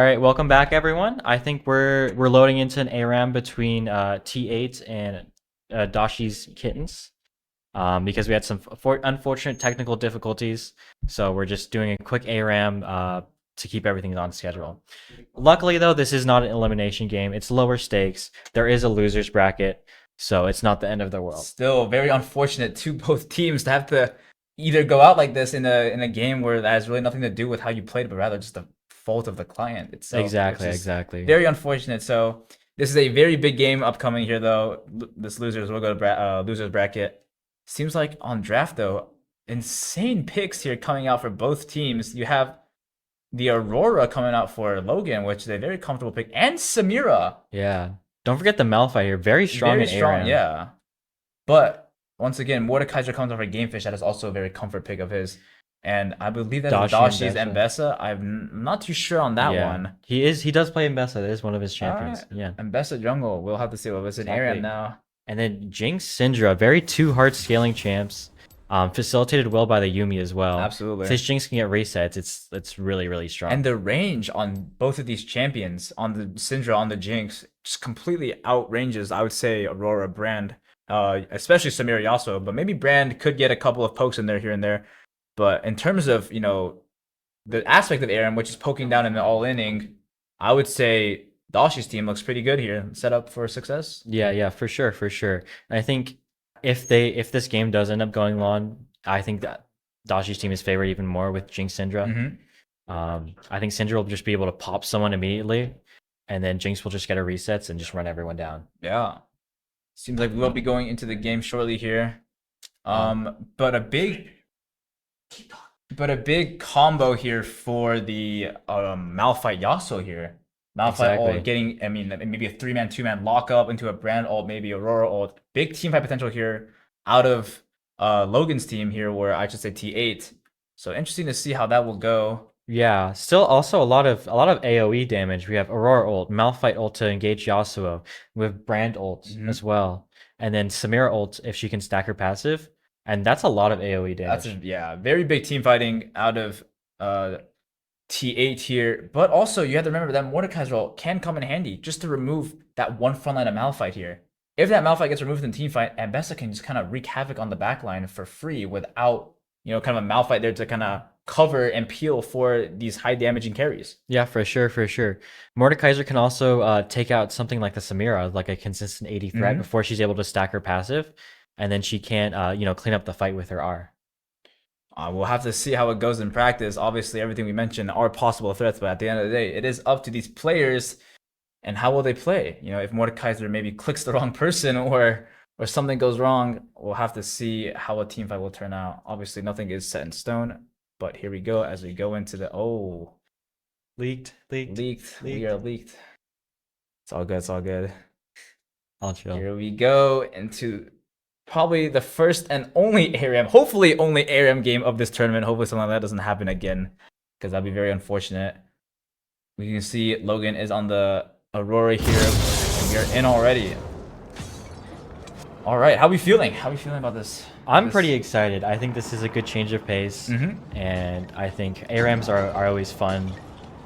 right, welcome back, everyone. I think we're loading into an ARAM between T8 and Dashi's Kittens because we had some unfortunate technical difficulties. So we're just doing a quick ARAM to keep everything on schedule. Luckily, though, this is not an elimination game. It's lower stakes. There is a losers bracket, so it's not the end of the world. Still very unfortunate to both teams to have to either go out like this in a game where that has really nothing to do with how you played, but rather just the fault of the client itself. Exactly. Very unfortunate. So this is a very big game upcoming here, though. This losers will go to losers bracket. Seems like on draft though, insane picks here coming out for both teams. You have the Aurora coming out for Logan, which is a very comfortable pick, and Samira. Yeah. Don't forget the Malphite here. Very strong. Very strong, yeah. But once again, Mordekaiser comes over Gamefish. That is also a very comfort pick of his. And I believe that Dashi's Mbessa. I'm not too sure on that one. He does play Mbessa. That is one of his champions. Yeah. Mbessa jungle. We'll have to see what was in ARAM now. And then Jinx Syndra, very two hard scaling champs. Facilitated well by the Yuumi as well. Absolutely. Since Jinx can get resets, it's really strong. And the range on both of these champions, on the Syndra, on the Jinx, just completely outranges, I would say, Aurora, Brand, especially Samira Yasuo. But maybe Brand could get a couple of pokes in there here and there. But in terms of, the aspect of ARAM, which is poking down in the all-inning, I would say Dashi's team looks pretty good here, set up for success. Yeah, for sure. And I think if this game does end up going long, I think that Dashi's team is favored even more with Jinx Syndra. I think Syndra will just be able to pop someone immediately, and then Jinx will just get her resets and just run everyone down. Yeah. Seems like we will be going into the game shortly here. But a big combo here for the Malphite Yasuo here. Malphite ult getting, maybe a 3-man, 2-man lockup into a Brand ult, maybe Aurora ult. Big team fight potential here out of Logan's team here, where I should say T8. So interesting to see how that will go. Yeah, still also a lot of AoE damage. We have Aurora ult, Malphite ult to engage Yasuo. We have Brand ult as well. And then Samira ult if she can stack her passive. And that's a lot of AoE damage. That's very big team fighting out of T8 here. But also, you have to remember that Mordekaiser ult can come in handy just to remove that one front line of Malphite here. If that Malphite gets removed in the team fight, Mbessa can just kind of wreak havoc on the backline for free without, kind of a Malphite there to kind of cover and peel for these high damaging carries. Yeah, for sure. Mordekaiser can also take out something like the Samira, like a consistent 80 threat before she's able to stack her passive. And then she can't, clean up the fight with her R. We'll have to see how it goes in practice. Obviously, everything we mentioned are possible threats, but at the end of the day, it is up to these players and how will they play. If Mordekaiser maybe clicks the wrong person or something goes wrong, we'll have to see how a team fight will turn out. Obviously, nothing is set in stone, but here we go as we go into the leaked. We are leaked. It's all good. I'll chill. Here we go into probably the first and only ARAM, hopefully only ARAM game of this tournament. Hopefully something like that doesn't happen again, because that'd be very unfortunate. We can see Logan is on the Aurora here, and we are in already. All right, how are we feeling? How are we feeling about this? I'm pretty excited. I think this is a good change of pace, and I think ARAMs are always fun,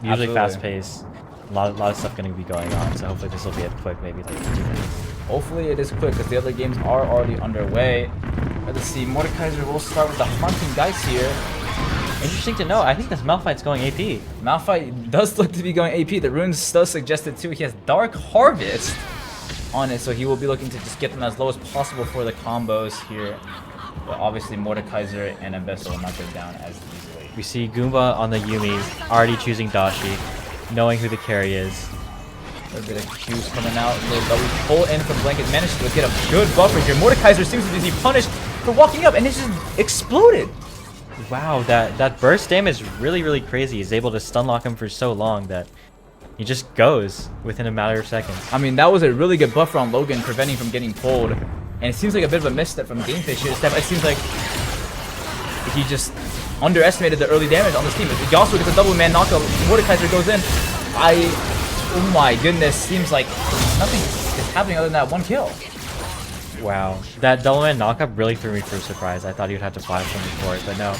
usually fast-paced. A lot of stuff going to be going on, so hopefully this will be a quick, maybe like 2 minutes. Hopefully it is quick, because the other games are already underway. Let's see, Mordekaiser will start with the Haunting Dice here. Interesting to know, I think this Malphite's going AP. Malphite does look to be going AP. The runes does suggest it too. He has Dark Harvest on it, so he will be looking to just get them as low as possible for the combos here. But obviously Mordekaiser and Mbessa will not go down as easily. We see Goomba on the Yuumi, already choosing Dashi, knowing who the carry is. A little bit of Q's coming out, but we pull in from Blanket, managed to get a good buffer here. Mordekaiser seems to be punished for walking up, and it just exploded. Wow, that burst damage is really crazy. He's able to stun lock him for so long that he just goes within a matter of seconds. That was a really good buffer on Logan, preventing from getting pulled. And it seems like a bit of a misstep from Gamefish here. It seems like he just underestimated the early damage on this team. Yasuo gets a double man knockup. Mordekaiser goes in. Oh my goodness, seems like nothing is happening other than that one kill. Wow, that double man knockup really threw me for a surprise. I thought he would have to flash him before it, but no.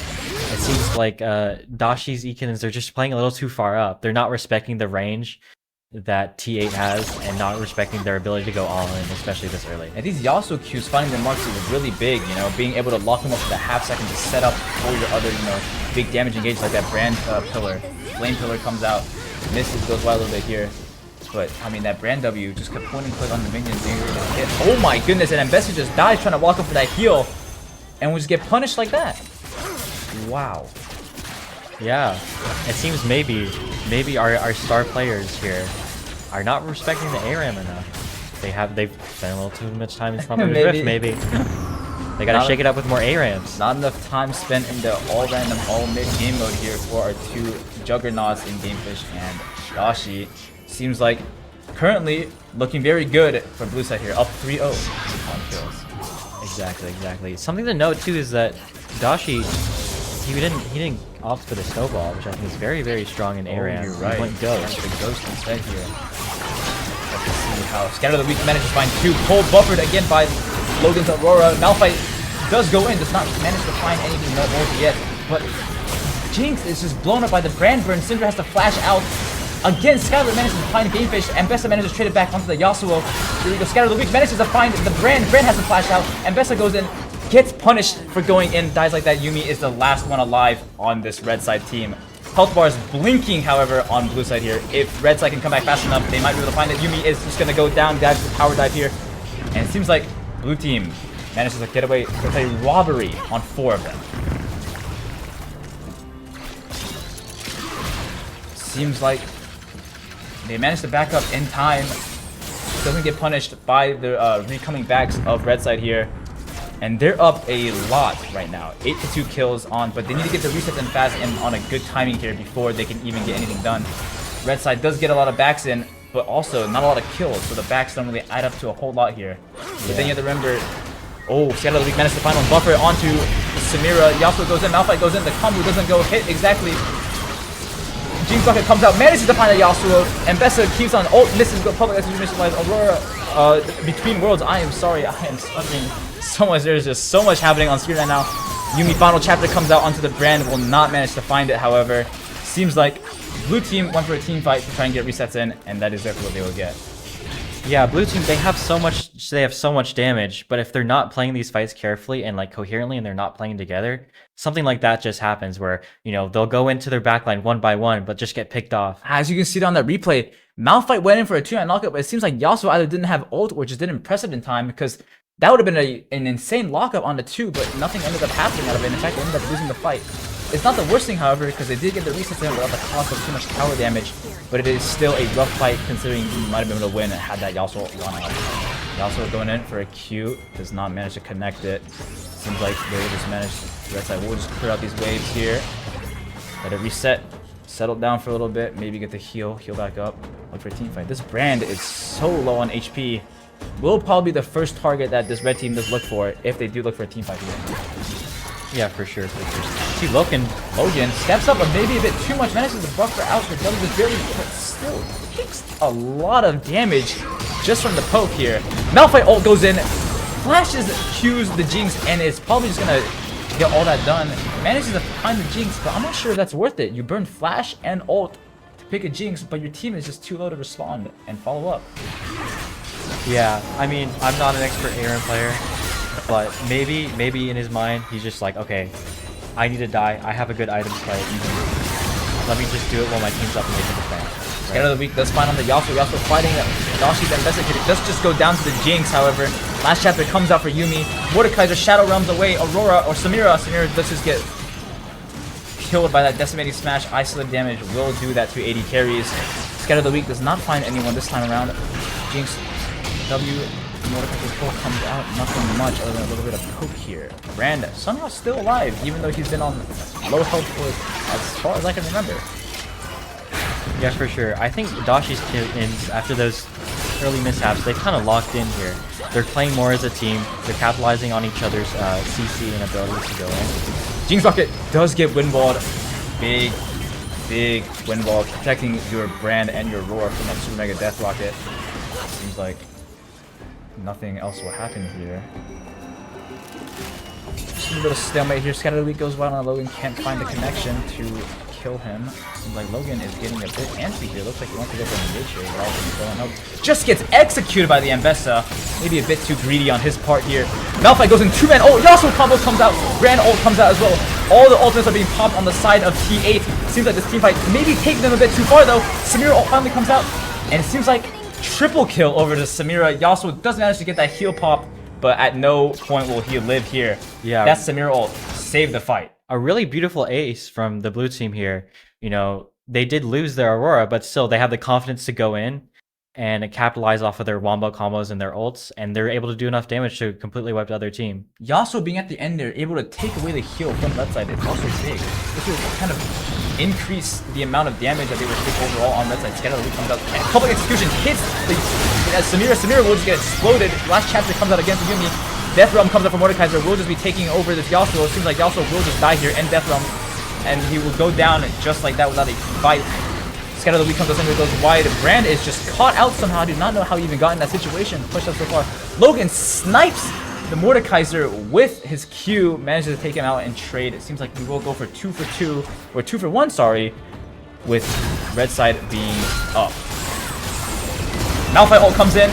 It seems like Dashi's Ekinins are just playing a little too far up. They're not respecting the range that T8 has and not respecting their ability to go all in, especially this early. And these Yasuo Qs, finding their marks is really big, you know, being able to lock them up for the half second to set up for your other, you know, big damage engage like that brand pillar. Flame pillar comes out, misses, goes wild a little bit here. But, I mean, that brand W just kept point and click on the minions. Hit. Oh my goodness, and Ambessa just dies trying to walk up for that heal. And we just get punished like that. Wow. Yeah, it seems maybe our star players here are not respecting the ARAM enough. They've spent a little too much time in front of the Rift, maybe. They gotta shake it up with more ARAMs. Not enough time spent in the all random, all mid game mode here for our two juggernauts in Gamefish and Dashi. Seems like currently looking very good for blue side here, up 3-0 on kills. Exactly. Something to note too is that Dashi, he didn't opt for the snowball, which I think is very strong in ARAM. You're right. He went ghost. The ghost instead here. Let's see how Scatter the Weak manages to find two. Cold buffered again by Logan's Aurora. Malphite does go in, does not manage to find anything more yet. But Jinx is just blown up by the brand burn. Syndra has to flash out. Again, Skylar manages to find Gamefish, and Bessa manages to trade it back onto the Yasuo. Here we go, Scatter the Weak manages to find the brand. Brand has to flash out, and Bessa goes in, gets punished for going in, dies like that. Yumi is the last one alive on this red side team. Health bar is blinking, however, on blue side here. If red side can come back fast enough, they might be able to find it. Yumi is just going to go down, dives the power dive here. And it seems like blue team manages to get away with a robbery on 4 of them. Seems like they managed to back up in time. Doesn't get punished by the recoming backs of red side here. And they're up a lot right now. 8-2 kills on, but they need to get the resets in fast and on a good timing here before they can even get anything done. Red side does get a lot of backs in, but also not a lot of kills, so the backs don't really add up to a whole lot here. But then you have to remember, Scatter the Weak managed to find one buffer onto Samira. Yasuo goes in, Malphite goes in, the combo doesn't go hit exactly. Jinx Bucket comes out, manages to find a Yasuo, and Bessa keeps on ult, misses, go public execution by Aurora. Between worlds, I am sorry, I am stuttering so much. There's just so much happening on screen right now. Yumi final chapter comes out onto the brand, will not manage to find it, however. Seems like blue team went for a team fight to try and get resets in, and that is definitely what they will get. Yeah, blue team, they have so much damage, but if they're not playing these fights carefully and like coherently and they're not playing together, something like that just happens where, you know, they'll go into their backline one by one but just get picked off. As you can see on that replay, Malphite went in for a 2-9 knockup, but it seems like Yasuo either didn't have ult or just didn't press it in time, because that would have been an insane lockup on the 2, but nothing ended up happening out of it. In fact, they ended up losing the fight. It's not the worst thing, however, because they did get the resets in without the cost of too much tower damage, but it is still a rough fight considering you might have been able to win had that Yasuo run out. Yasuo going in for a Q, does not manage to connect it. Seems like they just managed, the red side will just clear out these waves here. Let it reset, settle down for a little bit, maybe get the heal back up, look for a team fight. This brand is so low on HP. Will probably be the first target that this red team does look for if they do look for a team fight here. Yeah, for sure. See, Logan steps up, but maybe a bit too much. Manages to buffer out for W just barely, but still takes a lot of damage just from the poke here. Malphite ult goes in, flashes, Qs the Jinx, and is probably just gonna get all that done. Manages to find the Jinx, but I'm not sure if that's worth it. You burn flash and ult to pick a Jinx, but your team is just too low to respond and follow up. Yeah, I mean, I'm not an expert ARAM player, but maybe in his mind, he's just like, okay, I need to die. I have a good item fight. Let me just do it while my team's up and they can defend. Scatter the Weak does find on the Yasuo. Yasuo fighting Dashi's investigator. Does just go down to the Jinx, however. Last chapter comes out for Yumi. Mordekaiser Shadow Realms away. Aurora or Samira. Samira does just get killed by that decimating smash. Isolate damage will do that to 80 carries. Scatter the Weak does not find anyone this time around. Jinx W, Mordekaiser's pull comes out, nothing much other than a little bit of poke here. Brand somehow still alive, even though he's been on low health for as far as I can remember. Yeah, for sure. I think Dashi's kittens, after those early mishaps, they've kind of locked in here. They're playing more as a team. They're capitalizing on each other's CC and abilities to go in. Jinx Bucket does get windwalled. Big windwall, protecting your brand and your roar from that Super Mega Death Rocket. Seems like nothing else will happen here. Seems a little stalemate here. Scatter Leak goes wild on Logan. Can't find the connection to kill him. Seems like Logan is getting a bit antsy here. Looks like he wants to go for an engage here. Nope. Just gets executed by the Ambessa. Maybe a bit too greedy on his part here. Malphite goes in 2-man. Oh, Yasuo combo comes out. Brand ult comes out as well. All the ultimates are being popped on the side of T8. Seems like this teamfight maybe taking them a bit too far though. Samira ult finally comes out. And it seems like triple kill over to Samira. Yasuo doesn't manage to get that heal pop, but at no point will he live here. Yeah. That Samira ult saved the fight. A really beautiful ace from the blue team here. You know, they did lose their Aurora, but still they have the confidence to go in and capitalize off of their wombo combos and their ults, and they're able to do enough damage to completely wipe the other team. Yasuo being at the end there, able to take away the heal from that side, it's also big. This will kind of increase the amount of damage that they would take overall on that side. Scatter Leak comes out, and public execution hits the Samira will just get exploded. Last chapter comes out against Yumi. Death Realm comes up for Mordekaiser, will just be taking over this Yasuo. It seems like Yasuo will just die here and Death Realm, and he will go down just like that without a fight. Scatter the Leak comes up and goes wide. Brand is just caught out somehow. I do not know how he even got in that situation. Pushed up so far. Logan snipes the Mordekaiser with his Q, manages to take him out and trade. It seems like we will go for 2 for 2, or 2 for 1, sorry, with red side being up. Malphite ult comes in.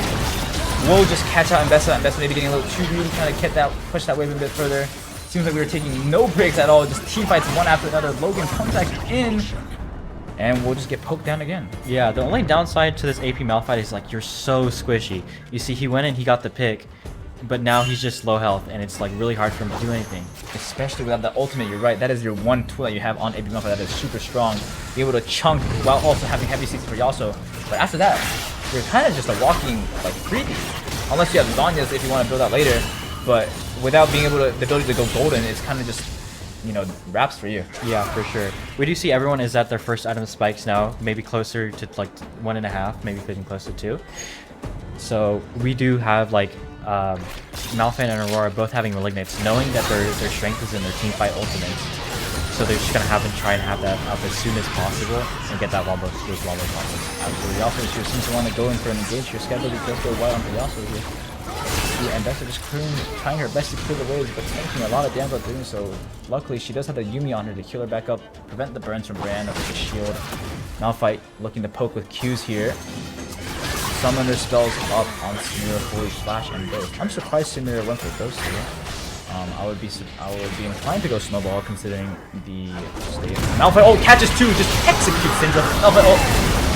We'll just catch out Ambessa. Ambessa maybe getting a little too greedy, trying to push that wave a bit further. Seems like we were taking no breaks at all. Just team fights one after another. Logan comes back in, and we'll just get poked down again. Yeah, the only downside to this AP Malphite is like you're so squishy. You see, he went in, he got the pick, but now he's just low health, and it's like really hard for him to do anything. Especially without the ultimate, you're right. That is your one tool that you have on AP Malphite that is super strong. Be able to chunk while also having heavy CC for Yasuo. But after that, you're kind of just a walking like freebie. Unless you have Zanya's if you want to build out later. But without being able to, the ability to go golden, it's kind of just, you know, wraps for you. Yeah, for sure. We do see everyone is at their first item spikes now, maybe closer to like 1.5, maybe getting close to 2. So we do have like Malphite and Aurora both having Malignates, knowing that their strength is in their teamfight ultimates. So they're just gonna try and have that up as soon as possible and get that those wombo combos. Absolutely. Also, she seems to want to go in for an engage here. Schedule does go wide onto Yasuo here. And Ambessa just trying her best to clear the waves, but taking a lot of damage while doing so. Luckily, she does have the Yumi on her to heal her back up, prevent the burns from Brand with the shield. Malphite looking to poke with Qs here. Summon their spells up on Samira, Holy Splash, and Ghost. I'm surprised Samira went for Ghost here. I would be inclined to go Snowball considering the state. Malphite ult catches 2, just executes Syndra. Malphite ult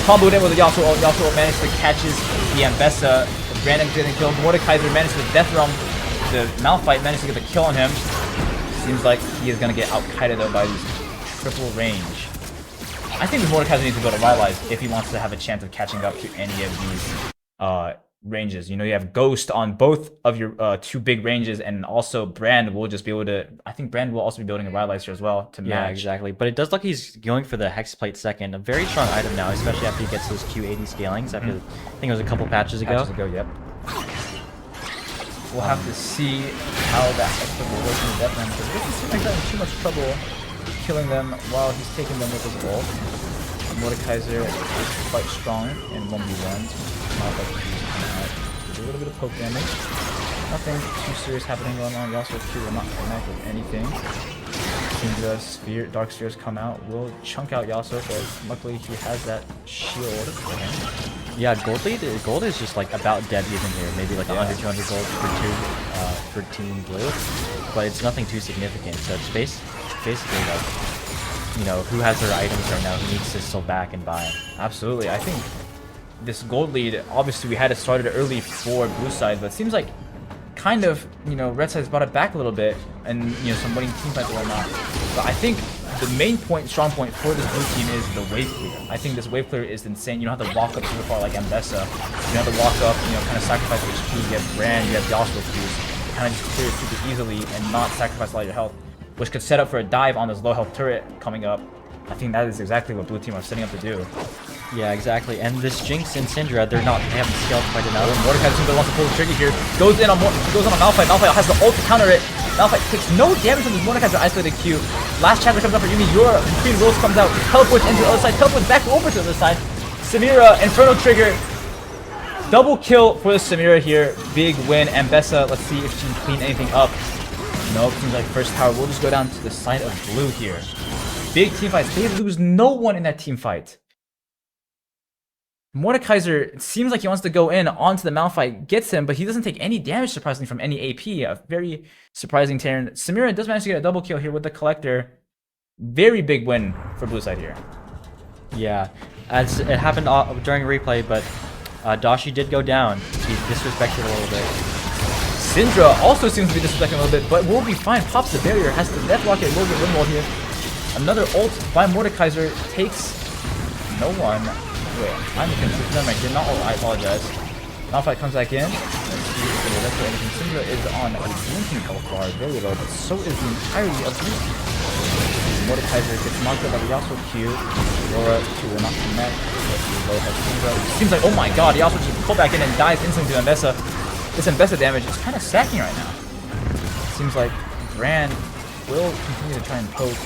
comboed in with the Yasuo ult. Yasuo ult managed to catches the Ambessa. Brandon getting killed. Mordekaiser managed to Death Realm. The Malphite managed to get the kill on him. Seems like he is going to get out-kited though by these triple range. I think the Mordekaiser needs to go to Rylai's if he wants to have a chance of catching up to any of these ranges. You know, you have Ghost on both of your 2 big ranges, and also Brand will just be able to. I think Brand will also be building a Rylai's here as well to match. Yeah, exactly. But it does look like he's going for the Hexplate second, a very strong item now, especially after he gets those Q80 scalings. After I think it was a couple patches ago. Yep. We'll have to see how that Hexplate will work in the Death Realm, because it doesn't seem like they're in too much trouble killing them while he's taking them with his ult. Mordekaiser is quite strong in 1v1s. A little bit of poke damage. Nothing too serious happening going on. Yasuo Q will not connect with anything. Syndra, Dark Spheres come out. Will chunk out Yasuo, but luckily he has that shield for him. Yeah, gold is just like about dead even here. Maybe like 100, 200 gold for Team Blue, but it's nothing too significant. So it's basically like, you know, who has their items right now, who needs to still back and buy. Absolutely. I think this gold lead, obviously we had it started early for blue side, but it seems like kind of, you know, red side's brought it back a little bit, and, you know, some winning team fights and whatnot. But I think the main strong point for this blue team is the wave clear. I think this wave clear is insane. You don't have to walk up super far like Ambessa. You don't have to walk up, you know, kind of sacrifice HP. You have Brand, you have Yasuo Qs. Kind of just clear it super easily and not sacrifice a lot of your health, which could set up for a dive on this low health turret coming up. I think that is exactly what blue team are setting up to do. Yeah, exactly. And this Jinx and Syndra, they haven't scaled quite enough. Mordekaiser wants to pull the trigger here. Goes on Malphite. Malphite has the ult to counter it. Malphite takes no damage from this Mordekaiser isolated Q. Last chapter comes up for Yumi. Your Queen Rose comes out. Teleports into the other side. Teleports back over to the other side. Samira, Inferno trigger. Double kill for the Samira here. Big win. Ambessa, let's see if she can clean anything up. Nope, seems like first tower will just go down to the side of blue here. Big team fights. They lose no one in that team fight. Mordekaiser seems like he wants to go in onto the Malphite, gets him, but he doesn't take any damage, surprisingly, from any AP. A very surprising turn. Samira does manage to get a double kill here with the Collector. Very big win for blue side here. Yeah, as it happened during replay, but Dashi did go down. He disrespected a little bit. Syndra also seems to be disrespecting a little bit, but will be fine. Pops the barrier, has the deathlock at Logan Windwall here. Another ult by Mordekaiser takes no one. Wait, I'm confused. Never mind, did not ult. I apologize. Malphite comes back in. Let's see if there's anything. Syndra is on a blinking health bar, very low, but so is the entirety of blue. Mordekaiser gets knocked out by the Yasuo Q. Aurora Q will not connect. Low health Syndra. Seems like, oh my god, Yasuo just pulled back in and dies instantly to Mbessa. This Mbessa damage is kind of stacking right now. Seems like Brand will continue to try and poke.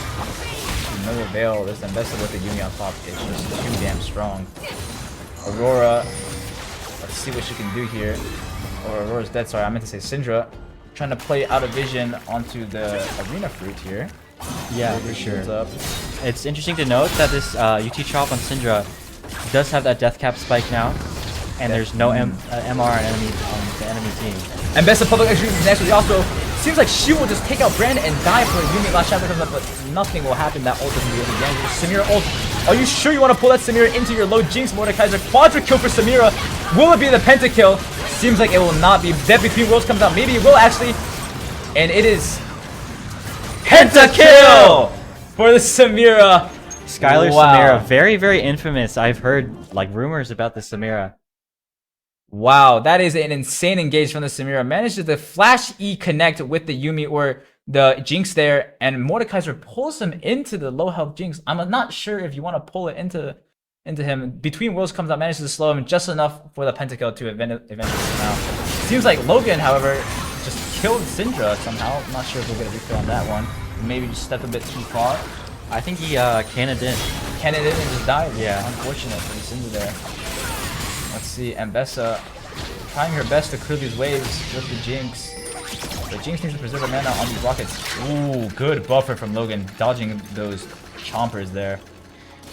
No avail. This Mbessa with the Yuumi on top is just too damn strong. Aurora, let's see what she can do here. Or Aurora's dead, sorry, I meant to say Syndra. Trying to play out of vision onto the arena fruit here. Yeah, for sure. It's interesting to note that this UT Chop on Syndra does have that death cap spike now. And there's no MR on the enemy team. And Mbessa public execution is next with Yasuo. Seems like she will just take out Brand and die for Yuumi. Last chapter comes up, but nothing will happen. That ult doesn't do any damage. Samira ult. Are you sure you want to pull that Samira into your low Jinx? Mordekaiser quadra kill for Samira. Will it be the pentakill? Seems like it will not be. Death Between Worlds comes out. Maybe it will actually. And it is pentakill for the Samira. Skylar Samira, very, very infamous. I've heard like rumors about the Samira. Wow, that is an insane engage from the Samira. Manages to flash E connect with the Yuumi or the Jinx there, and Mordekaiser pulls him into the low health Jinx. I'm not sure if you want to pull it into him. Between Worlds comes out, manages to slow him just enough for the pentakill to eventually come out. Seems like Logan, however, just killed Syndra somehow. I'm not sure if we'll get a replay on that one. Maybe just stepped a bit too far. I think he cannoned in. Cannoned in and just died. Yeah. Unfortunate for the Syndra there. Let's see, Mbessa trying her best to clear these waves with the Jinx. The Jinx needs to preserve her mana on these rockets. Ooh, good buffer from Logan, dodging those chompers there.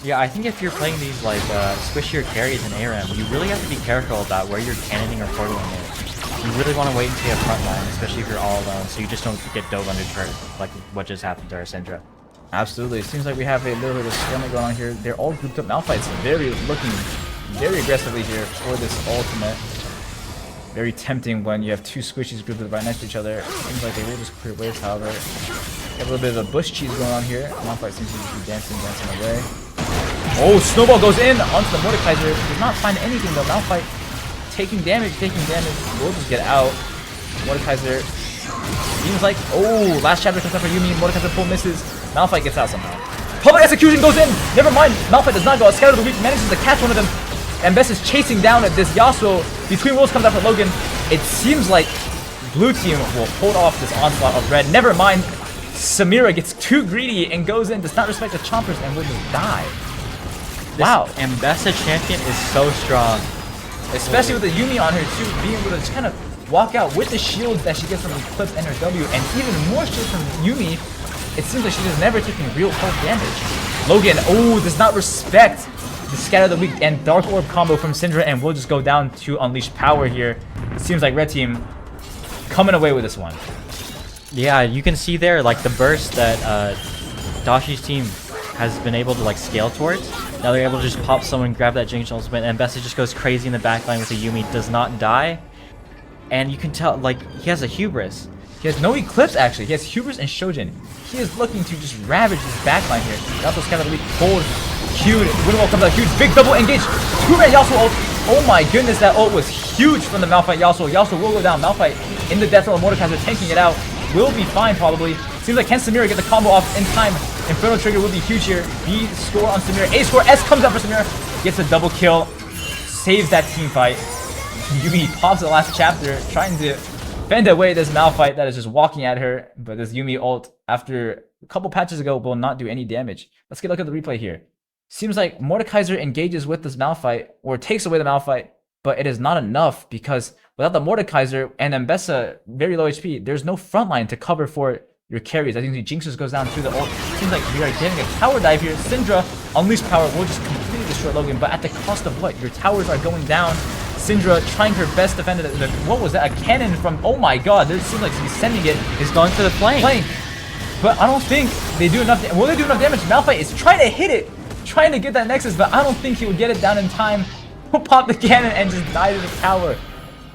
Yeah, I think if you're playing these like squishier carries in ARAM, you really have to be careful about where you're cannoning or portaling it. You really want to wait until you have front line, especially if you're all alone, so you just don't get dove under turret like what just happened to our Syndra. Absolutely. It seems like we have a little bit of scumming going on here. They're all grouped up. Malphite's looking very aggressively here for this ultimate. Very tempting when you have two squishies grouped right next to each other. Seems like they will just clear waves, however. We have a little bit of a bush cheese going on here. Malphite seems to be dancing away. Oh, snowball goes in onto the Mordekaiser. Does not find anything though. Malphite taking damage. We'll just get out. Mordekaiser seems like, oh, last chapter comes up for Yuumi. Mordekaiser pull misses. Malphite gets out somehow. Public execution goes in. Never mind. Malphite does not go out. Scatter of the Weak manages to catch one of them. And Bess is chasing down at this Yasuo. Between Worlds comes out for Logan. It seems like blue team will hold off this onslaught of red. Never mind. Samira gets too greedy and goes in, does not respect the chompers, and will just die. Wow. Mbessa champion is so strong. Especially with the Yuumi on her too, being able to just kind of walk out with the shields that she gets from Eclipse and her W, and even more shields from Yuumi. It seems like she has never taken real health damage. Logan, oh, does not respect the Scatter of the Weak and Dark Orb combo from Syndra, and will just go down to unleash power here. It seems like red team coming away with this one. Yeah, you can see there like the burst that Dashi's team has been able to like scale towards. Now they're able to just pop someone, grab that Jinx ultimate, and Mbessa just goes crazy in the backline with the Yuumi, does not die. And you can tell like he has a hubris. He has no Eclipse actually. He has hubris and Shojin. He is looking to just ravage this backline here. Yasuo Scatter of the Weak, cold, huge. Windwall comes out huge, big double engage. Two-man Yasuo ult. Oh my goodness, that ult was huge from the Malphite Yasuo. Yasuo will go down. Malphite in the death roll. Mordekaiser tanking it out. Will be fine probably. Seems like can Samira get the combo off in time. Inferno trigger will be huge here. B score on Samira. A score. S comes out for Samira. Gets a double kill. Saves that team fight. Yuumi pops the last chapter, trying to fend away this Malphite that is just walking at her. But this Yuumi ult, after a couple patches ago, will not do any damage. Let's get a look at the replay here. Seems like Mordekaiser engages with this Malphite, or takes away the Malphite, but it is not enough because without the Mordekaiser and Mbessa very low HP, there's no front line to cover for your carries. I think the Jinx just goes down through the ult. Seems like we are getting a tower dive here. Syndra, Unleash Power will just completely destroy Logan, but at the cost of what? Your towers are going down. Syndra trying her best to defend it. What was that? A cannon from... Oh my god, it seems like he's sending it. He's going for the flank. But I don't think they do enough... Will they do enough damage? Malphite is trying to hit it. Trying to get that Nexus, but I don't think he will get it down in time. He'll pop the cannon and just die to the tower.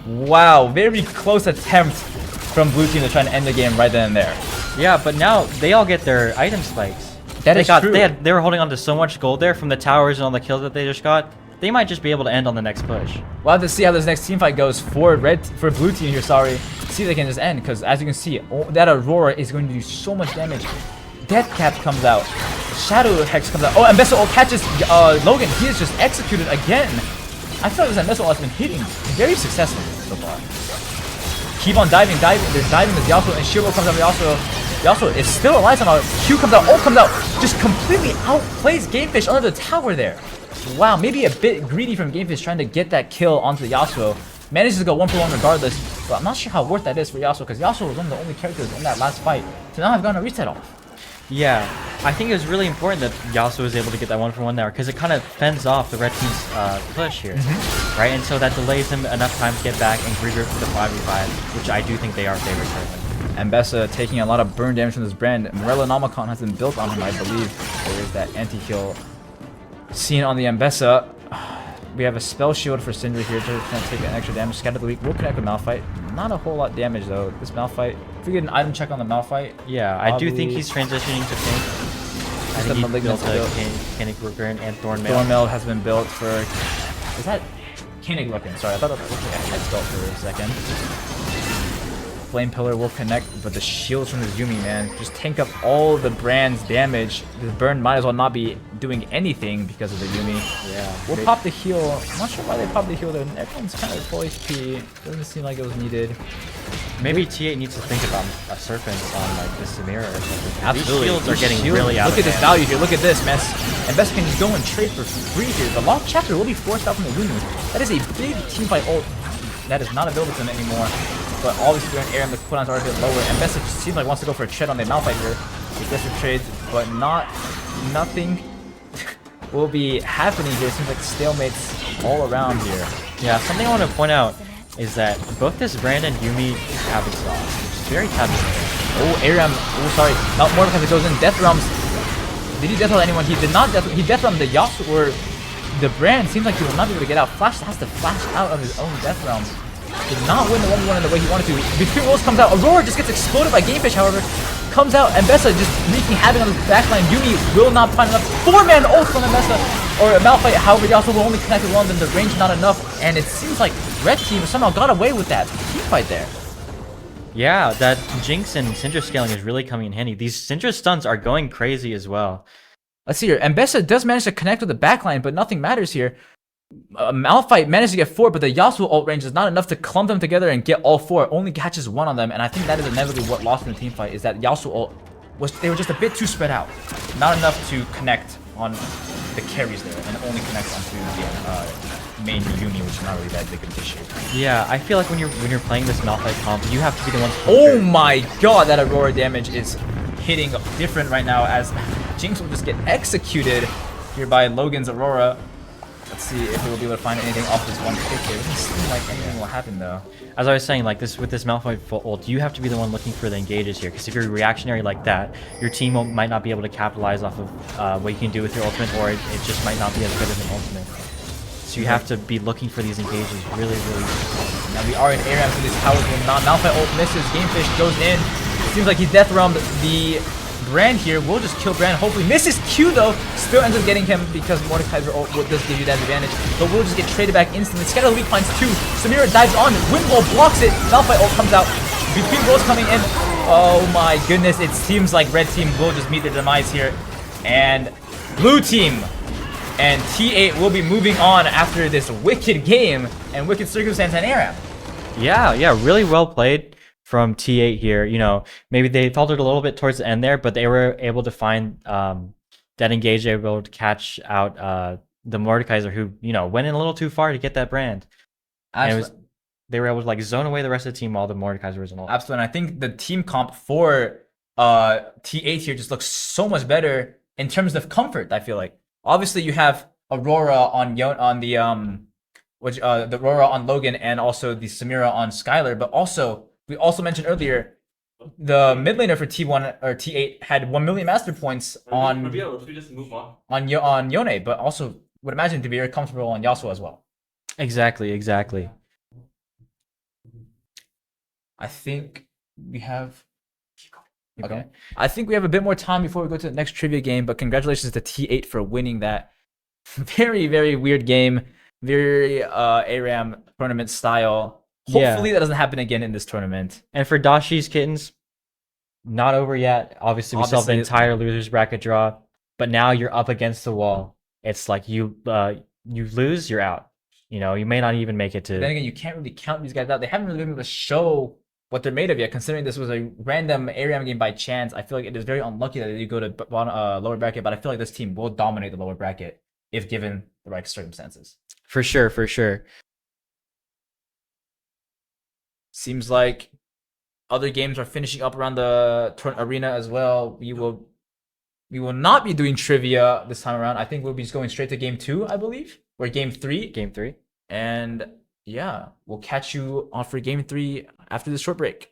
Wow, very close attempt from blue team to try and end the game right then and there. Yeah, but now they all get their item spikes. That is true. They were holding on to so much gold there from the towers and all the kills that they just got. They might just be able to end on the next push. We'll have to see how this next team fight goes for blue team here. Sorry, see if they can just end, because as you can see, that Aurora is going to do so much damage. Death Cap comes out, Shadow Hex comes out. Oh, and Mbessa ult catches Logan. He is just executed again. I feel like this Mbessa ult has been hitting very successfully so far. Keep on diving. They're diving as Yasuo, and Shiro comes out. Yasuo is still alive somehow. Q comes out, ult comes out, just completely outplays Gamefish under the tower there. Wow, maybe a bit greedy from Gamefish trying to get that kill onto the Yasuo. Manages to go 1-for-1 regardless, but I'm not sure how worth that is for Yasuo, because Yasuo was one of the only characters in that last fight to not have gotten a reset off. Yeah, I think it was really important that Yasuo was able to get that 1-for-1 there, because it kind of fends off the red team's push here, right? And so that delays him enough time to get back and regroup for the 5v5, which I do think they are favored currently. Mbessa taking a lot of burn damage from this brand. Morellonomicon has been built on him, I believe. There is that anti-heal seen on the Mbessa. We have a spell shield for Syndra here, just gonna take an extra damage. Scatter the weak. We'll connect with Malphite. Not a whole lot damage though. This Malphite. If we get an item check on the Malphite. Yeah, I do think he's transitioning to Pink. I think he built a Koenig Rooker and Thornmail. Thornmail has been built for... Is that Koenig looking? Sorry, I thought it was like a head spell for a second. Flame Pillar will connect, but the shields from this Yuumi, man, just tank up all the brand's damage. The burn might as well not be doing anything because of the Yuumi. Yeah. We'll pop the heal. I'm not sure why they popped the heal there. Everyone's kind of full HP. Doesn't seem like it was needed. Maybe T8 needs to think about a Serpent on like the Samira or something. Absolutely. These shields are getting really out of Look at this hand. value here. Look at this, mess. And Best can just go and trade for free here. The Lock Chapter will be forced out from the Yuumi. That is a big teamfight ult. That is not available to him anymore. But obviously we're in air and the cooldowns are a bit lower. And Best seems like wants to go for a tread on the Malphite here. Aggressive trades, but nothing will be happening here. It seems like stalemates all around here. Yeah, something I want to point out is that both this brand and Yuumi have exhaust, which is very taboo. Oh, Aram. Oh, sorry. Not Mordekaiser goes in. Death Realms. Did he death roll anyone? He did not he death realm the Yasuo or the brand. Seems like he will not be able to get out. Flash has to flash out of his own death realm. Did not win the 1v1 in the way he wanted to. Between Worlds comes out. Aurora just gets exploded by Gamefish, however. Comes out, and Mbessa just wreaking havoc on his backline. Yuumi will not find enough. 4-man ult from Mbessa. Or Malphite, however, he also will only connect with one, then the range not enough. And it seems like Red Team somehow got away with that team fight there. Yeah, that Jinx and Syndra scaling is really coming in handy. These Syndra stuns are going crazy as well. Let's see here. Mbessa does manage to connect with the backline, but nothing matters here. Malphite managed to get 4, but the Yasuo ult range is not enough to clump them together and get all 4. Only catches 1 on them, and I think that is inevitably what lost in the team fight, is that Yasuo ult they were just a bit too spread out. Not enough to connect on the carries there, and only connect onto the main Yuumi, which is not really that big of an issue. Yeah, I feel like when you're playing this Malphite comp, you have to be the one. Oh my god, that Aurora damage is hitting different right now, as Jinx will just get executed here by Logan's Aurora. Let's see if we will be able to find anything off this one pick here. It doesn't seem like anything will happen though. As I was saying, like with this Malphite full ult, you have to be the one looking for the engages here, because if you're reactionary like that, your team might not be able to capitalize off of what you can do with your ultimate, or it just might not be as good as an ultimate. So you have to be looking for these engages really, really. Now we are in ARAM, so these towers will not. Malphite ult misses. Gamefish goes in. It seems like he death realmed the Brand here. Will just kill Brand. Hopefully misses Q though. Still ends up getting him because Mordekaiser ult does give you that advantage. But will just get traded back instantly. Scatter the weak finds 2. Samira dives on. Windwall blocks it. Malphite ult comes out. Between rolls coming in. Oh my goodness. It seems like Red Team will just meet their demise here. And Blue Team and T8 will be moving on after this wicked game and wicked circumstance and ARAM. Yeah, really well played from T8 here. You know, maybe they faltered a little bit towards the end there, but they were able to find that engage. They were able to catch out the Mordekaiser, who, you know, went in a little too far to get that brand. And it was they were able to like zone away the rest of the team while the Mordekaiser was in ult. Absolutely. And I think the team comp for T8 here just looks so much better in terms of comfort, I feel like. Obviously you have Aurora on the Aurora on Logan and also the Samira on Skylar, but also we also mentioned earlier the mid laner for T1 or T8 had 1 million master points on Yone, but also would imagine to be very comfortable on Yasuo as well. Exactly. I think we have. Okay. I think we have a bit more time before we go to the next trivia game, but congratulations to T8 for winning that very, very weird game. Very ARAM tournament style. Hopefully that doesn't happen again in this tournament. And for Dashi's Kittens, not over yet. Obviously, we still have the entire losers bracket draw, but now you're up against the wall. It's like you lose, you're out. You know, you may not even make it to. But then again, you can't really count these guys out. They haven't really been able to show what they're made of yet. Considering this was a random ARAM game by chance, I feel like it is very unlucky that you go to lower bracket. But I feel like this team will dominate the lower bracket if given the right circumstances. For sure. Seems like other games are finishing up around the arena as well. We will not be doing trivia this time around. I think we'll be just going straight to game 2, I believe. Or game 3. Game 3. And yeah, we'll catch you on for game 3 after this short break.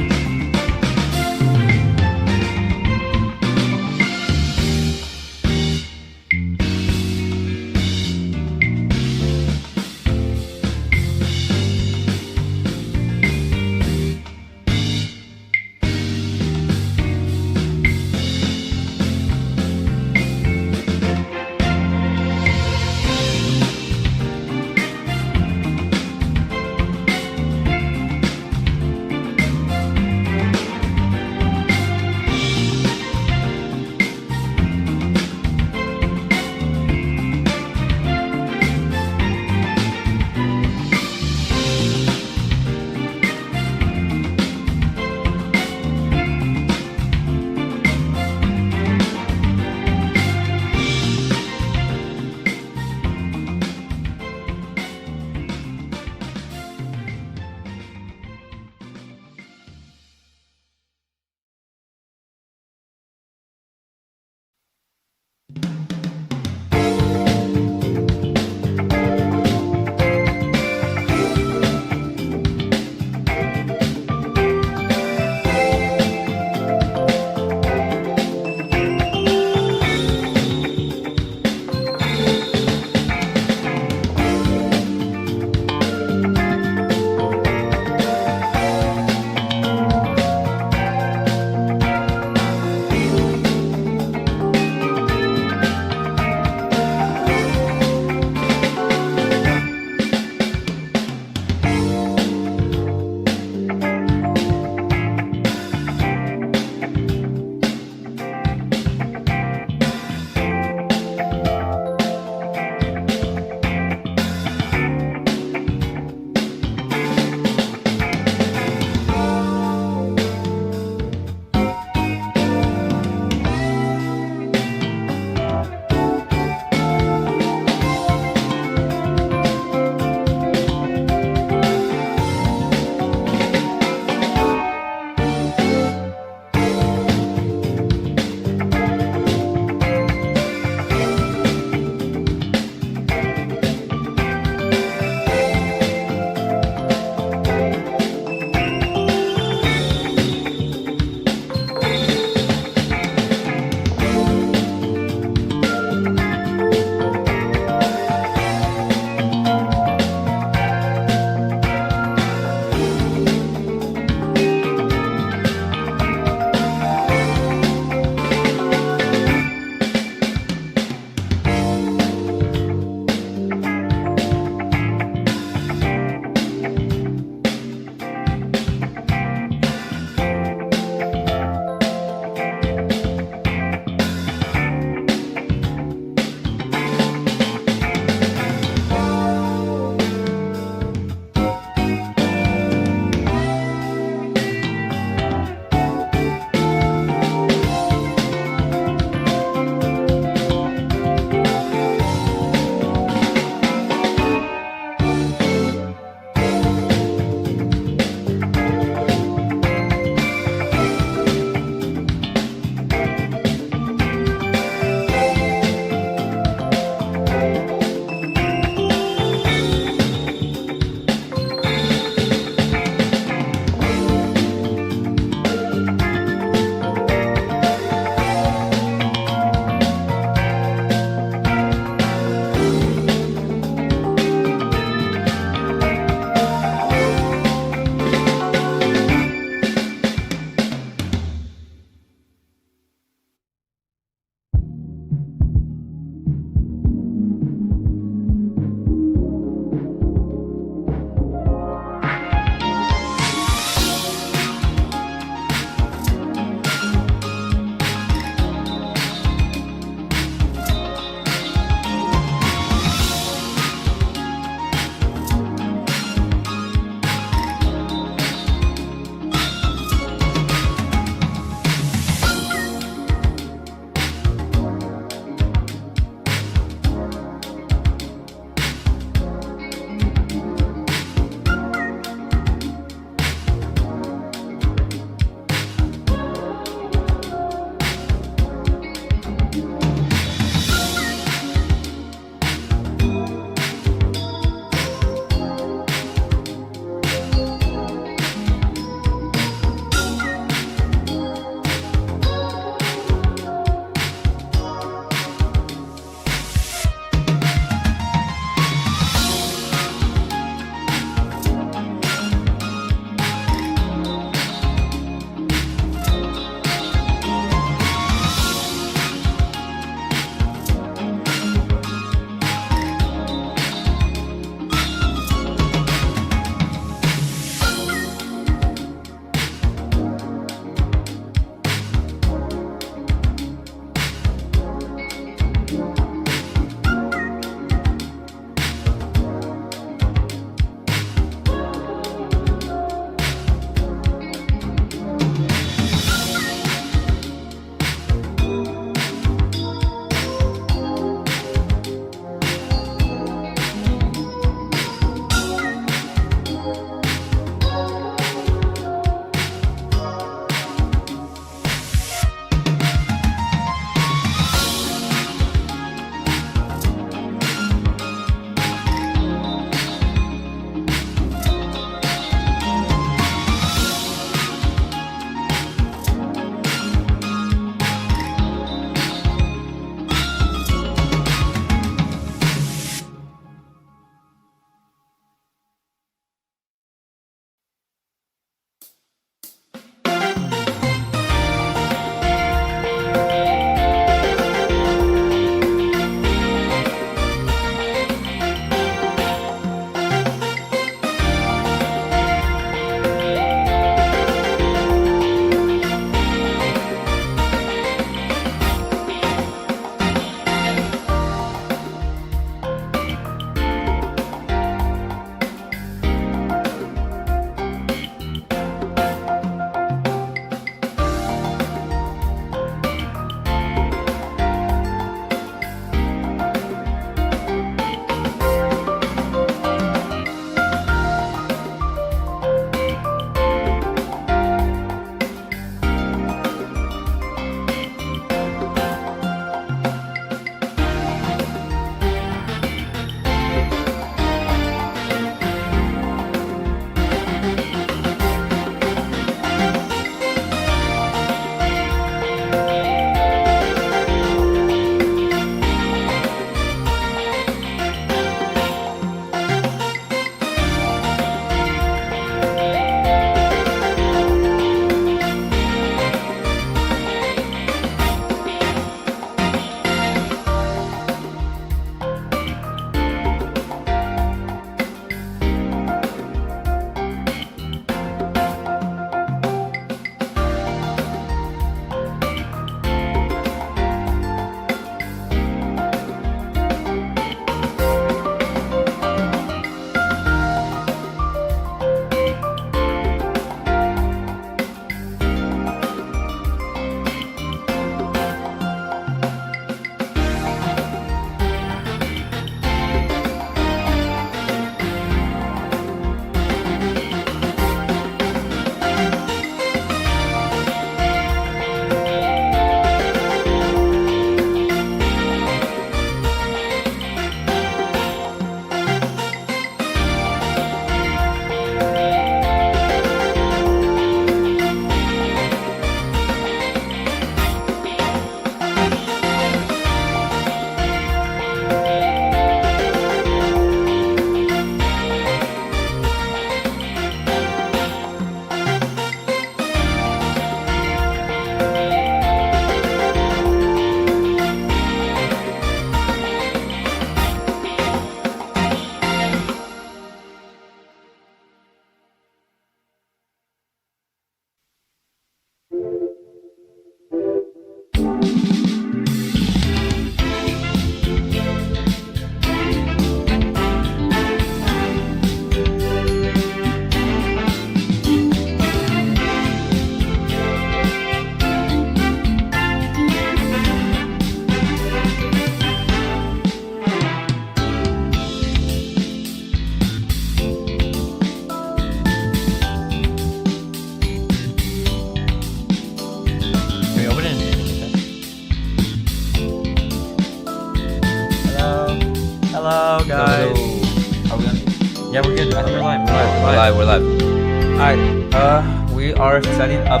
Yeah, we're good. I think we're live. We're live. Oh, We're we're live. live. We're live. All right. We are setting up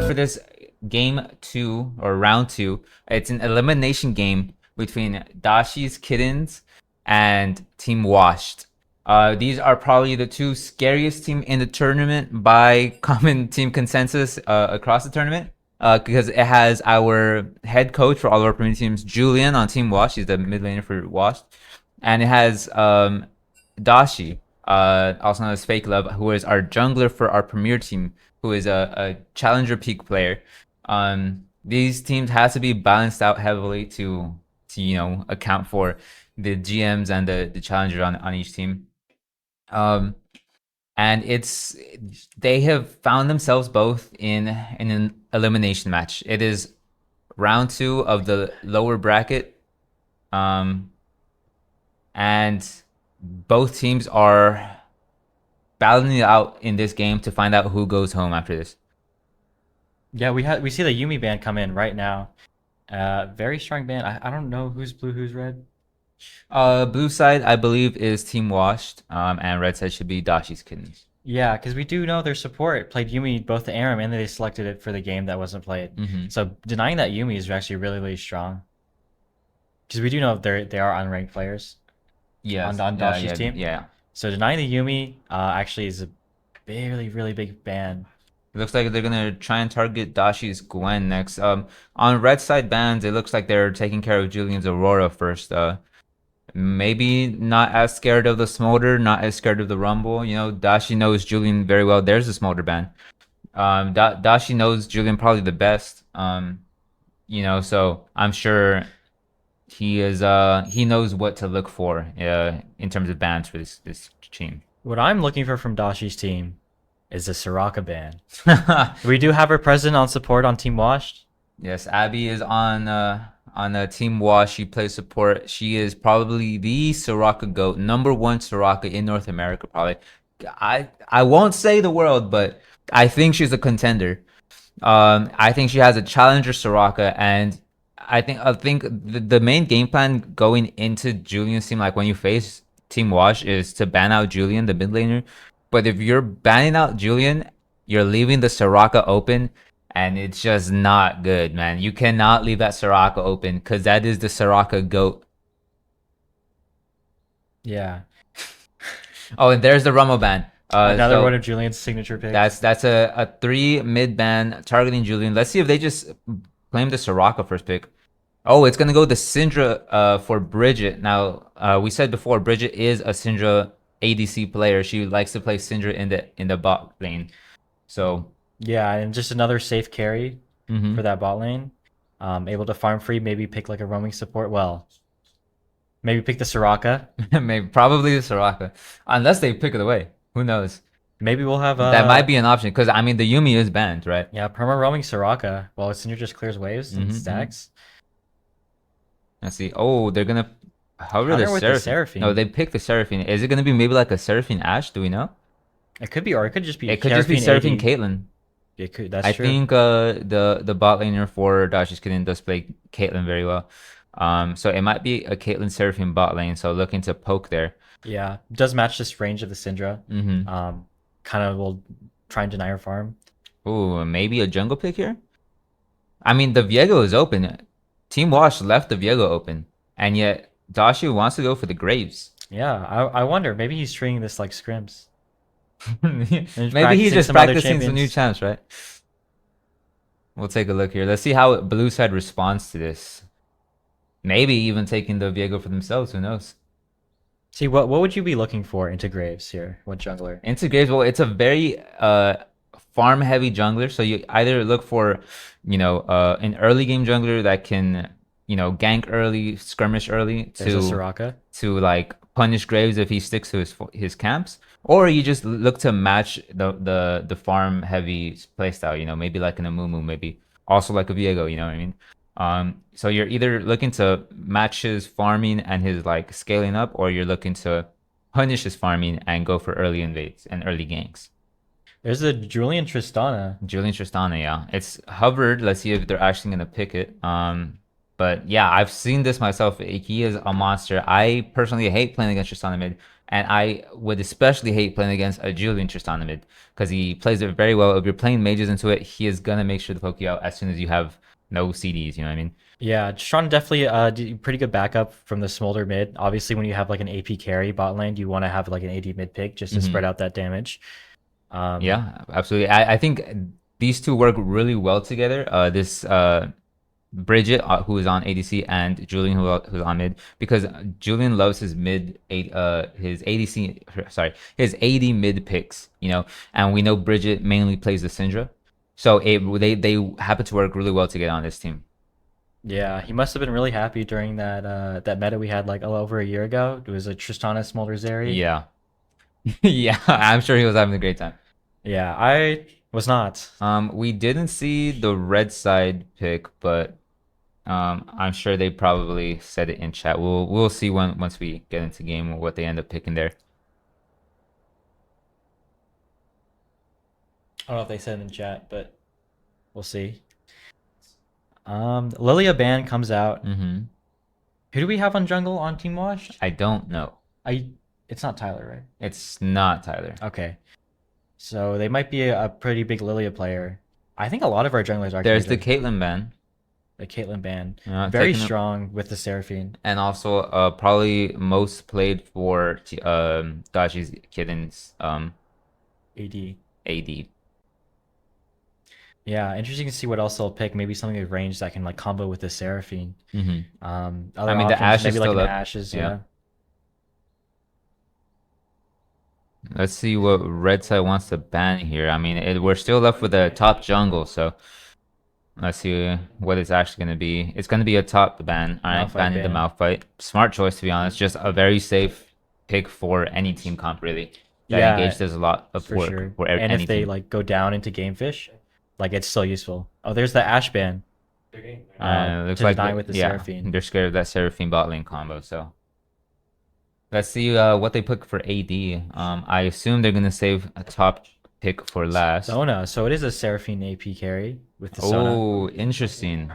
for this game two or round two. It's an elimination game between Dashi's Kittens and Team Washed. These are probably the two scariest team in the tournament by common team consensus across the tournament. Because it has our head coach for all of our premier teams, Julian, on Team Wash. He's the mid laner for Wash, and it has Dashi, also known as Fake Love, who is our jungler for our premier team, who is a challenger peak player. These teams has to be balanced out heavily to account for the GMs and the challenger on each team. Um, and they have found themselves both in an elimination match. It is round two of the lower bracket, and both teams are battling it out in this game to find out who goes home after this. Yeah, we see the Yumi band come in right now. Very strong band. I don't know who's blue, who's red. Blue side, I believe, is Team Washed, and red side should be Dashi's Kittens. Yeah, because we do know their support played Yumi both the ARAM and they selected it for the game that wasn't played. Mm-hmm. So denying that Yumi is actually really, really strong. Because we do know they are unranked players. Yes, on Dashi's team. Yeah. So denying the Yumi actually is a really, really big ban. It looks like they're gonna try and target Dashi's Gwen next. On red side bans, it looks like they're taking care of Julian's Aurora first. Maybe not as scared of the Smolder, not as scared of the Rumble. You know, Dashi knows Julian very well. There's a Smolder ban. Dashi knows Julian probably the best. So I'm sure he knows what to look for in terms of bans for this team. What I'm looking for from Dashi's team is a Soraka ban. We do have her present on support on Team Washed. Yes, Abby is on a Team Wash. She plays support. She is probably the Soraka GOAT, number one Soraka in North America, probably. I won't say the world, but I think she's a contender. I think she has a challenger Soraka, and I think the main game plan going into Julian's team, like when you face Team Wash, is to ban out Julian, the mid laner. But if you're banning out Julian, you're leaving the Soraka open, and it's just not good, man. You cannot leave that Soraka open because that is the Soraka GOAT. Yeah. Oh, and there's the Rumble ban. Another one of Julian's signature picks. That's a 3 mid ban targeting Julian. Let's see if they just claim the Soraka first pick. Oh, it's gonna go the Syndra for Bridget. Now, we said before, Bridget is a Syndra ADC player. She likes to play Syndra in the bot lane. So yeah, and just another safe carry mm-hmm. for that bot lane. Able to farm free, maybe pick like a roaming support. Well, maybe pick the Soraka. Maybe probably the Soraka, unless they pick it away. Who knows? Maybe we'll have that might be an option because I mean the Yumi is banned, right? Yeah, perma roaming Soraka while Syndra just clears waves and stacks. Let's see. Oh, they're gonna hover the Seraphine. No, they picked the Seraphine. Is it gonna be maybe like a Seraphine Ashe? Do we know? It could be, or it could just be. It could just be Seraphine Caitlyn. It could. That's true. I think the bot laner for Dashi's Kittens does play Caitlyn very well. So it might be a Caitlyn Seraphine bot lane. So looking to poke there. Yeah, it does match this range of the Syndra. Mm-hmm. Kind of will try and deny her farm. Ooh, maybe a jungle pick here. I mean, the Viego is open. Team Wash left the Viego open, and yet Dashi wants to go for the Graves. Yeah, I wonder. Maybe he's treating this like scrims. Maybe he's just practicing some new champs, right? We'll take a look here. Let's see how blue side responds to this. Maybe even taking the Viego for themselves. Who knows? See, what would you be looking for into Graves here? What jungler? Into Graves, well, it's a very farm heavy jungler. So you either look for, an early game jungler that can, gank early, skirmish early to like punish Graves if he sticks to his camps, or you just look to match the farm heavy playstyle. Maybe like an Amumu, maybe also like a Viego. You know what I mean? So you're either looking to match his farming and his like scaling up, or you're looking to punish his farming and go for early invades and early ganks. There's a Julian Tristana. Yeah. It's hovered. Let's see if they're actually gonna pick it. But yeah, I've seen this myself. He is a monster. I personally hate playing against Tristana mid, and I would especially hate playing against a Julian Tristana mid because he plays it very well. If you're playing mages into it, he is gonna make sure to poke you out as soon as you have no CDs. You know what I mean? Yeah, Sean definitely pretty good backup from the Smolder mid. Obviously, when you have like an AP carry bot lane, you want to have like an AD mid pick just to spread Hmm. out that damage. Um, Yeah, absolutely. I think these two work really well together. This Bridget, who is on ADC, and Julian, who's on mid, because Julian loves his his ADC, sorry, his AD mid picks, you know, and we know Bridget mainly plays the Syndra, so they happen to work really well together on this team. yeah, he must have been really happy during that meta we had like a little over a year ago. It was a Tristana Smolder Zeri. Yeah, yeah, I'm sure he was having a great time. Yeah, I was not. We didn't see the red side pick, but I'm sure they probably said it in chat. We'll see once we get into game what they end up picking there. I don't know if they said it in chat, but we'll see. Lilia ban comes out. Hmm. Who do we have on jungle on Team Washed? I don't know. I it's not Tyler, right? It's not Tyler. Okay. So they might be a pretty big Lilia player. I think a lot of our junglers actually There's the just Caitlyn ban, the Caitlyn ban. Very taking up, strong with the Seraphine. and also probably most played for Daji's Kitten's AD. AD. Yeah, interesting to see what else they'll pick. Maybe something with range that can like combo with the Seraphine. Hmm. I Other mean the options, Ash is maybe like still an up. Ashes, Yeah. yeah. Let's see what Red Side wants to ban here. I mean, we're still left with a top jungle, so let's see what it's actually going to be. It's going to be a top ban. All right, Malphite banning the ban. Malphite. Smart choice, to be honest. Just a very safe pick for any team comp, really. That engage Yeah, does a lot of for work sure. for And any if they team. like go down into Gamefish, like it's still useful. Oh, there's the Ash ban. Looks To like, deny with the yeah, Seraphine. they're scared of that Seraphine bot lane combo. So let's see what they pick for AD. I assume they're going to save a top pick for last. Sona. So it is a Seraphine AP carry with the Sona. Oh, interesting.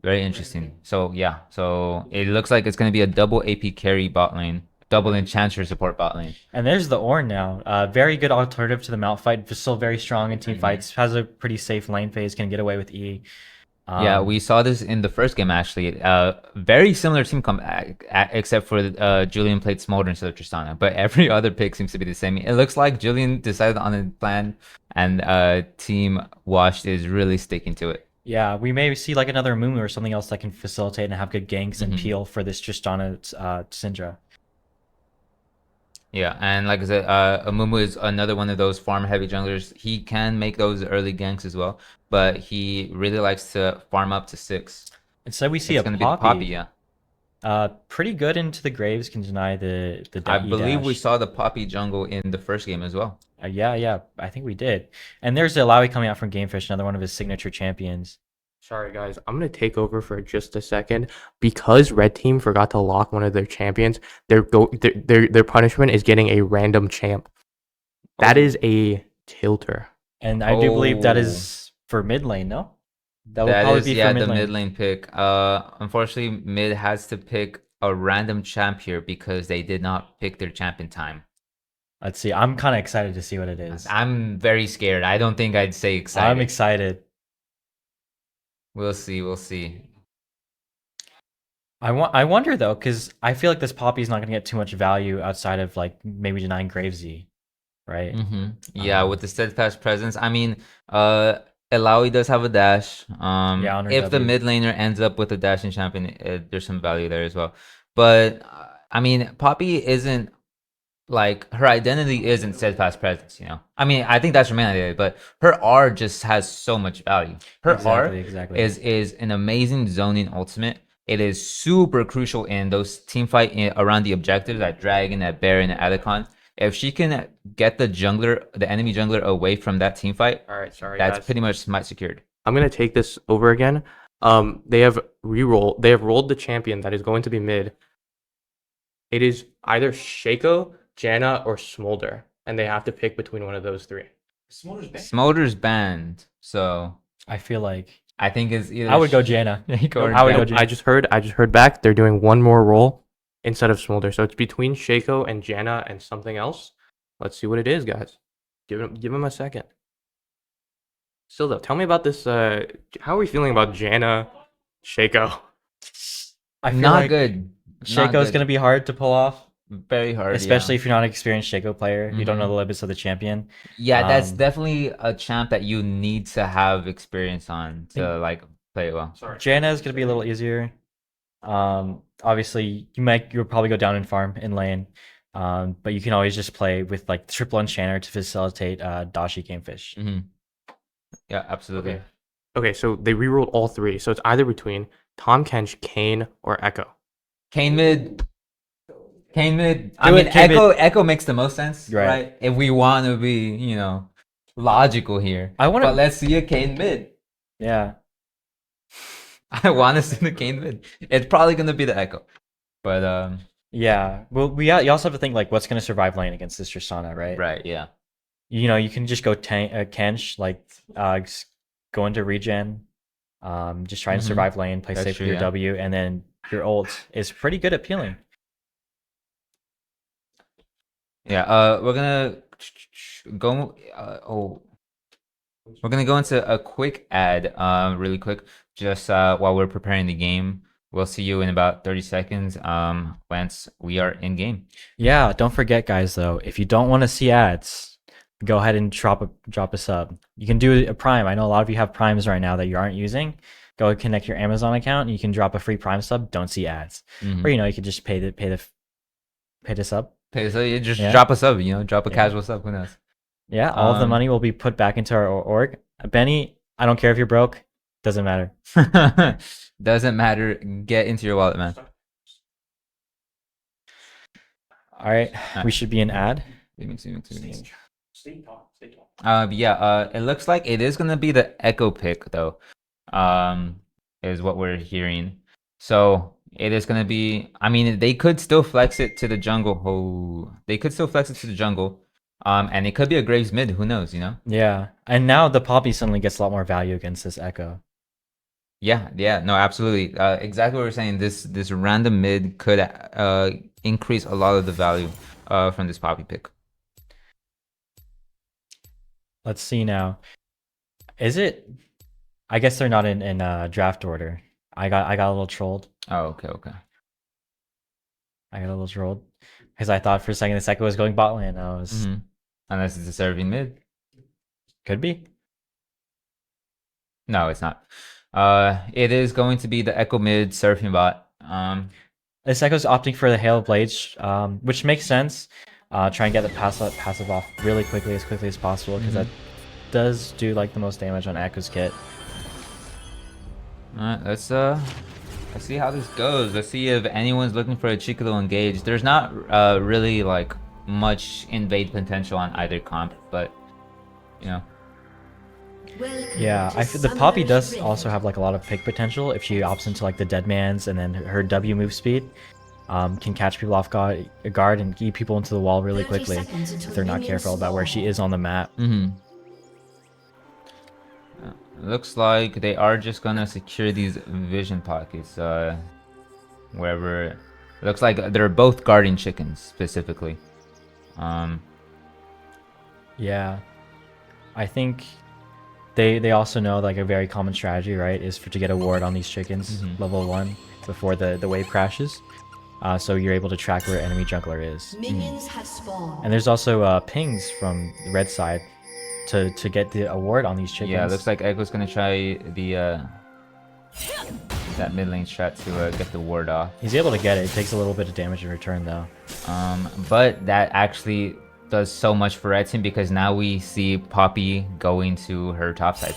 Very interesting. So yeah, so it looks like it's gonna be a double AP carry bot lane, double enchanter support bot lane. And there's the Ornn now. Very good alternative to the Malphite. Still very strong in team Hmm. fights. Has a pretty safe lane phase. Can get away with E. Yeah, Um, we saw this in the first game actually. Very similar team comp, except for Julian played Smolder instead of Tristana, but every other pick seems to be the same. It looks like Julian decided on a plan, and Team Washed is really sticking to it. yeah, we may see like another Mumu or something else that can facilitate and have good ganks and Hmm. peel for this Tristana Syndra. Yeah, and like I said, Amumu is another one of those farm heavy junglers. He can make those early ganks as well, but he really likes to farm up to 6. Instead, we see It's a gonna be the Poppy, Poppy. yeah. Pretty good into the graves. Can deny I E believe we dash. saw the Poppy jungle in the first game as well. Yeah, I think we did. And there's the Alawi coming out from Gamefish, another one of his signature champions. Sorry guys, I'm gonna take over for just a second because Red Team forgot to lock one of their champions. Their punishment is getting a random champ. That Oh, is a tilter. And I do believe that oh, is for mid lane, no? That will that probably is, be for yeah, mid the mid lane. lane pick. Unfortunately, mid has to pick a random champ here because they did not pick their champ in time. Let's see. I'm kind of excited to see what it is. I'm very scared. I don't think I'd say I'm excited. excited. We'll see. We'll see. I wonder though, because I feel like this Poppy is not going to get too much value outside of like maybe denying Gravesy, right? Mm-hmm. Yeah, with Um, the steadfast presence. I mean, Elawi does have a dash. yeah, on her If the W. mid laner ends up with a dashing champion, there's some value there as well. But I mean, Poppy isn't like her identity isn't steadfast presence. You know, I mean, I think that's her main identity, but her R just has so much value. Her R Exactly. is an amazing zoning ultimate. It is super crucial in those team fight around the objectives at Dragon, at Baron, at Adacon. If she can get the enemy jungler away from that team fight, All right, sorry that's guys. pretty much smite secured. I'm gonna take this over again. They have rolled the champion that is going to be mid. It is either Shaco, Janna, or Smolder, and they have to pick between one of those three. Smolder's banned, so I feel like I think it's either I would go Janna. Or I would go Nope, Janna. I just heard back. They're doing one more role instead of Smolder. So it's between Shaco and Janna and something else. Let's see what it is, guys. Give him a second. Still though, tell me about this. How are we feeling about Janna, Shaco? I feel not like good. Shaco's gonna be hard to pull off, very hard, especially yeah. if you're not an experienced Shaco player. You don't know Mhm. the limits of the champion. Yeah, that's Um, definitely a champ that you need to have experience on to think- like play it well. Janna is gonna be a little easier. Obviously, you'll probably go down in farm in lane, but you can always just play with like triple enchanter to facilitate Dashi Gamefish. Hmm. Yeah, absolutely. Okay, so they rerolled all three. So it's either between Tom Kench, Kane, or Echo. Kane mid. Kane mid. Do it, Kane mid. Echo makes the most sense, Right. right? If we want to be, logical here. I want But to, let's see a Kane mid. yeah. I want to see the Kane mid. It's probably gonna be the Echo, but Yeah. Well, you also have to think like what's going to survive lane against this Tristana, right? right, yeah. You can just go Kench, like go into regen, just try and Mhm. survive lane, play That's safe true, with your yeah. W, and then your ult is pretty good at peeling. Yeah, we're gonna go. We're gonna go into a quick ad, really quick, just while we're preparing the game. We'll see you in about 30 seconds. Once we are in game. Yeah, don't forget, guys. Though, if you don't want to see ads, go ahead and drop a sub. You can do a Prime. I know a lot of you have Primes right now that you aren't using. Go connect your Amazon account. And you can drop a free Prime sub. Don't see ads, Mhm. or you could just pay the sub. Okay, so you just Yeah. drop a sub, drop a Yeah. casual sub. Who knows? Yeah, all of the Um, money will be put back into our org. Benny, I don't care if you're broke. Doesn't matter. Doesn't matter. Get into your wallet, man. All right, we should be an ad. Yeah, it looks like it is gonna be the Echo pick though. Is what we're hearing. So it is gonna be. I mean, they could still flex it to the jungle. Oh, they could still flex it to the jungle. And it could be a Graves mid. Who knows? Yeah, and now the Poppy suddenly gets a lot more value against this Echo. Yeah, no, absolutely. Exactly what we're saying. This random mid could increase a lot of the value from this Poppy pick. Let's see now. Is it? I guess they're not in draft order. I got a little trolled. Oh, okay. I got a little trolled because I thought for a second this Echo was going bot lane. I was Unless it's a serving mid. could be. No, it's not. It is going to be the Echo mid surfing bot. This Echo's opting for the Hail of Blades, which makes sense. Try and get the passive off really quickly as possible because that does do like the most damage on Echo's kit. All right, let's see how this goes. Let's see if anyone's looking for a Chica to engage. There's not really like much invade potential on either comp, but Yeah, the Poppy does also have like a lot of pick potential if she opts into like the Deadman's, and then her W move speed can catch people off guard and keep people into the wall really quickly if they're not careful about where she is on the map. Looks like they are just gonna secure these vision pockets wherever. It looks like they're both guarding chickens specifically. Yeah, I think they also know like a very common strategy, right, is to get a ward on these chickens level 1 before the wave crashes, so you're able to track where enemy jungler is. Minions have spawned. And there's also pings from the red side to get the award on these chickens. Yeah, looks like Echo's gonna try the that mid lane strat to get the ward off. He's able to get it. It takes a little bit of damage in return though. But that actually does so much for red team because now we see Poppy going to her top side.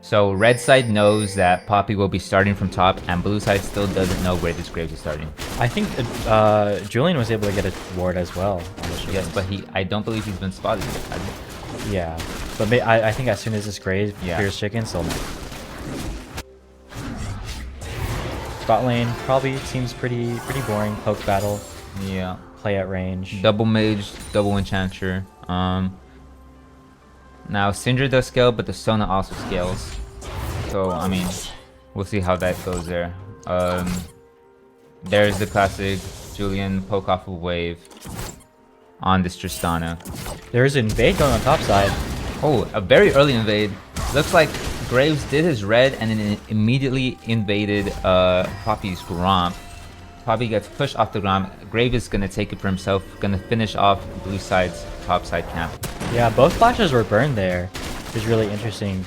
So red side knows that Poppy will be starting from top, and blue side still doesn't know where this Graves is starting. I think Julian was able to get a ward as well on the chickens. Yes, but I don't believe he's been spotted yet, has he? Yeah, but I think as soon as this Graves clears chickens, they'll know. Bot lane probably seems pretty boring. Poke battle, Yeah. play at range. Double mage, double enchanter. Now Syndra does scale, but the Sona also scales. So I mean, we'll see how that goes there. There's the classic Julian poke off of wave on this Tristana. There's an invade going on top side. Oh, a very early invade. Looks like Graves did his red and then immediately invaded Poppy's Gromp. Poppy gets pushed off the Gromp. Grave is gonna take it for himself, gonna finish off blue side's top side camp. Yeah, both flashes were burned there. It was really interesting.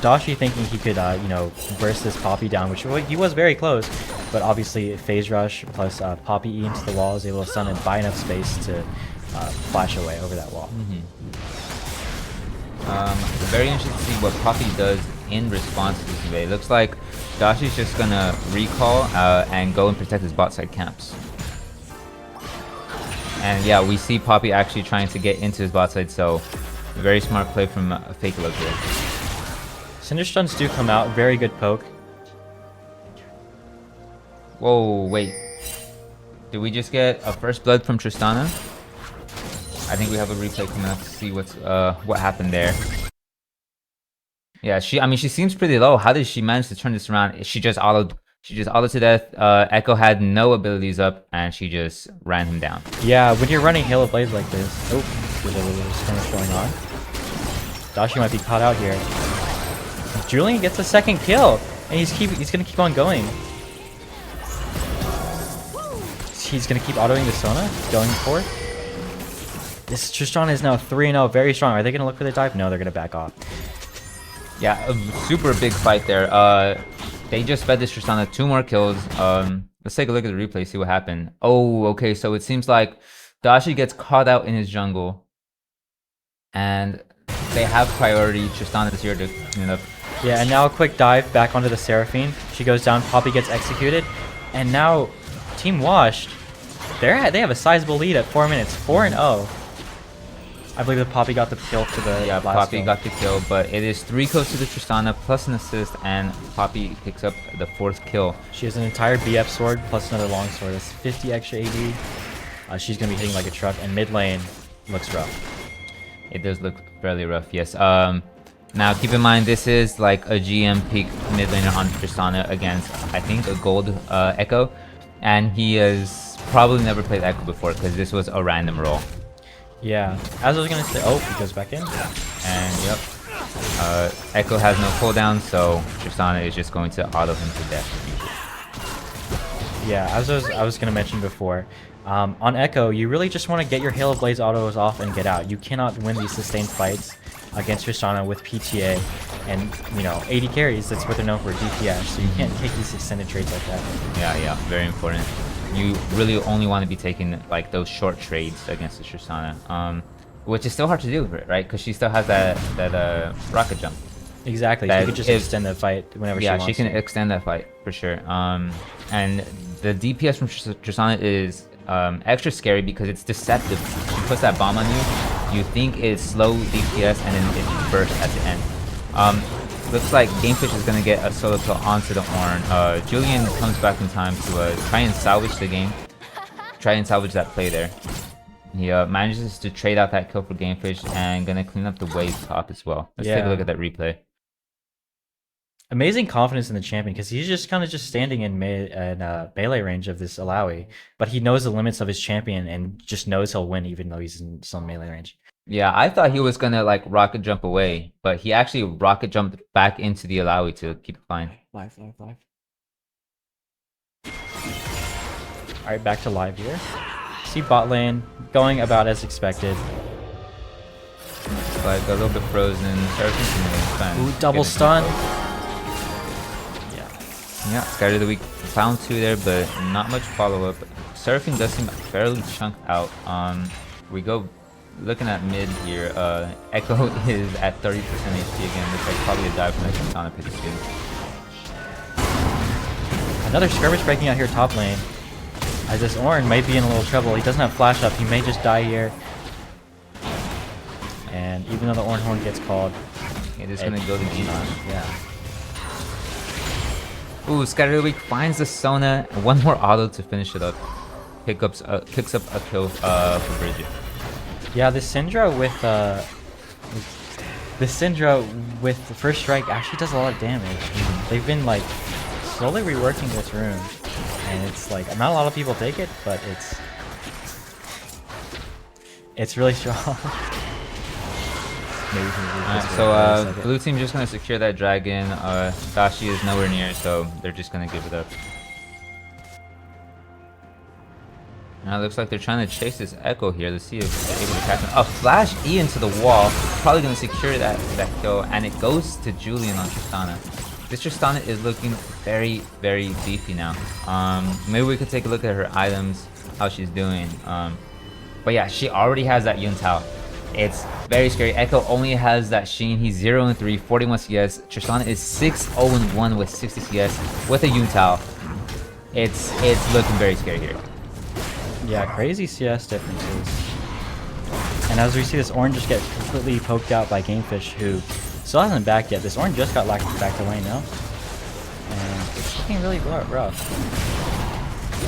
Dashi thinking he could, you know, burst this Poppy down, which he was very close, but obviously phase rush plus Poppy E into the wall is able to stun and buy enough space to flash away over that wall. Very interested to see what Poppy does in response to this invade. Looks like Dashi's just gonna recall and go and protect his bot side camps. And yeah, we see Poppy actually trying to get into his bot side, so very smart play from Fake Look here. Cinder Stuns do come out, very good poke. Whoa, wait. Did we just get a first blood from Tristana? I think we have a replay coming up to see what happened there. Yeah, I mean, she seems pretty low. How did she manage to turn this around? She just autoed to death. Echo had no abilities up, and she just ran him down. Yeah, when you're running Hail of Blades like this, oh, there's a little skirmish going on. Dashi might be caught out here. Julian gets a second kill, and he's gonna keep on going. He's gonna keep autoing the Sona, going forward. This Tristana is now 3-0, very strong. Are they gonna look for the dive? No, they're gonna back off. Yeah, a super big fight there. They just fed this Tristana 2 more kills. Let's take a look at the replay, see what happened. Oh, okay, so it seems like Dashi gets caught out in his jungle, and they have priority. Tristana is here to clean up. Yeah, and now a quick dive back onto the Seraphine. She goes down, Poppy gets executed, and now Team Washed, they have a sizable lead at 4 minutes, 4-0. I believe that Poppy got the kill for the last Poppy kill. got the kill, but it is 3 kills to the Tristana plus an assist, and Poppy picks up the 4th kill. She has an entire BF sword plus another long sword. That's 50 extra AD. She's gonna be hitting like a truck, and mid lane looks rough. It does look fairly rough, yes. Now keep in mind this is like a GM peak mid laner on Tristana against, I think, a gold Echo, and he has probably never played Echo before because this was a random roll. Yeah, as I was gonna say, oh, he goes back in. And yep, Echo has no cooldown, so Tristana is just going to auto him to death. Yeah, as I was gonna mention before, on Echo, you really just want to get your Hail of Blades autos off and get out. You cannot win these sustained fights against Tristana with PTA and, you know, 80 carries. That's what they're known for, DPS. So you can't take these extended trades like that. Yeah, very important. You really only want to be taking like those short trades against the Tristana, which is still hard to do, right? Because she still has that rocket jump. Exactly. She could just extend the fight whenever she wants. Yeah, she can extend that fight for sure. And the DPS from Tristana is extra scary because it's deceptive. She puts that bomb on you, you think it's slow DPS, and then it bursts at the end. Looks like Gamefish is going to get a solo kill onto the Ornn. Julian comes back in time to try and salvage the game. Try and salvage that play there. He manages to trade out that kill for Gamefish and going to clean up the wave top as well. Let's take a look at that replay. Amazing confidence in the champion because he's just kind of standing in melee range of this Alawi, but he knows the limits of his champion and just knows he'll win even though he's in some melee range. Yeah, I thought he was gonna like rocket jump away, but he actually rocket jumped back into the Alawi to keep it fine. Live. Alright, back to live here. See bot lane going about as expected. Like a little bit frozen. Ooh, double stun. Yeah, Scatter of the Week found 2 there, but not much follow-up. Seraphine does seem fairly chunked out. We go looking at mid here. Echo is at 30% HP again. Looks like probably a dive from the Tristana pick too. Another skirmish breaking out here top lane. As this Ornn might be in a little trouble. He doesn't have flash up. He may just die here. And even though the Ornn Horn gets called, it is gonna go to G. Yeah. Ooh, Scatter of the Week finds the Sona. One more auto to finish it up. Picks up a kill for Bridget. Yeah, the Syndra with The Syndra with the first strike actually does a lot of damage. They've been like slowly reworking this rune, and it's like not a lot of people take it, but it's really strong. Maybe we can leave Alright, this so for a second. blue team just gonna secure that dragon. Dashi is nowhere near, so they're just gonna give it up. Now it looks like they're trying to chase this Echo here. Let's see if they're able to catch him. A flash E into the wall, probably gonna secure that kill, and it goes to Julian on Tristana. This Tristana is looking very, very beefy now. Maybe we could take a look at her items, how she's doing. But yeah, she already has that Yun Tao. It's very scary. Echo only has that Sheen. He's 0-3, 41 CS. Tristana is 6-0-1 with 60 CS with a Yun Tao. It's looking very scary here. Yeah, crazy CS differences. And as we see this orange just get completely poked out by Gamefish, who still hasn't backed yet. This orange just got back to lane now. And it's looking really rough.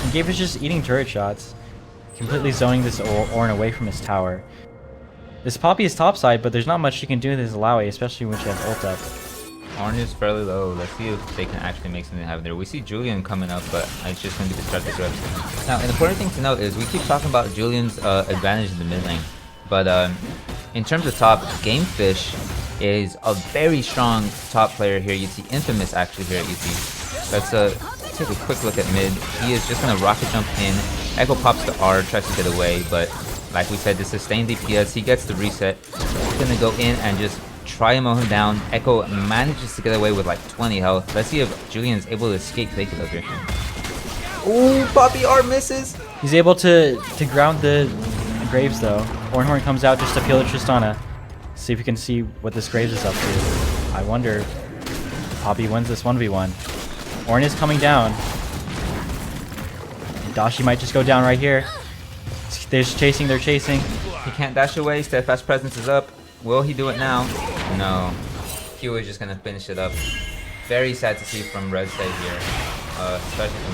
And Gamefish just eating turret shots, completely zoning this Ornn away from his tower. This Poppy is topside, but there's not much she can do with his Alawi, especially when she has ult up. Orange is fairly low. Let's see if they can actually make something happen there. We see Julian coming up, but it's just going to be the start of this rep. Now, an important thing to note is we keep talking about Julian's advantage in the mid lane. But in terms of top, Gamefish is a very strong top player here. You see Infamous actually here at UT. Let's take a quick look at mid. He is just going to rocket jump in. Echo pops the R, tries to get away, but like we said, the sustained DPS, he gets the reset. He's going to go in and just try and mow him down. Echo manages to get away with like 20 health. Let's see if Julian is able to escape fake it up here. Ooh, Poppy R misses. He's able to ground the Graves though. Ornhorn comes out just to peel the Tristana. See if we can see what this Graves is up to. I wonder if Poppy wins this 1v1. Ornn is coming down. Dashi might just go down right here. They're chasing, they're chasing. He can't dash away. Steadfast presence is up. Will he do it now? No. Q is just gonna finish it up. Very sad to see from Red side here, especially from,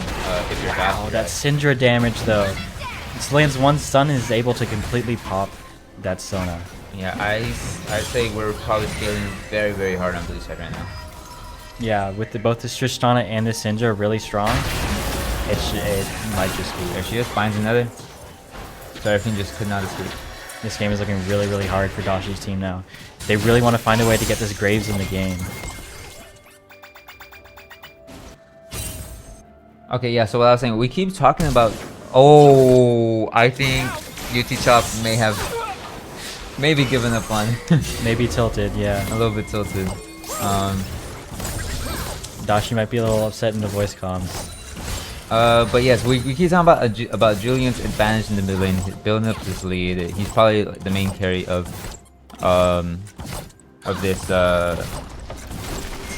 if you're fast. Oh, that Syndra damage though. This lands one stun and is able to completely pop that Sona. Yeah, I'd say we're probably scaling very, very hard on blue side right now. Yeah, with both the Tristana and the Syndra really strong, it might just be. There she is, finds another. Seraphine just could not escape. This game is looking really, really hard for Dashi's team now. They really want to find a way to get this Graves in the game. Okay, yeah, so what I was saying, we keep talking about... Oh, I think UT Chop may have maybe given up on. Maybe tilted, yeah. A little bit tilted. Dashi might be a little upset in the voice comms. But yes, we keep talking about Julian's advantage in the mid lane, building up this lead. He's probably the main carry of this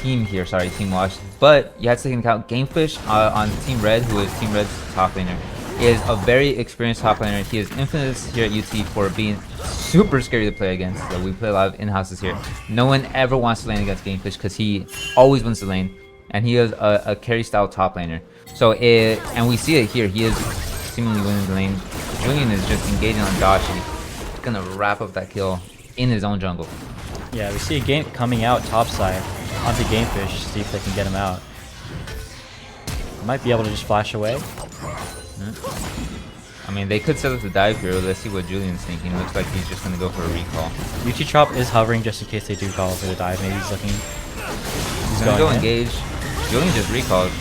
team here. Sorry, Team Wash. But you have to take into account Gamefish on Team Red, who is Team Red's top laner, is a very experienced top laner. He is infamous here at UT for being super scary to play against. So we play a lot of in-houses here. No one ever wants to lane against Gamefish because he always wins the lane, and he is a carry style top laner. So and we see it here. He is seemingly winning the lane. Julian is just engaging on Dashi. He's gonna wrap up that kill in his own jungle. Yeah, we see a game coming out topside onto Gamefish, see if they can get him out. Might be able to just flash away. I mean, they could set up the dive here. Let's see what Julian's thinking. Looks like he's just gonna go for a recall. UT Chop is hovering just in case they do call for the dive. Maybe he's looking. He's gonna go engage. Julian just recalled.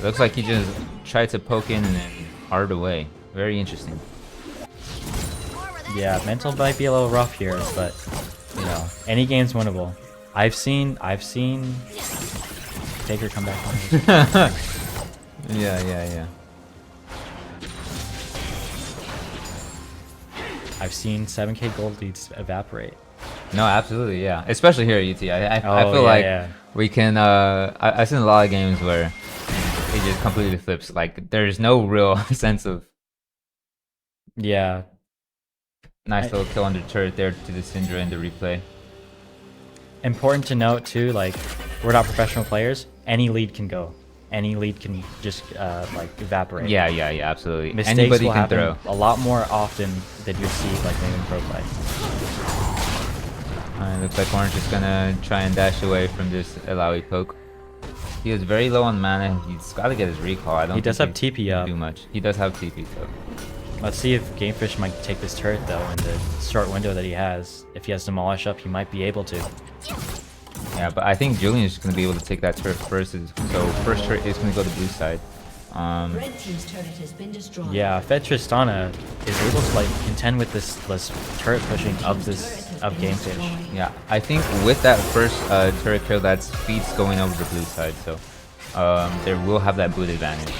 Looks like he just tried to poke in and then hard away. Very interesting. Yeah, mental might be a little rough here, but you know, any game's winnable. I've seen Taker come back on. Yeah. I've seen 7k gold leads evaporate. No, absolutely, yeah. Especially here at UT. I feel like we can. I've seen a lot of games where it just completely flips. Like there's no real sense of. Yeah. Nice little kill under turret there to the Syndra in the replay. Important to note too, like we're not professional players. Any lead can go. Any lead can just like evaporate. Yeah, absolutely. Mistakes Anybody will can happen throw. a lot more often than you see like maybe in pro play. Looks like Orange is gonna try and dash away from this Alawi poke. He is very low on mana. He's got to get his recall. I don't. He does think have TP up. do much. He does have TP though. Let's see if Gamefish might take this turret though in the short window that he has. If he has Demolish up, he might be able to. Yeah, but I think Julian is going to be able to take that turret first. So first turret is going to go to blue side. Red team's turret has been destroyed. Yeah, Fed Tristana is able to like contend with this turret pushing of Gamefish. Yeah, I think with that first turret kill, that's Feats going over the blue side. So there will have that boot advantage.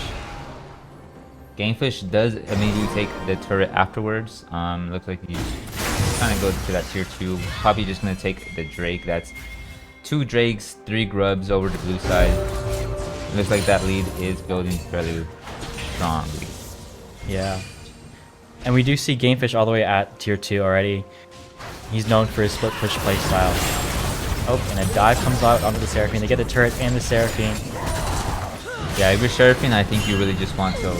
Gamefish does immediately take the turret afterwards. Looks like he's trying to go to that tier 2. Probably just going to take the Drake. That's 2 Drakes, 3 Grubs over the blue side. Looks like that lead is building fairly strongly. Yeah. And we do see Gamefish all the way at tier 2 already. He's known for his split push play style. Oh, and a dive comes out onto the Seraphine. They get the turret and the Seraphine. Yeah, if you're Seraphine, I think you really just want to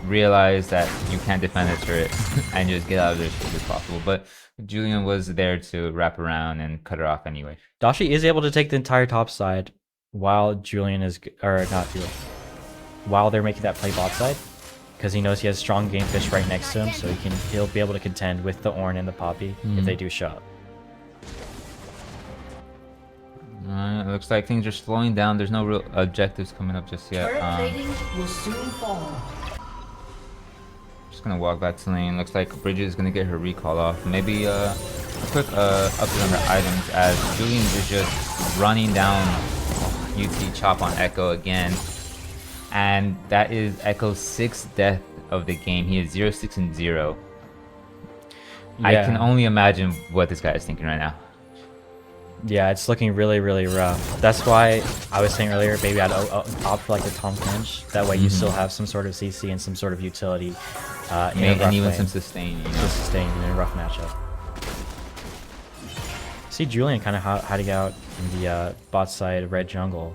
realize that you can't defend a turret and just get out of there as quick as possible. But Julian was there to wrap around and cut her off anyway. Dashi is able to take the entire top side while Julian is, or not Julian, while they're making that play bot side, because he knows he has strong Gamefish right next to him, so he'll be able to contend with the Ornn and the Poppy if they do show up. It looks like things are slowing down. There's no real objectives coming up just yet. Turret plating will soon fall. Just gonna walk back to lane. Looks like Bridget is gonna get her recall off. Maybe a quick update on her items as Julian is just running down UT chop on Echo again. And that is Echo's 6th death of the game. He is 0-6 and 0. I can only imagine what this guy is thinking right now. Yeah, it's looking really, really rough. That's why I was saying earlier, maybe I'd opt for like the Tom Clinch. That way you still have some sort of CC and some sort of utility. And even some sustain, you know? To sustain in a rough matchup. See Julian kind of hiding out in the bot side red jungle.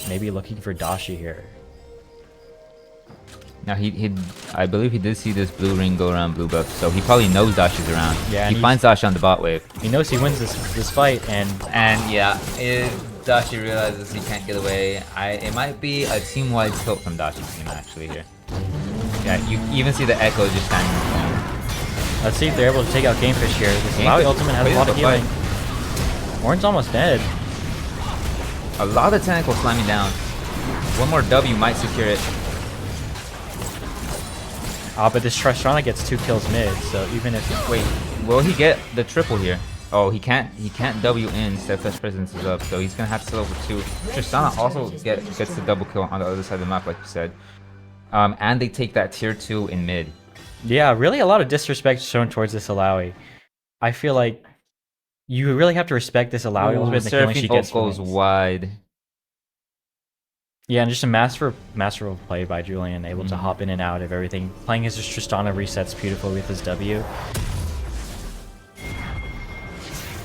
Maybe looking for Dashi here. Now I believe he did see this blue ring go around blue buff, so he probably knows Dashi's around. Yeah, he finds Dashi on the bot wave. He knows he wins this fight, and yeah, if Dashi realizes he can't get away, it might be a team-wide tilt from Dashi's team actually here. Yeah, you even see the Echo just standing in the lane. Let's see if they're able to take out Gamefish here. This Malawi ultimate has a lot of healing. Ornn's almost dead. A lot of tentacles slamming down. One more W might secure it. But this Tristana gets 2 kills mid, so even if... Wait, will he get the triple here? Oh, he can't W in. Steadfast Presence is up, so he's gonna have to settle for 2. Tristana also gets the double kill on the other side of the map, like you said. And they take that tier 2 in mid. Yeah, really a lot of disrespect shown towards this Alawi. I feel like you really have to respect this Alawi ultimate and the killing she gets goes wide. Yeah, and just a masterful play by Julian, able to hop in and out of everything. Playing his Tristana resets beautifully with his W.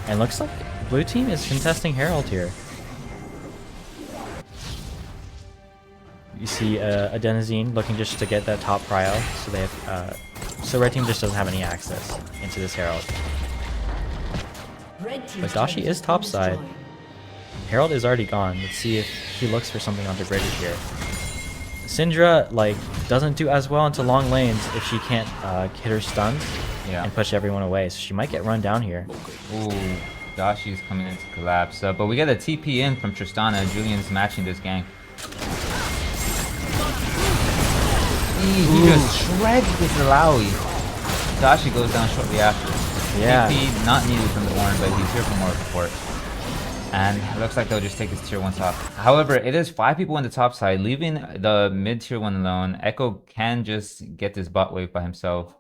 And looks like blue team is contesting Herald here. You see Adenosine looking just to get that top prio, so they have so red team just doesn't have any access into this Herald. But Dashi is topside. Herald is already gone. Let's see if he looks for something onto Bridget here. Syndra like doesn't do as well into long lanes if she can't hit her stuns and push everyone away, so she might get run down here. Ooh, Dashi's coming in to collapse. But we get a TP in from Tristana. Julian's matching this gang. He just shreds this Alawi. Dashi goes down shortly after. Yeah. TP not needed from the Ornn, but he's here for more support. And it looks like they'll just take this tier 1 top. However, it is 5 people on the top side, leaving the mid tier 1 alone. Echo can just get this bot wave by himself.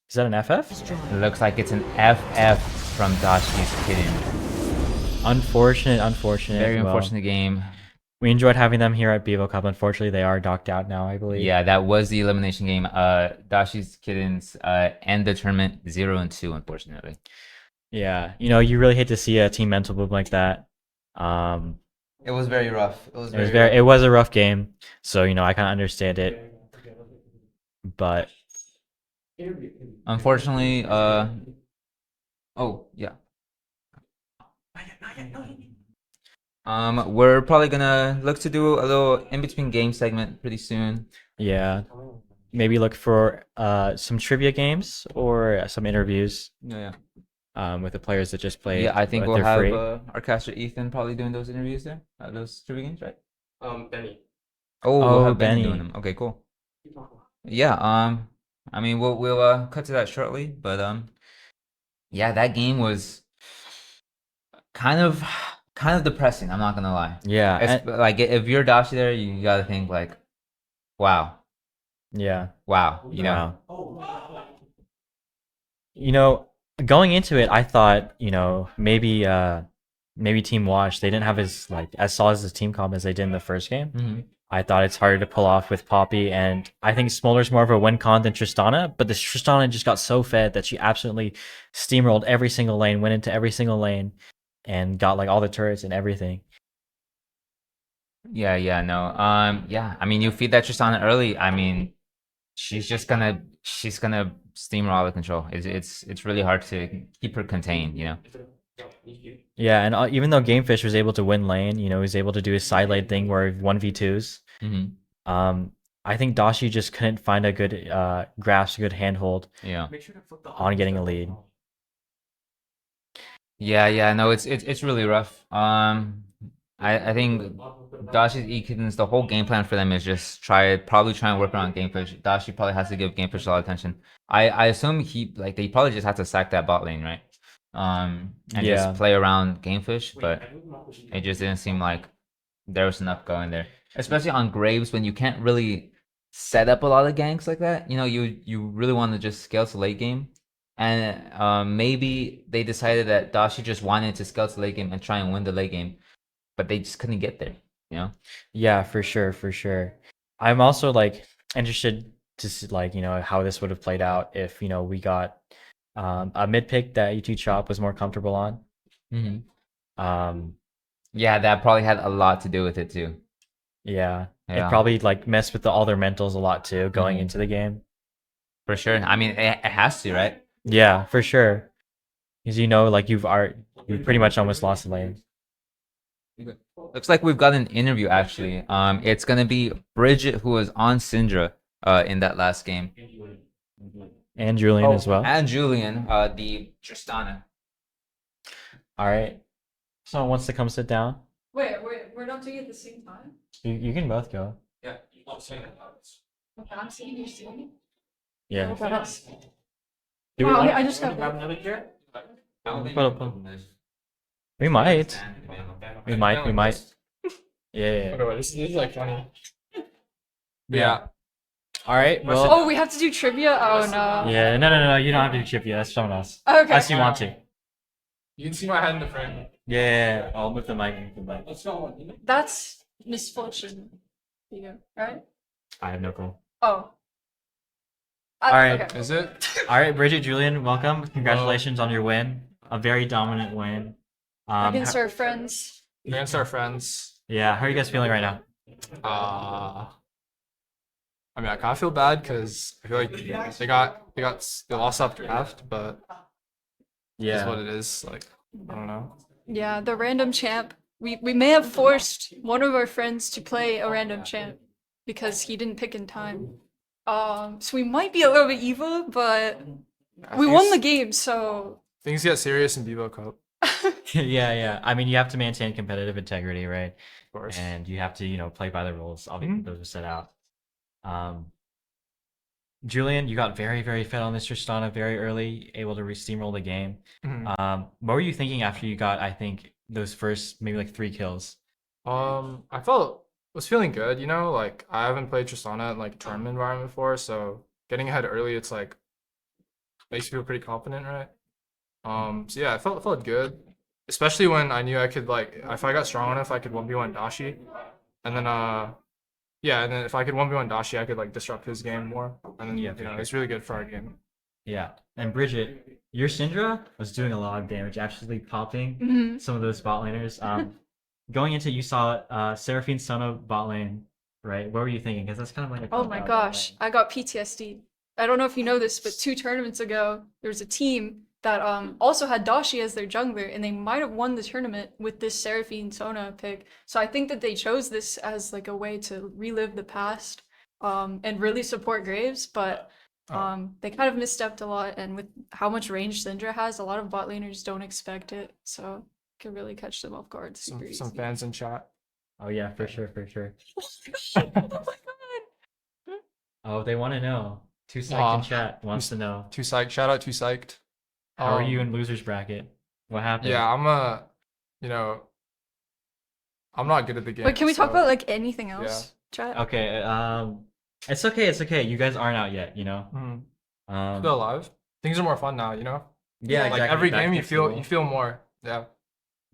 Is that an FF? It looks like it's an FF from Dashi's Kitten. Unfortunate. Very unfortunate game. We enjoyed having them here at BEVO Cup. Unfortunately, they are docked out now, I believe. Yeah, that was the elimination game. Dashi's Kittens end the tournament 0-2, unfortunately. Yeah, you know, you really hate to see a team mental move like that. It was very rough. It was a rough game, so you know I kind of understand it. But unfortunately, Oh, yeah. We're probably gonna look to do a little in between game segment pretty soon. Yeah, maybe look for some trivia games or some interviews Yeah, with the players that just played. yeah. I think but we'll they're have free. our caster Ethan probably doing those interviews there, those trivia games, right? Benny. Oh, we'll Oh, have Benny doing Benny. them. Okay, cool. Yeah. I mean, we'll cut to that shortly, but yeah, that game was kind of kind of depressing. I'm not gonna lie. Yeah, It's like if you're Dashi there, you gotta think like, wow, yeah. wow, you know. Wow. You know, going into it, I thought, maybe Team Watch, they didn't have as solid as team comp as they did in the first game. Mhm. I thought it's harder to pull off with Poppy, and I think Smolder's more of a win con than Tristana, but this Tristana just got so fed that she absolutely steamrolled every single lane, went into every single lane, and got like all the turrets and everything. Yeah, no. Yeah. I mean, you feed that Tristana early. I mean, she's gonna steamroll out of control. It's really hard to keep her contained. You know. Yeah, and even though Gamefish was able to win lane, he was able to do his side lane thing where 1v2s. Mm-hmm. I think Dashi just couldn't find a good grasp, a good handhold Yeah. on getting a lead. Yeah. No, it's really rough. I think Dashi's Ekins, the whole game plan for them is just probably try and work around Gamefish. Dashi probably has to give Gamefish a lot of attention. I assume they probably just have to sack that bot lane, right? And Yeah. just play around Gamefish, but it just didn't seem like there was enough going there. Especially on Graves when you can't really set up a lot of ganks like that. You really want to just scale to late game. And maybe they decided that Dashi just wanted to scale to late game and try and win the late game, but they just couldn't get there, you know? Yeah, for sure, for sure. I'm also like interested to see how this would have played out if we got a mid pick that ET Chop was more comfortable on. Mm-hmm. Um, Yeah, that probably had a lot to do with it too. yeah, it Yeah. probably messed with all their mentals a lot too going Mhm. into the game. For sure. I mean, it has to, right? Yeah, for sure. Because you pretty much almost lost the lane. Looks like we've got an interview actually. It's gonna be Bridget who was on Syndra in that last game. And Julian as well. And Julian, the Tristana. All right. Someone wants to come sit down. Wait, we're not doing it at the same time? You can both go. Yeah. Okay, I'm seeing you soon. Yeah. Okay, that's... Do Wow, want- I just got grab another chair? Put up. We might. We might. Yeah. Okay, wait, this is like funny. Yeah. All right. Well. Oh, we have to do trivia? Oh, no. Yeah. No. You don't have to do chip yet. That's someone else. Okay. Unless you want to. You can see my head in the frame. Yeah. I'll move the mic. Let's go. That's misfortune for you, right? I have no clue. Oh. All right. Okay. Is it? All right, Bridget, Julian, welcome. Congratulations on your win. A very dominant win. Against our friends. Against our friends. Yeah. How are you guys feeling right now? I mean, I kind of feel bad because I feel like they lost up draft, but it's what it is. Like, I don't know. Yeah, the random champ. We may have forced one of our friends to play a random champ because he didn't pick in time. So we might be a little bit evil, but we won the game, so Things get serious in BEVO Cup, Yeah. I mean, you have to maintain competitive integrity, right? of course. And you have to, play by the rules. Obviously, those are set out. Julian, you got very, very fed on this Tristana very early, able to steamroll the game. Mhm. What were you thinking after you got, I think, those first maybe 3 kills? I was feeling good, like I haven't played Tristana in like a tournament environment before, so getting ahead early, it's like makes you feel pretty confident, right? So yeah, I felt good, especially when I knew I could if I got strong enough, I could 1v1 Dashi, and then yeah, and then if I could 1v1 Dashi, I could disrupt his game more, and then Yeah, for sure. it's really good for our game. Yeah. And Bridget, your Syndra was doing a lot of damage, absolutely popping Mhm. some of those bot laners. Going into, you saw Seraphine Sono bot lane, right? What were you thinking? Because that's kind of like a Oh cop my out gosh, lane. I got PTSD. I don't know if you know this, but 2 tournaments ago, there was a team that also had Dashi as their jungler, and they might have won the tournament with this Seraphine Sona pick. So I think that they chose this as like a way to relive the past and really support Graves, but they kind of misstepped a lot, and with how much range Syndra has, a lot of bot laners don't expect it, so it can really catch them off guard super easy. Some fans in chat. Oh yeah, for sure, for sure. Oh my god! Oh, they want to know. Too psyched Aw. in chat wants to know. Too psyched. Shout out Too Psyched. How are you in losers bracket? What happened? Yeah, you know, I'm not good at the game. Wait, can we talk so- about like anything else? Chat. Okay. It's okay. It's okay. You guys aren't out yet. You know. Mhm. Still alive. Things are more fun now, you know? Yeah. Like, Like Exactly. every Back game to you feel school. more. Yeah.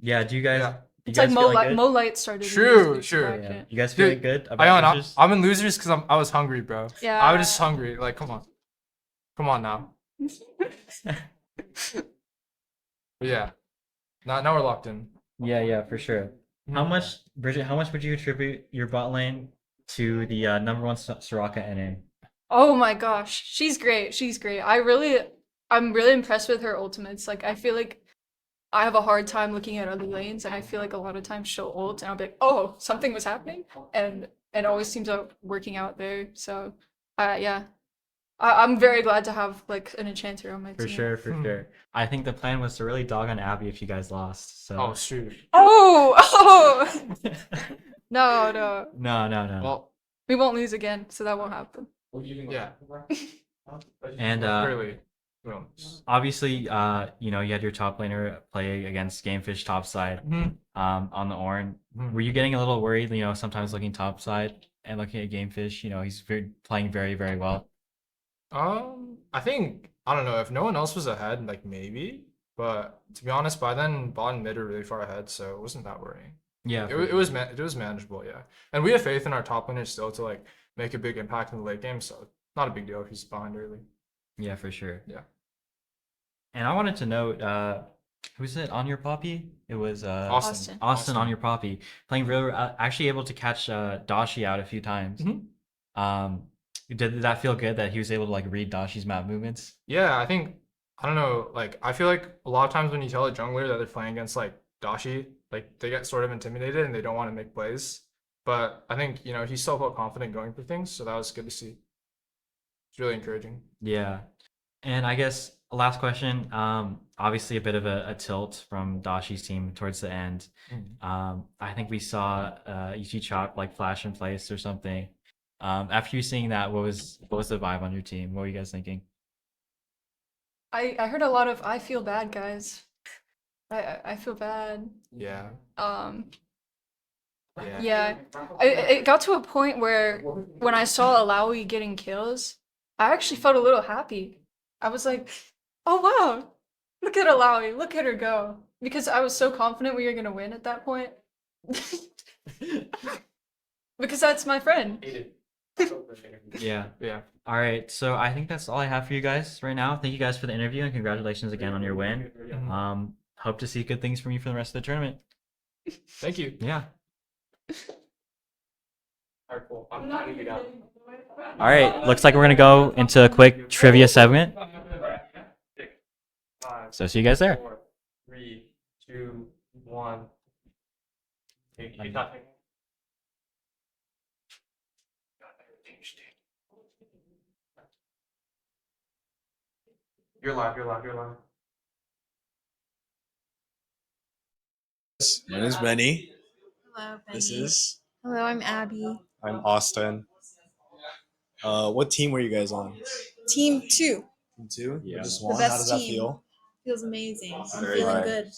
Yeah. Do you guys? Yeah. You It's guys like feeling good? Mo Light started. in True, losers sure. Yeah. bracket. You guys Dude, feeling good about Ion, losers? I'm in losers because I was hungry, bro. Yeah. I was just hungry. Like, come on. Come on now. But yeah. Now we're locked in. Yeah. For sure. How much, Bridget? How much would you attribute your bot lane to the number one Soraka NA? Oh my gosh, she's great. She's great. I'm really impressed with her ultimates. Like, I feel like I have a hard time looking at other lanes, and I feel like a lot of times she'll ult, and I'll be like, oh, something was happening, and it always seems out working out there. So, yeah, I'm very glad to have like an enchanter on my For team. sure. For sure. I think the plan was to really dog on Abby if you guys lost. So. Oh, shoot. Oh, no. No. Well, We won't lose again, so that won't happen. yeah. And Clearly. Well, obviously, you had your top laner play against Gamefish topside, on the Ornn. Were you getting a little worried, sometimes looking topside and looking at Gamefish, he's playing very, very well. I think I don't know if no one else was ahead, like maybe, but to be honest, by then bot and mid were really far ahead, so it wasn't that worrying. Yeah, It was manageable, yeah. And we have faith in our top laner still to like make a big impact in the late game, so not a big deal if he's behind early. yeah, for sure. Yeah. And I wanted to note, who's it on your poppy? It was Austin. Austin on your poppy, playing real, actually able to catch Dashi out a few times. Did that feel good that he was able to like read Dashi's map movements? Yeah, I don't know, like I feel like a lot of times when you tell a jungler that they're playing against like Dashi, like they get sort of intimidated and they don't want to make plays. But I think, he still felt confident going for things, so that was good to see. It's really encouraging. Yeah. And I guess last question, obviously a bit of a tilt from Dashi's team towards the end. I think we saw EG Chop like flash in place or something. After you seeing that, what was the vibe on your team? What were you guys thinking? I heard a lot of I feel bad, guys. I feel bad. Yeah. Yeah. It got to a point where when I saw Alawi getting kills, I actually felt a little happy. I was like, oh wow, look at Alawi, look at her go. Because I was so confident we were gonna win at that point. Because that's my friend. Yeah. Yeah. All right. So I think that's all I have for you guys right now. Thank you guys for the interview and congratulations again on your win. Hope to see good things from you for the rest of the tournament. Thank you. Yeah. All right, cool. I'm not gonna get out. All right. Looks like we're gonna go into a quick trivia segment. So see you guys there. 4, 3, 2, 1. You're live. My name's Benny. Hello, Benny. This is. Hello, I'm Abby. I'm Austin. What team were you guys on? Team 2. Team 2? Yeah. Just The one? best How does that team. feel? Feels amazing. I'm Very feeling right. good.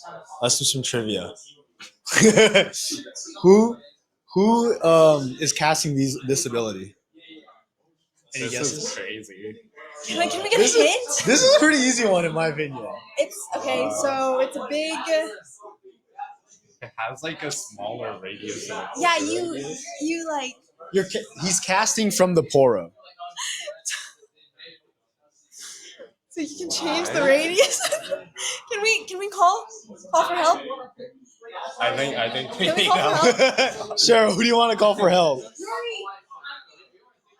Let's do some trivia. Who is casting this ability? Any guesses? crazy. Can we get a hint? This is a pretty easy one in my opinion. It's okay. So it's a big. It has like a smaller radius. Yeah, you like. He's casting from the Poro. So you can change the radius. Can we call for help? I think Can we call for help? Cheryl, who do you want to call for help? Yuri,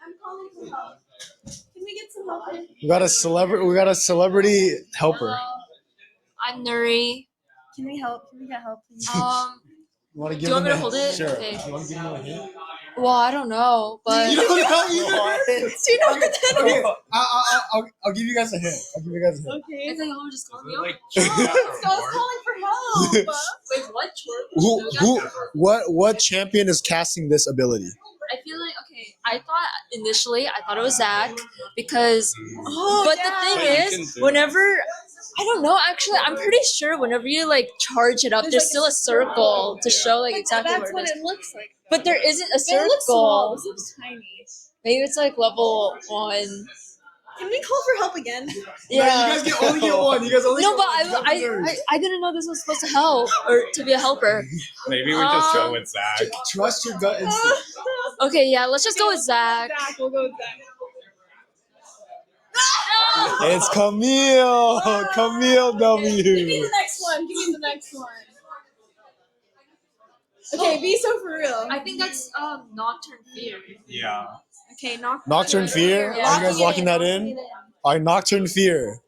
I'm calling for help. Can we get some help? We got a celebrity helper. Nuri. Can we help? Can we get help, please? You want to Do give you want them me to hold it? Sure. Okay. You want to give them a hint? Well, I don't know, but You don't know either. Do you know what that is? Okay, I'll give you guys a hint. I'll give you guys a hint. Okay. I thought y'all were just calling me out. I was calling for help. Wait, what? What champion is casting this ability? I feel like okay. I thought it was Zach because, but the thing is, whenever I don't know. Actually, I'm pretty sure whenever you like charge it up, there's still a circle to show like exactly That's where what it is. it looks like. But there isn't a It looks small. circle. This looks tiny. Maybe it's like level 1. Can we call for help again? Yeah. You guys only get one. You guys only No, get but one. You got the nerves. I didn't know this was supposed to help or to be a helper. Maybe we just go Um, with Zach. Trust your gut instinct. Okay, yeah, let's just go with Zach. Zach, we'll go with Zach. It's Camille. Camille Give me W. the next one. Give me the next one. Okay, be so for real. I think that's Nocturne Fear. Yeah. Okay, Nocturne Fear. Yeah. Are you guys locking that in? All right, Nocturne Fear.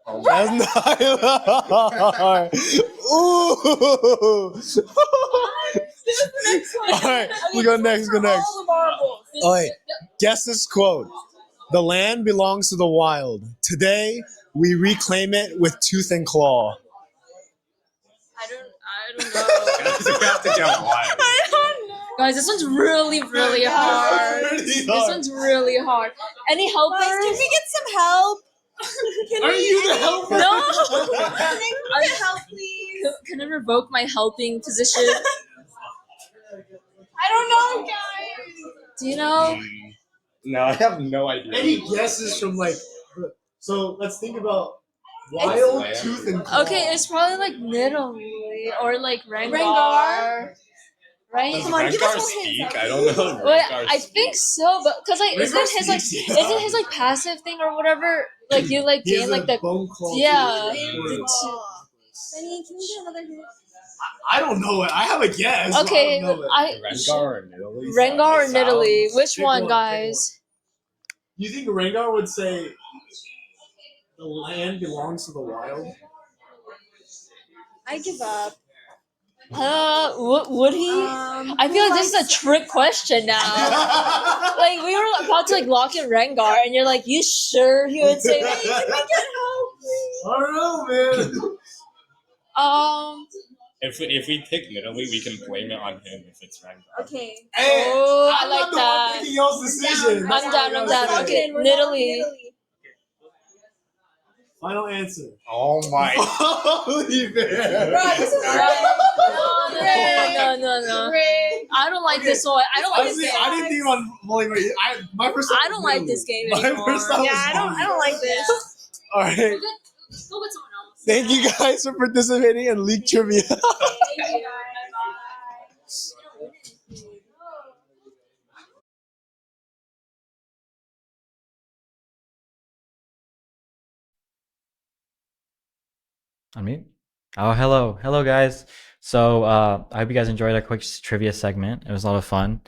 That's Nyla. Ooh. All right, we go next. Go next. All right, guess this quote. The land belongs to the wild. Today, we reclaim it with tooth and claw. I don't know. You have to get wild. Guys, this one's really hard. Pretty This hard. one's really hard. Any helpers? Guys, can we get some help? Are you the helper? No. Can we get help, please? Can I revoke my helping position? I don't know, guys. Do you know? No, I have no idea. Any guesses from like? So let's think about wild tooth and claw. Okay, it's probably like Nidalee or like Rengar. Rengar? Right? Does Come on, give us Rengar more speak? hints. I don't know. if Wait, Rengar I speaks. think so, but because like Rengar isn't his like passive thing or whatever? Like you like He gain has like a the bone claw yeah. tooth. Benny, can we get another hint? I don't know it. I have a guess. Okay, I don't know it. I Rengar or Nidalee? Rengar or It sounds- Nidalee? Which Pick one, one, guys? You think Rengar would say the land belongs to the wild? I give up. Would he? I feel like this is a trick question now. Like we were about to like lock in Rengar, and you're like, you sure he would say that? Can we get help, please? I don't know, man. If we pick Nidalee, we can blame it on him if it's Rengar. Okay. Hey, Oh, I I'm like not the that. one making y'all's decision. I'm down. Okay, We're not Nidalee. Final answer. Oh my. Holy man. Bro, this is No. I don't like this one. I don't like this Honestly, game. I didn't think about bowling. My first thought I don't was like Nidalee. this game My anymore. first thought was Yeah, I don't like this. All right. Go with someone else. Thank you guys for participating in League Trivia. Thank you, guys. Unmute. Oh, hello, guys. So I hope you guys enjoyed our quick trivia segment. It was a lot of fun.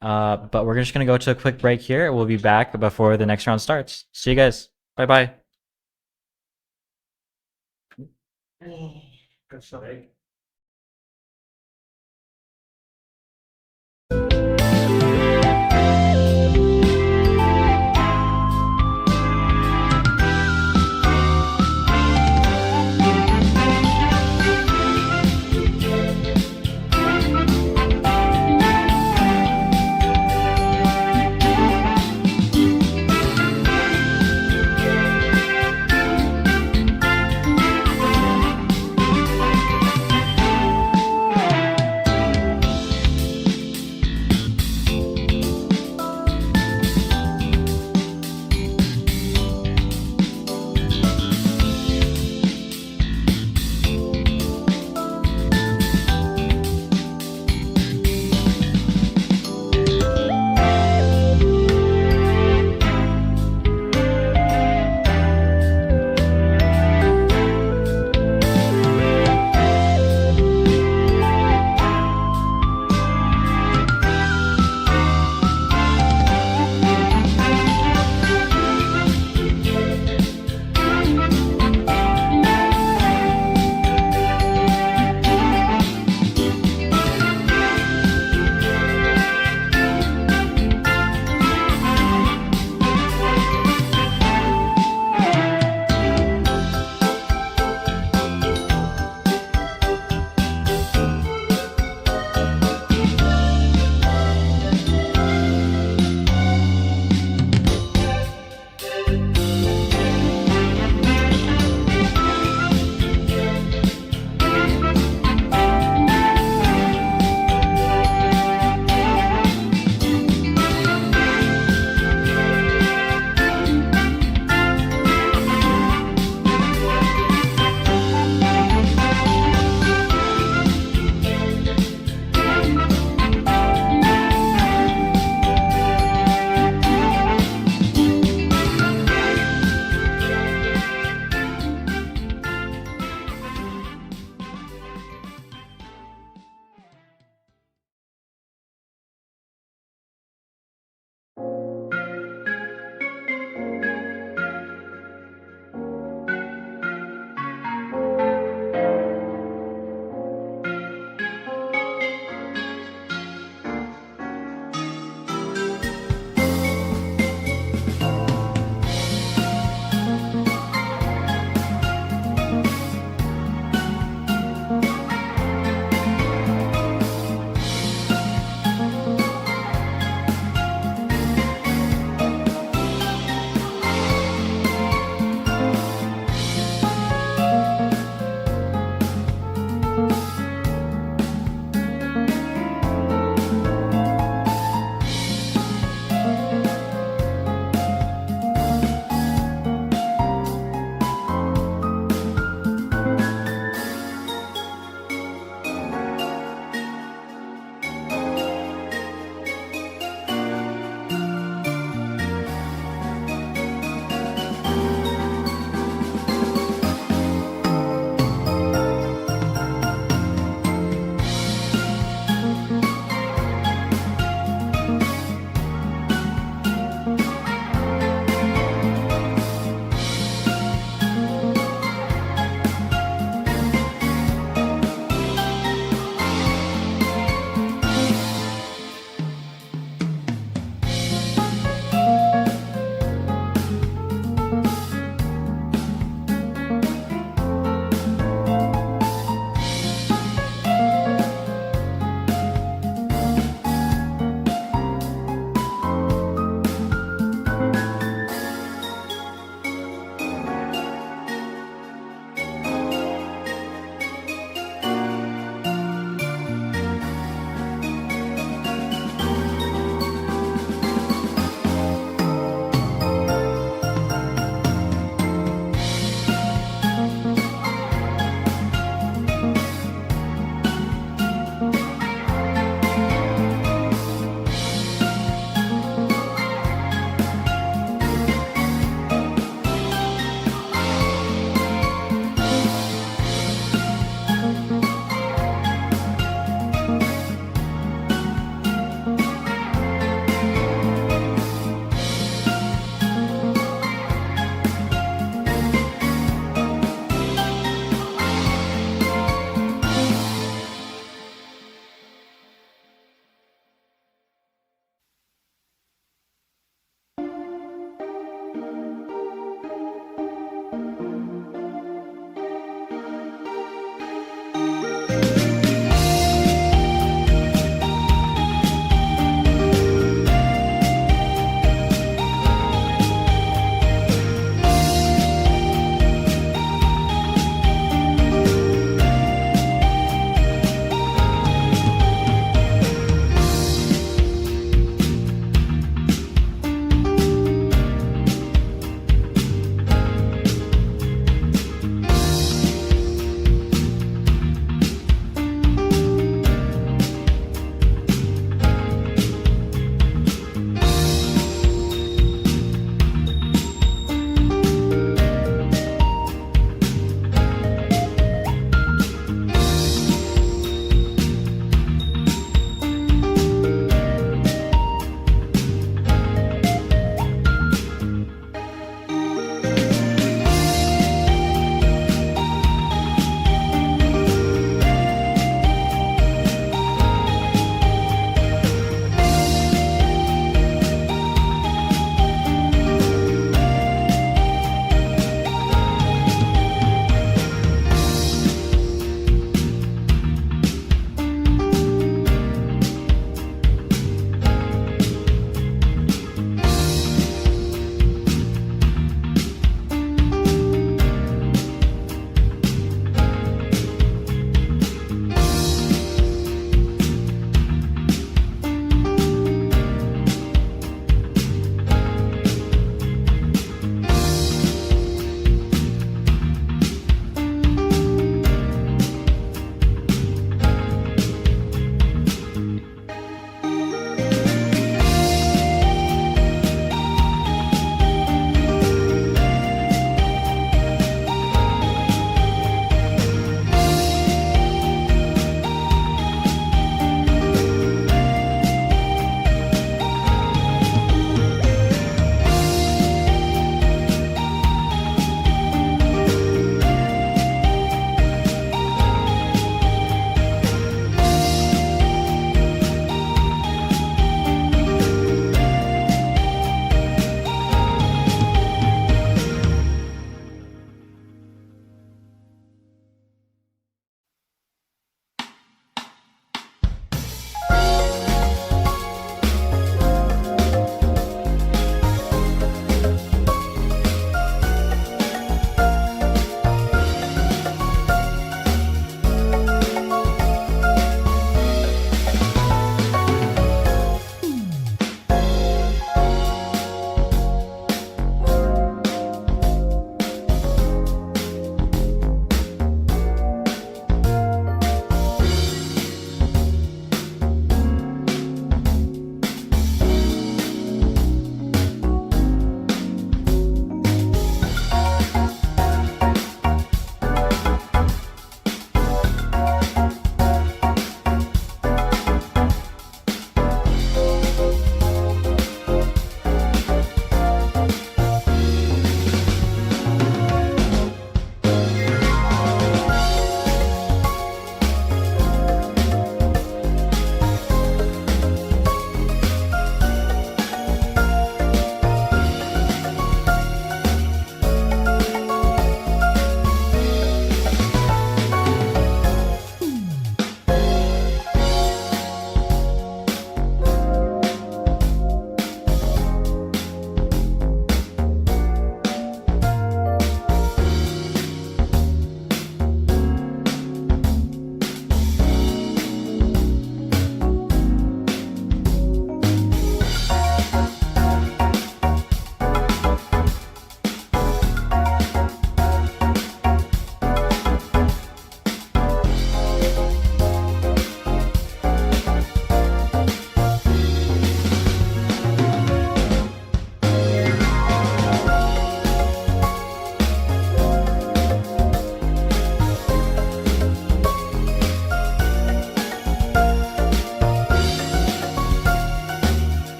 But we're just gonna go to a quick break here. We'll be back before the next round starts. See you guys. Bye bye.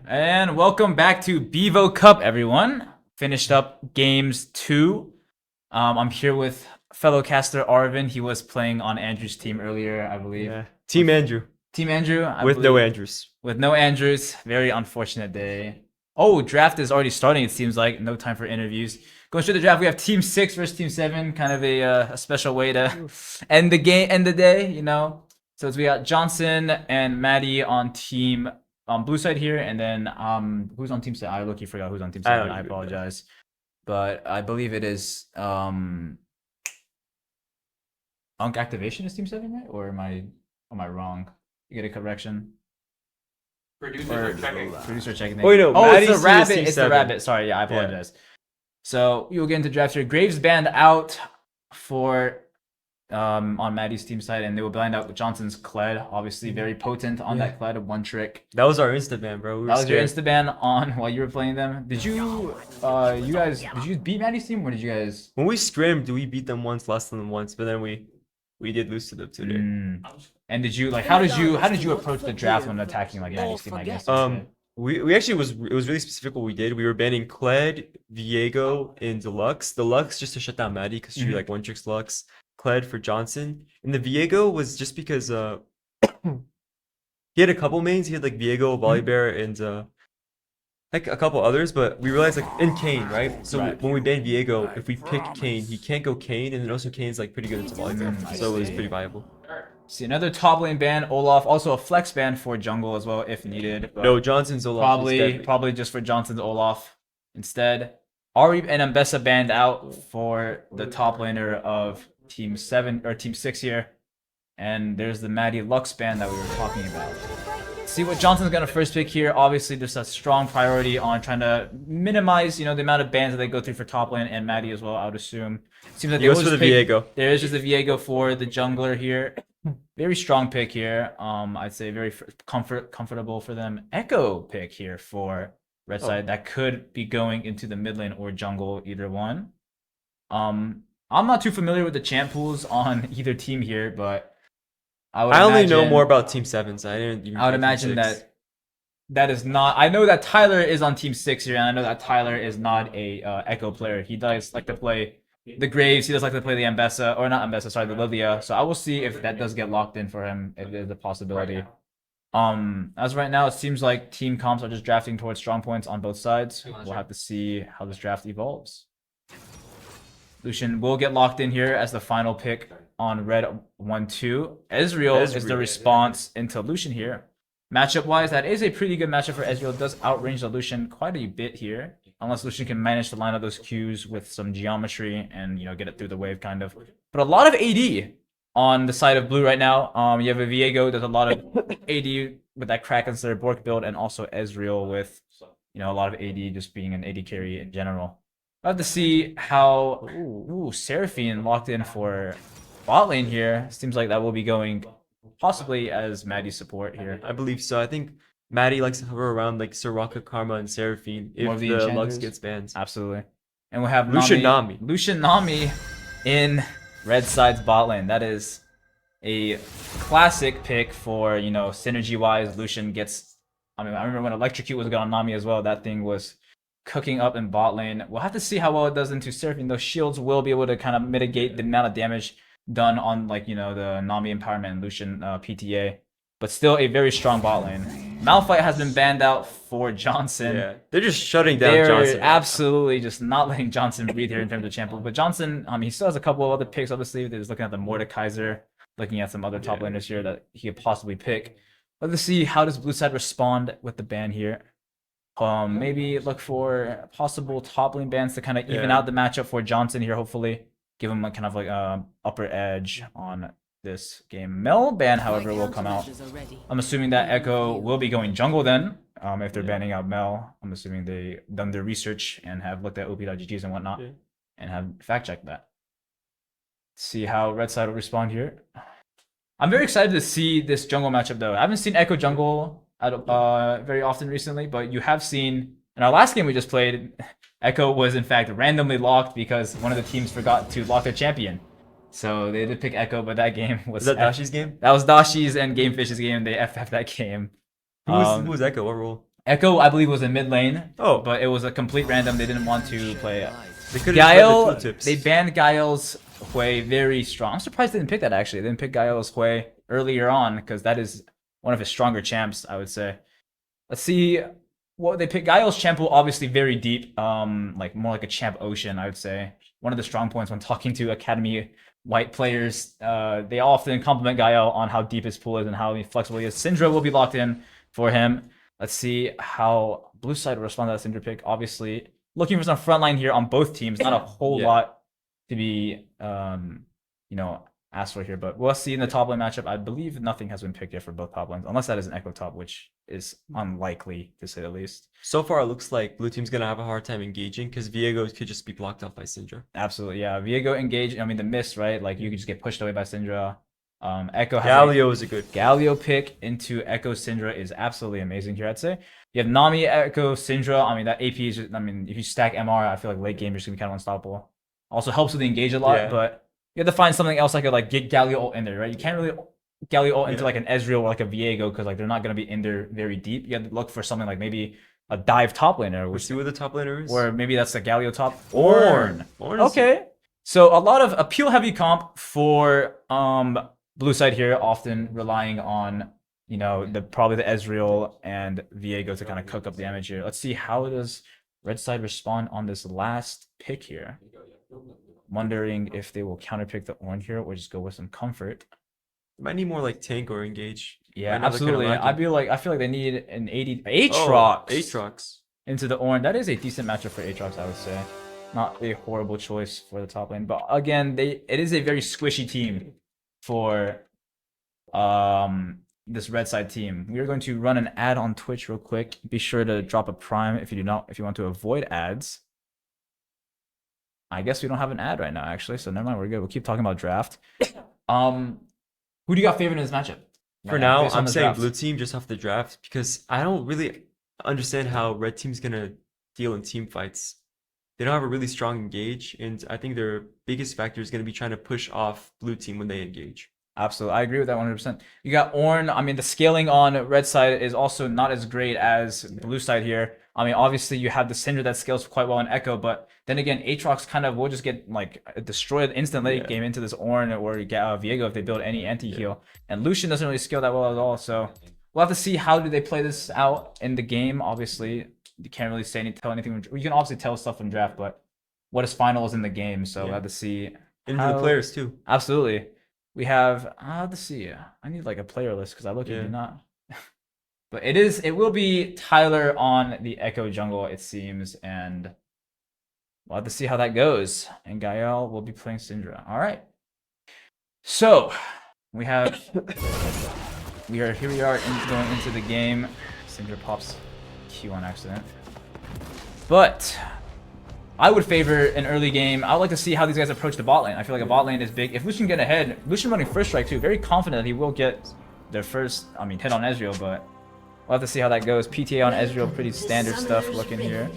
And welcome back to BEVO Cup, everyone. Finished up games 2. I'm here with fellow caster Arvin. He was playing on Andrew's team earlier, I believe. Yeah. Team Andrew. Team Andrew, With no Andrews. With no Andrews. Very unfortunate day. Oh, draft is already starting, it seems like. No time for interviews. Going straight to the draft, we have Team 6 versus Team 7. Kind of a special way to end the day, you know. So we got Johnson and Maddie on team blue side here, and then who's on team 7? I look, you forgot who's on team 7. I apologize. But I believe it is Unk Activation is team 7, right? Or am I wrong? You get a correction. Producer checking. Oh, no, oh, Maddie's it's the team is rabbit. team It's the 7. rabbit. Sorry, yeah, I apologize. So you'll get into draft here. Graves banned out for on Maddie's team side, and they will blind out with Johnson's Kled. Obviously, very potent on that Kled of one trick. That was our insta ban, bro. That was your insta ban on while you were playing them. Did you did you beat Maddie's team, or did you guys? When we scrimmed, we beat them once, less than once, but then we did lose to them today. And did you how did you approach the draft when attacking like Maddie's team? I guess. We actually it was really specific what we did. We were banning Kled, Viego, and Deluxe. Deluxe just to shut down Maddie because she like one tricks Lux. Kled for Johnson, and the Viego was just because he had a couple mains. He had like Viego, Volibear, and like a couple others. But we realized like in Kane, right? So when we ban Viego, if we pick Kane, he can't go Kane, and then also Kane's like pretty good into Volibear, so it was pretty viable. See another top lane ban, Olaf, also a flex ban for jungle as well if needed. No, Johnson's Olaf. Probably just for Johnson's Olaf instead. Ari and Ambessa banned out for the top laner of Team 7 or Team 6 here. And there's the Maddie Lux ban that we were talking about. See what Johnson's gonna first pick here. Obviously, there's a strong priority on trying to minimize, the amount of bans that they go through for top lane and Maddie as well, I would assume. Seems like he goes for the Viego. There is just a Viego for the jungler here. Very strong pick here. I'd say very comfortable for them. Echo pick here for red side. That could be going into the mid lane or jungle, either one. I'm not too familiar with the champ pools on either team here, but I only know more about Team 7, so I would imagine that is not. I know that Tyler is on Team 6 here, and I know that Tyler is not a Echo player. He does like to play the Graves. He does like to play the Ambessa, or not Ambessa, sorry, the Lilia. So I will see if that does get locked in for him, if there's a possibility. As right now, it seems like team comps are just drafting towards strong points on both sides. We'll have to see how this draft evolves. Lucian will get locked in here as the final pick on red 1-2. Ezreal is the response into Lucian here. Matchup wise, that is a pretty good matchup for Ezreal. It does outrange the Lucian quite a bit here. Unless Lucian can manage to line up those Qs with some geometry and get it through the wave kind of. But a lot of AD on the side of blue right now. You have a Viego, there's a lot of AD with that Kraken's their Bork build, and also Ezreal with a lot of AD just being an AD carry in general. I'll have to see how Seraphine locked in for bot lane here. Seems like that will be going possibly as Maddie's support here. I believe so. I think Maddie likes to hover around like Soraka, Karma, and Seraphine if the Lux gets banned. Absolutely. And we'll have Lucian Nami. Lucian Nami in red side's bot lane. That is a classic pick for, synergy wise. Lucian gets, I remember when Electrocute was good on Nami as well. That thing was cooking up in bot lane. We'll have to see how well it does into Seraphine. Those shields will be able to kind of mitigate the amount of damage done on the Nami empowerment and Lucian PTA. But still a very strong bot lane. Malphite has been banned out for Johnson. Yeah, they're just shutting down Johnson. They're absolutely just not letting Johnson breathe here in terms of champ pool. But Johnson, he still has a couple of other picks, obviously. They're just looking at the Mordekaiser, looking at some other top laners here that he could possibly pick. Let's see how does blue side respond with the ban here. Maybe look for possible top lane bans to kind of even out the matchup for Johnson here, hopefully. Give him a kind of like upper edge on this game. Mel ban, however, will come out. I'm assuming that Echo will be going jungle then. If they're banning out Mel, I'm assuming they done their research and have looked at op.ggs and whatnot and have fact checked that. See how red side will respond here. I'm very excited to see this jungle matchup though. I haven't seen Echo jungle very often recently, but you have seen in our last game we just played, Echo was in fact randomly locked because one of the teams forgot to lock their champion. So they did pick Echo, but that game was... that Dashi's game? That was Dashi's and Gamefish's game. They FF'd that game. Who was Echo? What role? Echo, I believe, was in mid lane. Oh. But it was a complete random. They didn't want to play it. They could have Gael, the tooltips. they banned Gael's Hui very strong. I'm surprised they didn't pick that, actually. They didn't pick Gael's Hui earlier on, because that is one of his stronger champs, I would say. Let's see what they pick. Gael's champ will obviously very deep, like more like a champ ocean, I would say. One of the strong points when talking to Academy white players, they often compliment Gael on how deep his pool is and how flexible he is. Syndra will be locked in for him. Let's see how blue side will respond to that Syndra pick. Obviously, looking for some frontline here on both teams. Not a whole lot to be, asked for here, but we'll see in the top lane matchup. I believe nothing has been picked yet for both top lanes, unless that is an Echo top, which is unlikely to say the least. So far, it looks like blue team's gonna have a hard time engaging because Viego could just be blocked off by Syndra. Absolutely, yeah. Viego engage. I mean, the mist, right? Like you could just get pushed away by Syndra. Echo has Galio is a good Galio pick into Echo Syndra is absolutely amazing here, I'd say. You have Nami, Echo, Syndra. I mean, that AP is just, I mean, if you stack MR, I feel like late game you're just gonna be kind of unstoppable. Also helps with the engage a lot, but you have to find something else that could like get Galio ult in there, right? You can't really Galio ult into like an Ezreal or like a Viego because like they're not gonna be in there very deep. You have to look for something like maybe a dive top laner. We'll see what the top laner is. Or maybe that's the Galio top. Ornn. Ornn Okay. So a lot of appeal heavy comp for blue side here, often relying on, probably the Ezreal and Viego to kind of cook up damage here. Let's see how does red side respond on this last pick here. Wondering if they will counterpick the Ornn here or just go with some comfort. Might need more like tank or engage. Yeah, right now they're kinda absolutely. lacking. I feel like they need an 80 Aatrox. Aatrox into the Ornn. That is a decent matchup for Aatrox, I would say. Not a horrible choice for the top lane, but again, it is a very squishy team for this red side team. We are going to run an ad on Twitch real quick. Be sure to drop a prime if you want to avoid ads. I guess we don't have an ad right now, actually, so never mind. We're good. We'll keep talking about draft. Who do you got favorite in this matchup? For now, I'm saying blue team just off the draft because I don't really understand how red team's gonna deal in team fights. They don't have a really strong engage, and I think their biggest factor is gonna be trying to push off blue team when they engage. Absolutely, I agree with that 100%. You got Ornn. I mean, the scaling on red side is also not as great as blue side here. I mean, obviously you have the Syndra that scales quite well in Echo, but then again, Aatrox kind of will just get like destroyed instant late game into this Ornn or Viego if they build any anti-heal. And Lucian doesn't really scale that well at all, so we'll have to see how do they play this out in the game. Obviously, you can't really tell anything. You can obviously tell stuff from draft, but what is finals in the game, so we'll have to see. And the players too. Absolutely. We have, let's see. I need like a player list because I look at not. But it will be Tyler on the Echo jungle, it seems, and we'll have to see how that goes. And Gael will be playing Syndra. All right. So we are here. We are going into the game. Syndra pops Q on accident, but I would favor an early game. I would like to see how these guys approach the bot lane. I feel like a bot lane is big. If Lucian get ahead, Lucian running first strike too. Very confident that he will get their first, hit on Ezreal, but we'll have to see how that goes. PTA on Ezreal, pretty standard stuff looking here.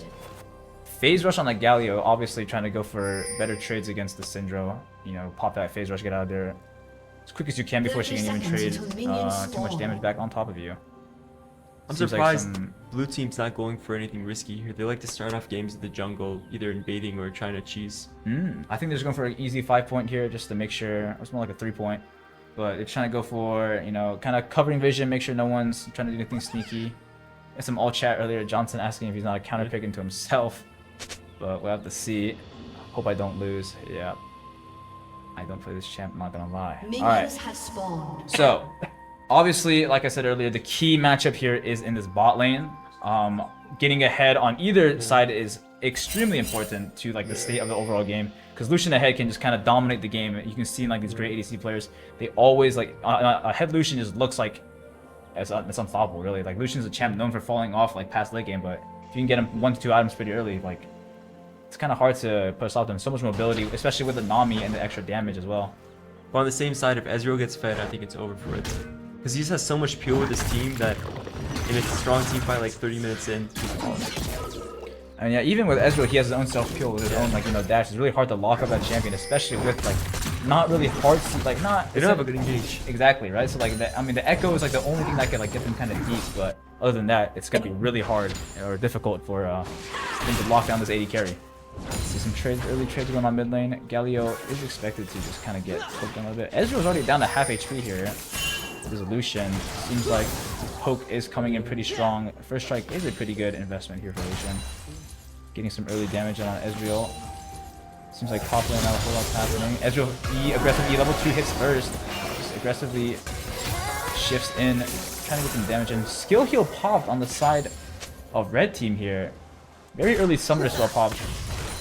Phase rush on the Galio, obviously trying to go for better trades against the Syndra. Pop that phase rush, get out of there as quick as you can before she can even trade too much damage back on top of you. I'm surprised blue team's not going for anything risky here. They like to start off games in the jungle, either invading or trying to cheese. I think they're just going for an easy 5-point here just to make sure. It's more like a 3-point. But they're trying to go for, kind of covering vision, make sure no one's trying to do anything sneaky. There's some all chat earlier, Johnson asking if he's not a counter pick into himself. But we'll have to see. Hope I don't lose. Yeah. I don't play this champ, I'm not going to lie. Alright. So, obviously, like I said earlier, the key matchup here is in this bot lane. Getting ahead on either side is extremely important to like the state of the overall game, because Lucian ahead can just kind of dominate the game. You can see in like these great ADC players, they always like ahead Lucian just looks like it's unstoppable really. Like Lucian's a champ known for falling off like past late game, but if you can get him 1 to 2 items pretty early, like it's kind of hard to put a stop to him. So much mobility, especially with the Nami and the extra damage as well. But on the same side, if Ezreal gets fed, I think it's over for it. Because he just has so much peel with his team that in a strong team fight like 30 minutes in, he's polished. And yeah, even with Ezreal, he has his own self-peel with his own dash. It's really hard to lock up that champion, especially with like not really hard to like not. They don't have a good engage. Exactly, right? So like the echo is like the only thing that can like get them kind of deep, but other than that, it's gonna be really hard or difficult for them to lock down this AD carry. See some trades, early trades going on mid lane. Galio is expected to just kind of get poked down a little bit. Ezreal's already down to half HP here. Resolution seems like poke is coming in pretty strong. First strike is a pretty good investment here for Lucian. Getting some early damage on Ezreal. Seems like top lane, not a whole lot's happening. Ezreal E aggressive E level 2 hits first. Just aggressively shifts in, trying to get some damage in. Skill heal popped on the side of red team here. Very early summoner spell popped.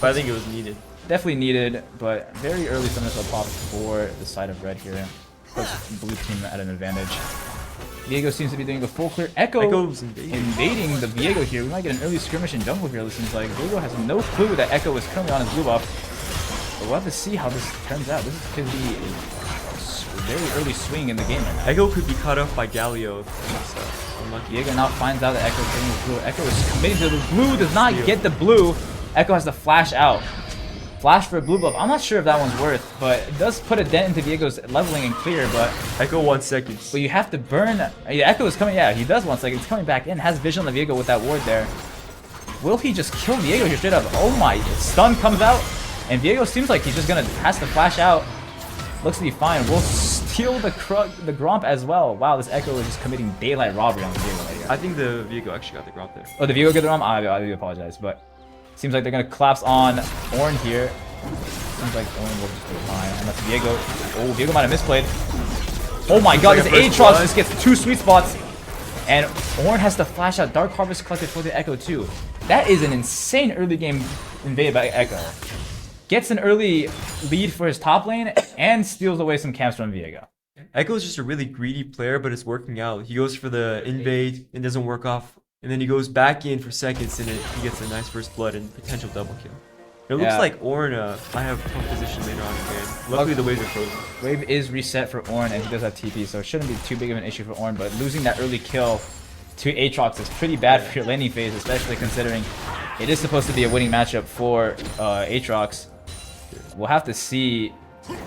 But I think it was needed. Definitely needed, but very early summoner spell popped for the side of red here. Puts blue team at an advantage. Viego seems to be doing a full clear. Echo's invading the Viego here. We might get an early skirmish in jungle here. It seems like Viego has no clue that Echo is currently on his blue buff. But we'll have to see how this turns out. This could be a very early swing in the game. Echo could be cut off by Galio. Unlucky. Viego now finds out that Echo is getting the blue. Echo is committing to the blue, does not get the blue. Echo has to flash out. Flash for a blue buff. I'm not sure if that one's worth, but it does put a dent into Viego's leveling and clear, but... Echo 1 second. But you have to burn... Yeah, Echo is coming... Yeah, he does 1 second. He's coming back in. Has vision on the Viego with that ward there. Will he just kill Viego here straight up? Oh my... Stun comes out, and Viego seems like he's just gonna... Has to flash out. Looks to be fine. Will steal the Gromp as well. Wow, this Echo is just committing daylight robbery on the Viego right here. I think the Viego actually got the Gromp there. Oh, the Viego got the Gromp? I do apologize, but... Seems like they're gonna collapse on Ornn here. Seems like Ornn will just be fine. Unless Viego... Oh, Viego might have misplayed. Oh my god, this Aatrox just gets 2 sweet spots. And Ornn has to flash out Dark Harvest collected for the Echo too. That is an insane early game invade by Echo. Gets an early lead for his top lane and steals away some camps from Viego. Echo is just a really greedy player, but it's working out. He goes for the invade and doesn't work off. And then he goes back in for seconds and he gets a nice first blood and potential double kill. It looks like Ornn might have a tough position later on in the game. Luckily the waves are frozen. Wave is reset for Ornn and he does have TP, so it shouldn't be too big of an issue for Ornn, but losing that early kill to Aatrox is pretty bad for your laning phase, especially considering it is supposed to be a winning matchup for Aatrox. We'll have to see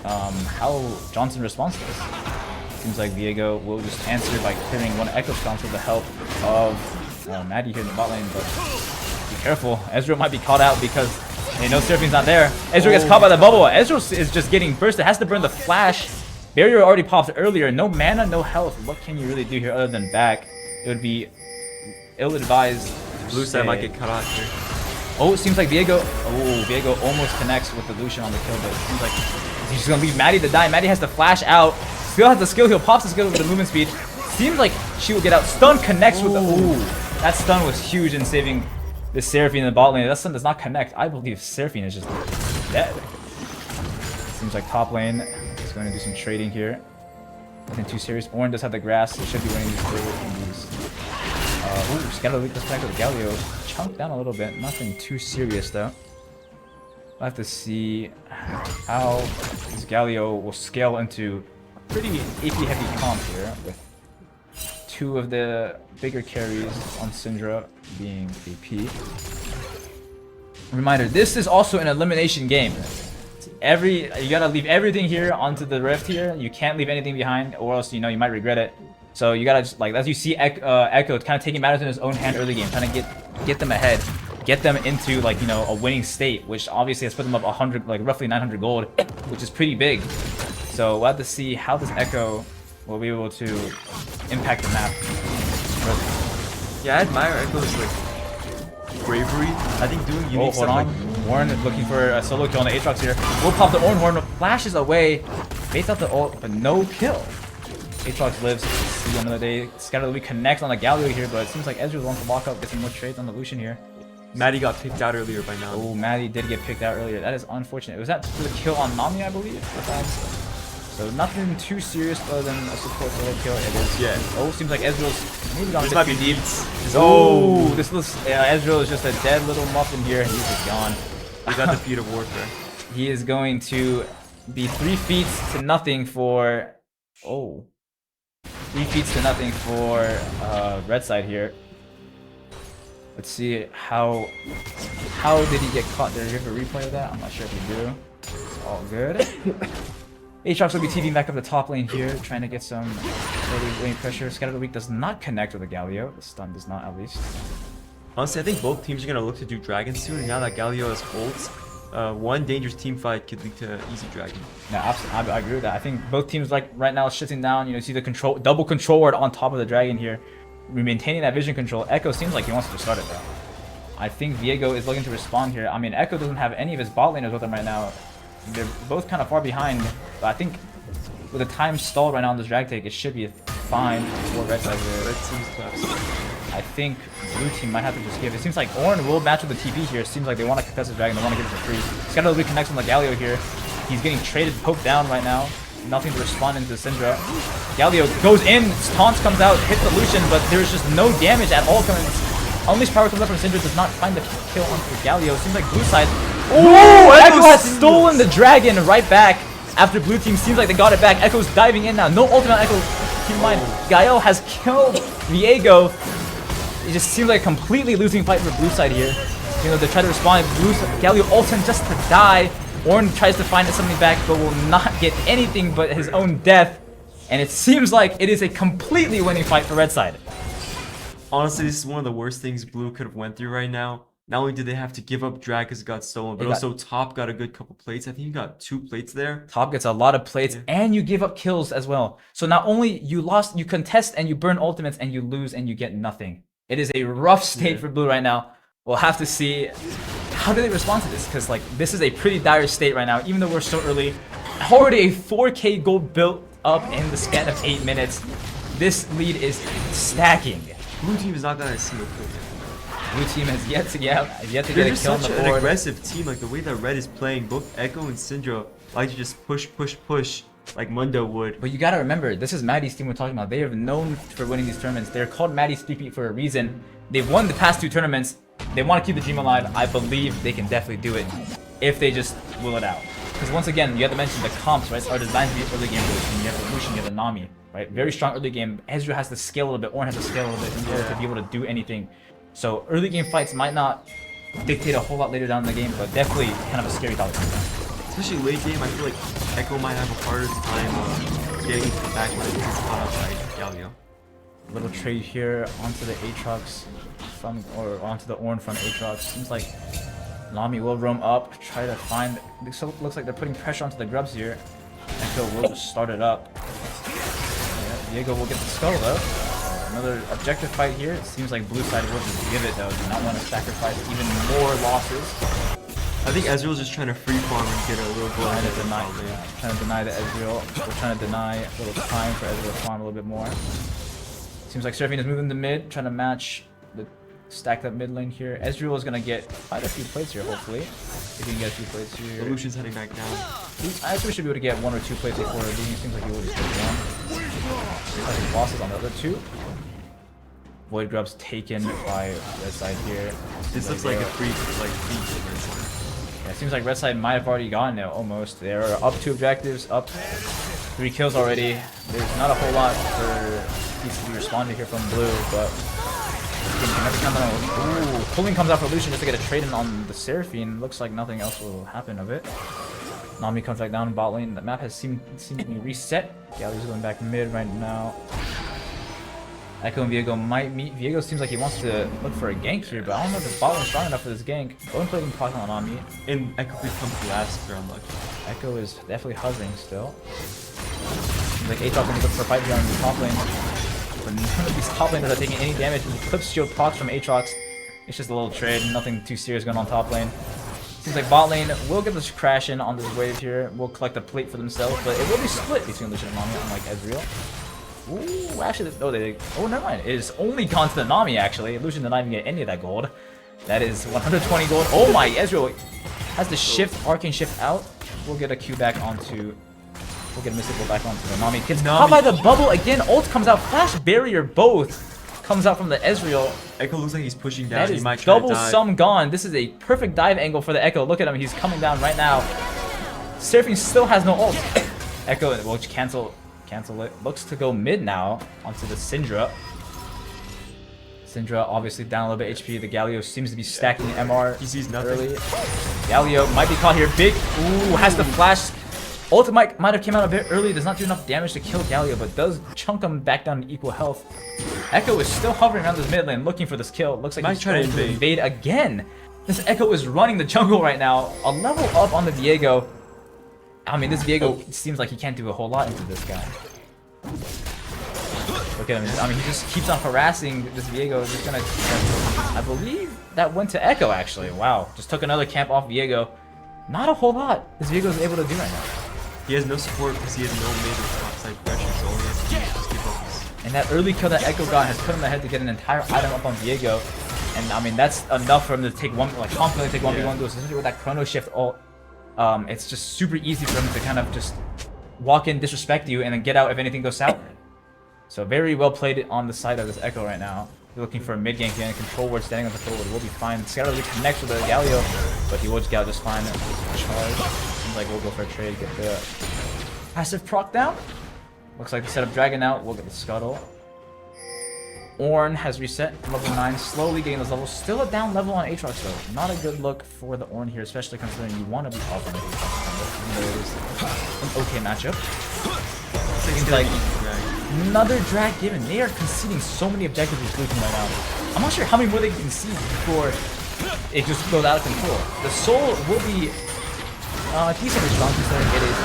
how Johnson responds to this. Seems like Viego will just answer by clearing 1 Echo Stomp with the help of Maddie here in the bot lane, but be careful. Ezreal might be caught out because they know Seraphine's not there. Ezreal gets caught by the bubble. Ezreal is just getting bursted. Has to burn the flash. Barrier already popped earlier. No mana, no health. What can you really do here other than back? It would be ill-advised. Blue side might get cut off here. Oh, it seems like Viego... Oh, Viego almost connects with the Lucian on the kill, but it seems like he's just going to leave Maddie to die. Maddie has to flash out. Still has the skill heal. Pops the skill with the movement speed. Seems like she will get out. Stun connects with the... Ooh. That stun was huge in saving the Seraphine in the bot lane. That stun does not connect. I believe Seraphine is just dead. Seems like top lane is going to do some trading here. Nothing too serious. Ornn does have the grass. He should be winning these through. Ooh, Scatter Leak does connect with Galio. Chunked down a little bit. Nothing too serious though. We'll have to see how this Galio will scale into a pretty AP heavy comp here with 2 of the bigger carries on Syndra being AP. Reminder, this is also an elimination game. You gotta leave everything here onto the rift here. You can't leave anything behind or else you might regret it. So you gotta just, like, as you see Echo kind of taking matters in his own hand early game, trying to get them ahead, get them into like a winning state, which obviously has put them up 100, like roughly 900 gold, which is pretty big. So we'll have to see how this Echo will be able to impact the map. Yeah, I admire Echo's like bravery. I think doing unique stuff like Ornn is looking for a solo kill on the Aatrox here. We'll pop the Ornn horn, flashes away, baits out the ult, but no kill. Aatrox lives. See another day. Scatter Leak connects on the Galio here, but it seems like Ezreal wants to walk up, get some more trades on the Lucian here. Maddie got picked out earlier by now. Oh, Maddie did get picked out earlier. That is unfortunate. Was that the kill on Nami, I believe? So nothing too serious other than a support solo kill. It is. Yeah. Oh, seems like Ezreal's maybe gone. This might be deep. Oh, this looks. Ezreal is just a dead little muffin here. He's just gone. He got the feat of warfare. He is going to be 3 feet to nothing for. Oh. 3 feet to nothing for red side here. Let's see how did he get caught? Did you have a replay of that? I'm not sure if you do. It's all good. Aatrox will be TVing back up the top lane here, trying to get some early lane pressure. Scatter the Weak does not connect with the Galio. The stun does not, at least. Honestly, I think both teams are gonna look to do Dragon soon. And now that Galio has ults, one dangerous team fight could lead to easy Dragon. Yeah, absolutely. I agree with that. I think both teams like right now shutting down. You know, see the double control ward on top of the Dragon here, maintaining that vision control. Echo seems like he wants to start it though. I think Viego is looking to respond here. I mean, Echo doesn't have any of his bot laners with him right now. They're both kind of far behind, but I think with the time stalled right now on this drag take, it should be fine for red side here. Red team's collapsing. I think blue team might have to just give. It seems like Ornn will match with the TP here. It seems like they want to contest the dragon. They want to give it for free. Scatter reconnects on the Galio here. He's getting traded, poked down right now. Nothing to respond into Syndra. Galio goes in, taunts comes out, hits the Lucian, but there's just no damage at all coming. Unleashed power comes up from Syndra, does not find the kill onto Galio. Seems like blue side. Oh, Echo has stolen the dragon right back after blue team seems like they got it back. Echo's diving in now. No ultimate Echo. Keep in mind, Gael has killed Viego. It just seems like a completely losing fight for blue side here. You know, they try to respond. Galio ults him just to die. Ornn tries to find something back, but will not get anything but his own death. And it seems like it is a completely winning fight for red side. Honestly, this is one of the worst things Blue could have went through right now. Not only did they have to give up drag because it got stolen, but also Top got a good couple plates. I think he got 2 plates there. Top gets a lot of plates, and you give up kills as well. So not only you lost, you contest and you burn ultimates, and you lose and you get nothing. It is a rough state for Blue right now. We'll have to see how do they respond to this, because like this is a pretty dire state right now, even though we're so early. Already a 4K gold built up in the span of 8 minutes. This lead is stacking. Blue team is not gonna see a kill. Blue team has yet to get a kill on the board. An aggressive team, like the way that Red is playing, both Echo and Syndra like to just push like Mundo would. But you gotta remember, this is Maddie's team we're talking about. They are known for winning these tournaments. They're called Maddie's 3P for a reason. They've won the past 2 tournaments. They want to keep the dream alive. I believe they can definitely do it if they just will it out. Because once again, you have to mention the comps, right, are designed to be early game based. You have the Lucian, you have the Nami, right? Very strong early game. Ezreal has to scale a little bit, Ornn has to scale a little bit in order to be able to do anything. So early game fights might not dictate a whole lot later down in the game, but definitely kind of a scary topic. Especially late game, I feel like Echo might have a harder time getting to the back line because he's caught outside Galio. Little trade here onto the Aatrox or onto the Ornn from Aatrox. Seems like Nami will roam up, try to find. Looks like they're putting pressure onto the grubs here. Echo will just start it up. Yeah, Viego will get the skull though. Another objective fight here. It seems like blue side will just give it though. Do not want to sacrifice even more losses. I think Ezreal's just trying to free farm and get a little goal. Trying to deny the Ezreal. We're trying to deny a little time for Ezreal to farm a little bit more. Seems like Seraphine is moving to mid, trying to match the stacked up mid lane here. Ezreal is gonna get quite a few plates here, hopefully. If he can get a few plates here. Lucian's heading back down. I actually should be able to get 1 or 2 plates before Lucian. Seems like he will just get 1. Bosses on the other 2. Void Grub's taken by red side here. This looks like a free feed. Yeah, it seems like red side might have already gotten it almost. They're up 2 objectives, up 3 kills already. There's not a whole lot for needs to be responded here from blue, but pulling comes out for Lucian just to get a trade in on the Seraphine. Looks like nothing else will happen of it. Nami comes back down in bot lane. The map has seemingly reset. Galio's going back mid right now. Echo and Viego might meet. Viego seems like he wants to look for a gank here, but I don't know if this bot lane's strong enough for this gank. Going for proc on Nami. And Echo could come to last if they're unlucky. Echo is definitely hovering still. Seems like Aatrox can look for a fight here on the top lane. But none of these top laners are taking any damage. The Clip Shield procs from Aatrox. It's just a little trade, nothing too serious going on top lane. Seems like bot lane will get this crash in on this wave here. Will collect a plate for themselves, but it will be split between Lucian and Nami, unlike Ezreal. Ooh, actually, oh, never mind. It is only gone to the Nami, actually. Lucian did not even get any of that gold. That is 120 gold. Oh my, Ezreal has the shift, arcane shift out. We'll get a Q back onto... We'll get a mystical back onto the Nami. Gets caught by the bubble again. Ult comes out. Flash barrier both comes out from the Ezreal. Echo looks like he's pushing down. That is double sum gone. This is a perfect dive angle for the Echo. Look at him. He's coming down right now. Seraphine still has no ult. Echo will cancel it. Looks to go mid now onto the Syndra. Syndra obviously down a little bit HP. The Galio seems to be stacking MR. He sees nothing. Early. Galio might be caught here. Big. Ooh, has the flash. Ult might have came out a bit early, does not do enough damage to kill Galio, but does chunk him back down to equal health. Echo is still hovering around this mid lane looking for this kill. Looks like he's trying to invade again. This Echo is running the jungle right now. A level up on the Viego. I mean, this Viego seems like he can't do a whole lot into this guy. Look at him. I mean, he just keeps on harassing this Viego. Just gonna, I believe that went to Echo, actually. Wow. Just took another camp off Viego. Not a whole lot this Viego is able to do right now. He has no support because he has no mid or topside pressure, so all he has to do is just keep focused. And that early kill that Echo got has put him ahead to get an entire item up on Viego. And I mean, that's enough for him to take one, like confidently take 1v1 duels, especially with that chrono shift ult. It's just super easy for him to kind of just walk in, disrespect you, and then get out if anything goes south. So very well played on the side of this Echo right now. Looking for a mid gank here, and control ward standing on the forward will be fine. Scout really connects with the Galio, but he will just get out just fine. Charge. Seems like we'll go for a trade, get the passive proc down. Looks like the setup Dragon out, we'll get the Scuttle. Ornn has reset level 9, slowly getting those levels. Still a down level on Aatrox though. Not a good look for the Ornn here, especially considering you want to be off on Aatrox. There is an okay matchup. Seems like another drag given. They are conceding so many objectives with Blue Team right now. I'm not sure how many more they can concede before it just goes out of control. The Soul will be decently strong considering it is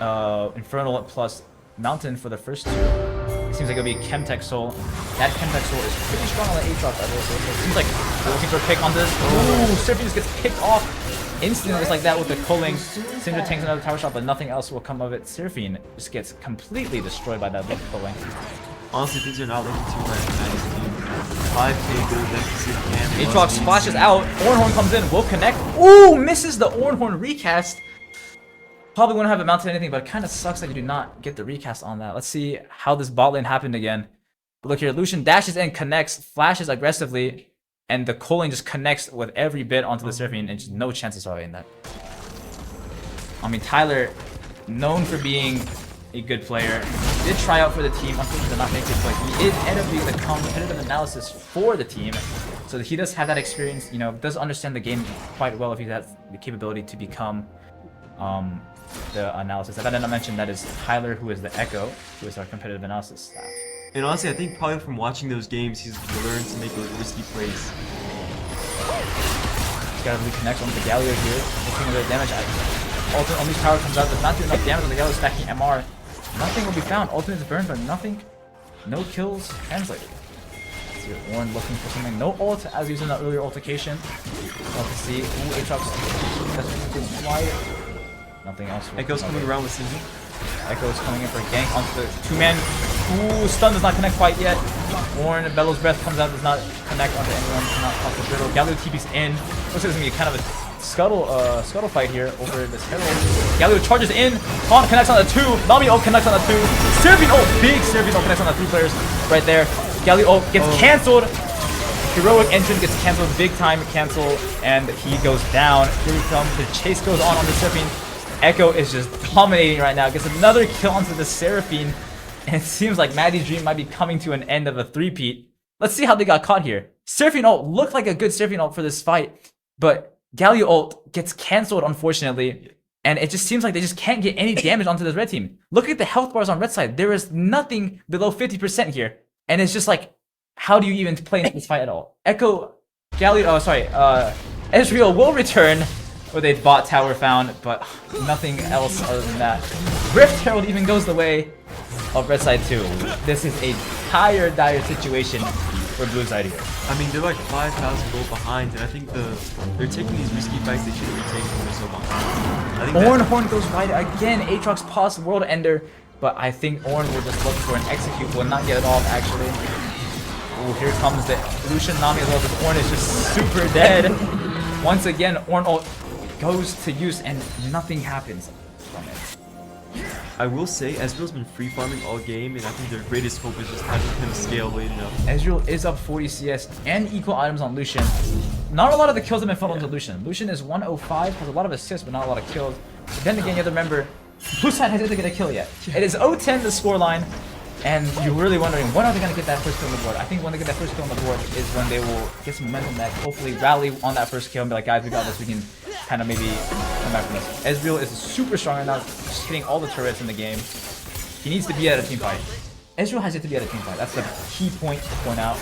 a Infernal plus Mountain for the first two. It seems like it'll be a Chemtech Soul. That Chemtech Soul is pretty strong on the Aatrox level, so it seems like they're looking for a pick on this. Ooh, Serpy just gets picked off instantly just like that with the culling. Syndra tanks another tower shot, but nothing else will come of it. Seraphine just gets completely destroyed by that culling. Honestly, things are not looking too right for Maddie's team. 5k gold deficit. Aatrox splashes out. Ornhorn comes in, will connect. Ooh, misses the Ornhorn recast. Probably wouldn't have amounted to anything, but it kind of sucks that you do not get the recast on that. Let's see how this bot lane happened again. Look here, Lucian dashes in, connects, flashes aggressively, and the culling just connects with every bit onto the Seraphine, and just no chance of surviving that. I mean, Tyler, known for being a good player, did try out for the team, unfortunately did not make it, but he did end up being the competitive analysis for the team. So he does have that experience, you know, does understand the game quite well if he has the capability to become the analysis. If I did not mention, that is Tyler, who is the Echo, who is our competitive analysis staff. And honestly, I think probably from watching those games, he's learned to make those risky plays. He's got to reconnect on the Galio here. Looking at the damage. Ultimate Unleash Power comes out, does not do enough damage on the Galio, stacking MR. Nothing will be found. Ultimate is burned, but nothing. No kills translated. Let's see, Ornn looking for something. No ult, as using that earlier ultication. Love to see. Ooh, Aatrox. That's quiet. Nothing else. Echo's coming around with Syndra. Echo is coming in for a gank onto the two-man. Ooh, stun does not connect quite yet. Ornn, Bellow's Breath comes out, does not connect onto anyone, cannot pop the brittle. Galio TP's in. Looks like there's gonna be kind of a scuttle fight here over this Herald. Galio charges in. Taunt connects on the two. Nami ult connects on the two. Seraphine ult, big Seraphine ult connects on the three players right there. Galio ult gets cancelled. Heroic entrance gets cancelled, big time cancel, and he goes down. Here we come. The chase goes on the Seraphine. Echo is just dominating right now. Gets another kill onto the Seraphine. And it seems like Maddie's dream might be coming to an end of a three-peat. Let's see how they got caught here. Seraphine ult looked like a good Seraphine ult for this fight. But Galio ult gets cancelled, unfortunately. And it just seems like they just can't get any damage onto this red team. Look at the health bars on red side. There is nothing below 50% here. And it's just like, how do you even play in this fight at all? Echo, Galio, Ezreal will return with a bot tower found, but nothing else other than that. Rift Herald even goes the way of red side too. This is a dire situation for blue side here. I mean, they're like 5,000 gold behind, and I think they're taking these risky fights they shouldn't be taking when they're so behind. Ornhorn goes right again. Aatrox paused World Ender, but I think Ornn will just look for an execute, will not get it off actually. Oh, here comes the Lucian Nami as well. This Ornn is just super dead. Once again, Ornn ult goes to use and nothing happens from it. I will say, Ezreal's been free farming all game, and I think their greatest hope is just having him scale late enough. Ezreal is up 40 CS and equal items on Lucian. Not a lot of the kills have been funneled to Lucian. Lucian is 105, has a lot of assists, but not a lot of kills. But then again, you have to remember, blue side hasn't get a kill yet. It is 0-10 the scoreline, And you're really wondering, when are they going to get that first kill on the board? I think when they get that first kill on the board is when they will get some momentum back, hopefully rally on that first kill and be like, guys, we got this, we can kind of maybe come back from this. Ezreal is super strong right now, just hitting all the turrets in the game. He needs to be at a team fight. Ezreal has yet to be at a team fight. That's the key point to point out.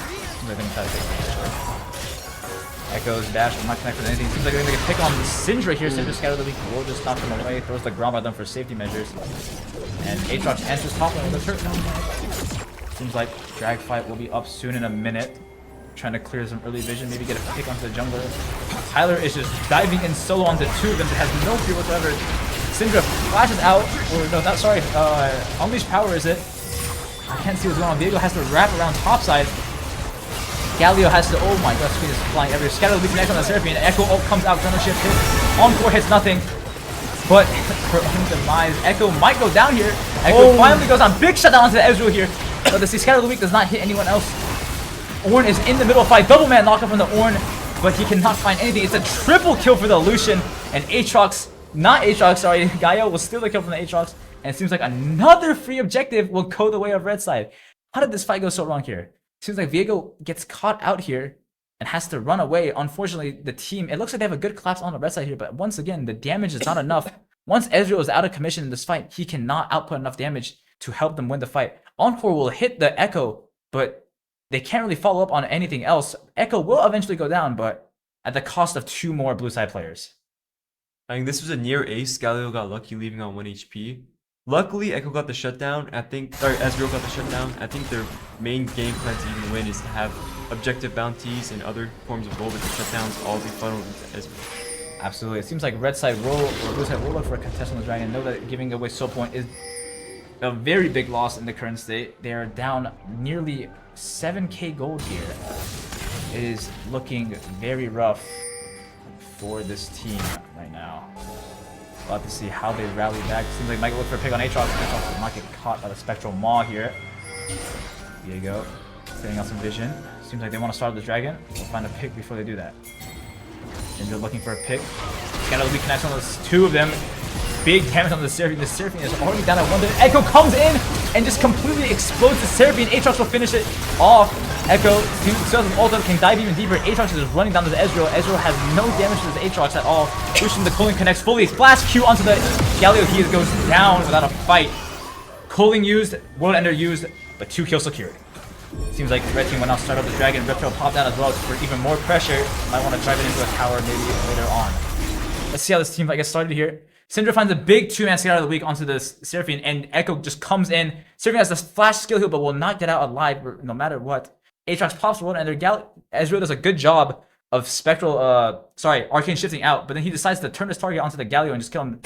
They're going to try to take it. Echo's dash will not connect with anything. Seems like they're going to get a pick on Syndra here. Syndra Scatter the Weak will just knock him away. Throws the ground by them for safety measures. And Aatrox enters top lane with a turret. Seems like drag fight will be up soon in a minute. Trying to clear some early vision. Maybe get a pick onto the jungler. Tyler is just diving in solo onto two of them. Has no fear whatsoever. Syndra flashes out. Or no, not sorry. Unleash power is it. I can't see what's going on. Viego has to wrap around topside. Galio has to, oh my god, Screen is flying everywhere. Scatter the connect on the Seraphine. Echo ult comes out, Thunder Shift hits. Encore hits nothing. But for own demise, Echo might go down here. Echo finally goes on. Big shutdown onto the Ezreal here. But the Scatter of the Weak does not hit anyone else. Ornn is in the middle of fight. Double man knock up from the Ornn. But he cannot find anything. It's a triple kill for the Lucian. And Aatrox, not Aatrox, sorry. Gaio will steal the kill from the Aatrox. And it seems like another free objective will go the way of red side. How did this fight go so wrong here? Seems like Viego gets caught out here and has to run away. Unfortunately, the team, it looks like they have a good collapse on the red side here, but once again, the damage is not enough. Once Ezreal is out of commission in this fight, he cannot output enough damage to help them win the fight. Encore will hit the Echo, but they can't really follow up on anything else. Echo will eventually go down, but at the cost of 2 more blue side players. I think this was a near ace. Galio got lucky leaving on 1 HP. Luckily, Echo got the shutdown. Ezreal got the shutdown. I think their main game plan to even win is to have objective bounties and other forms of gold with the shutdowns all be funneled into Ezreal. Absolutely. It seems like red side roll or blue side will look for a contest on the dragon. Know that giving away soul point is a very big loss in the current state. They are down nearly 7k gold here. It is looking very rough for this team right now. About to see how they rally back. Seems like Michael look for a pick on Aatrox. Aatrox will not get caught by the Spectral Maw here. Viego setting out some vision. Seems like they want to start the dragon. We'll find a pick before they do that. Ninja looking for a pick. Scatter the Weak connects on those 2 of them. Big damage on the Seraphine. The Seraphine is already down at 1. Echo comes in and just completely explodes the Seraphine. Aatrox will finish it off. Echo still has ult up, can dive even deeper. Aatrox is just running down to the Ezreal. Ezreal has no damage to his Aatrox at all. Pushing the Culling connects fully. Blast Q onto the Galio. He goes down without a fight. Culling used, World Ender used, but 2 kills secured. Seems like the red team will now start up the dragon. Reptile popped out as well for even more pressure. Might want to drive it into a tower maybe later on. Let's see how this team fight gets started here. Syndra finds a big 2-man Scatter of the Weak onto the Seraphine, and Echo just comes in. Seraphine has the flash skill heal, but will not get out alive no matter what. Aatrox pops World Ender. Ezreal does a good job of arcane shifting out, but then he decides to turn his target onto the Galio and just kill him.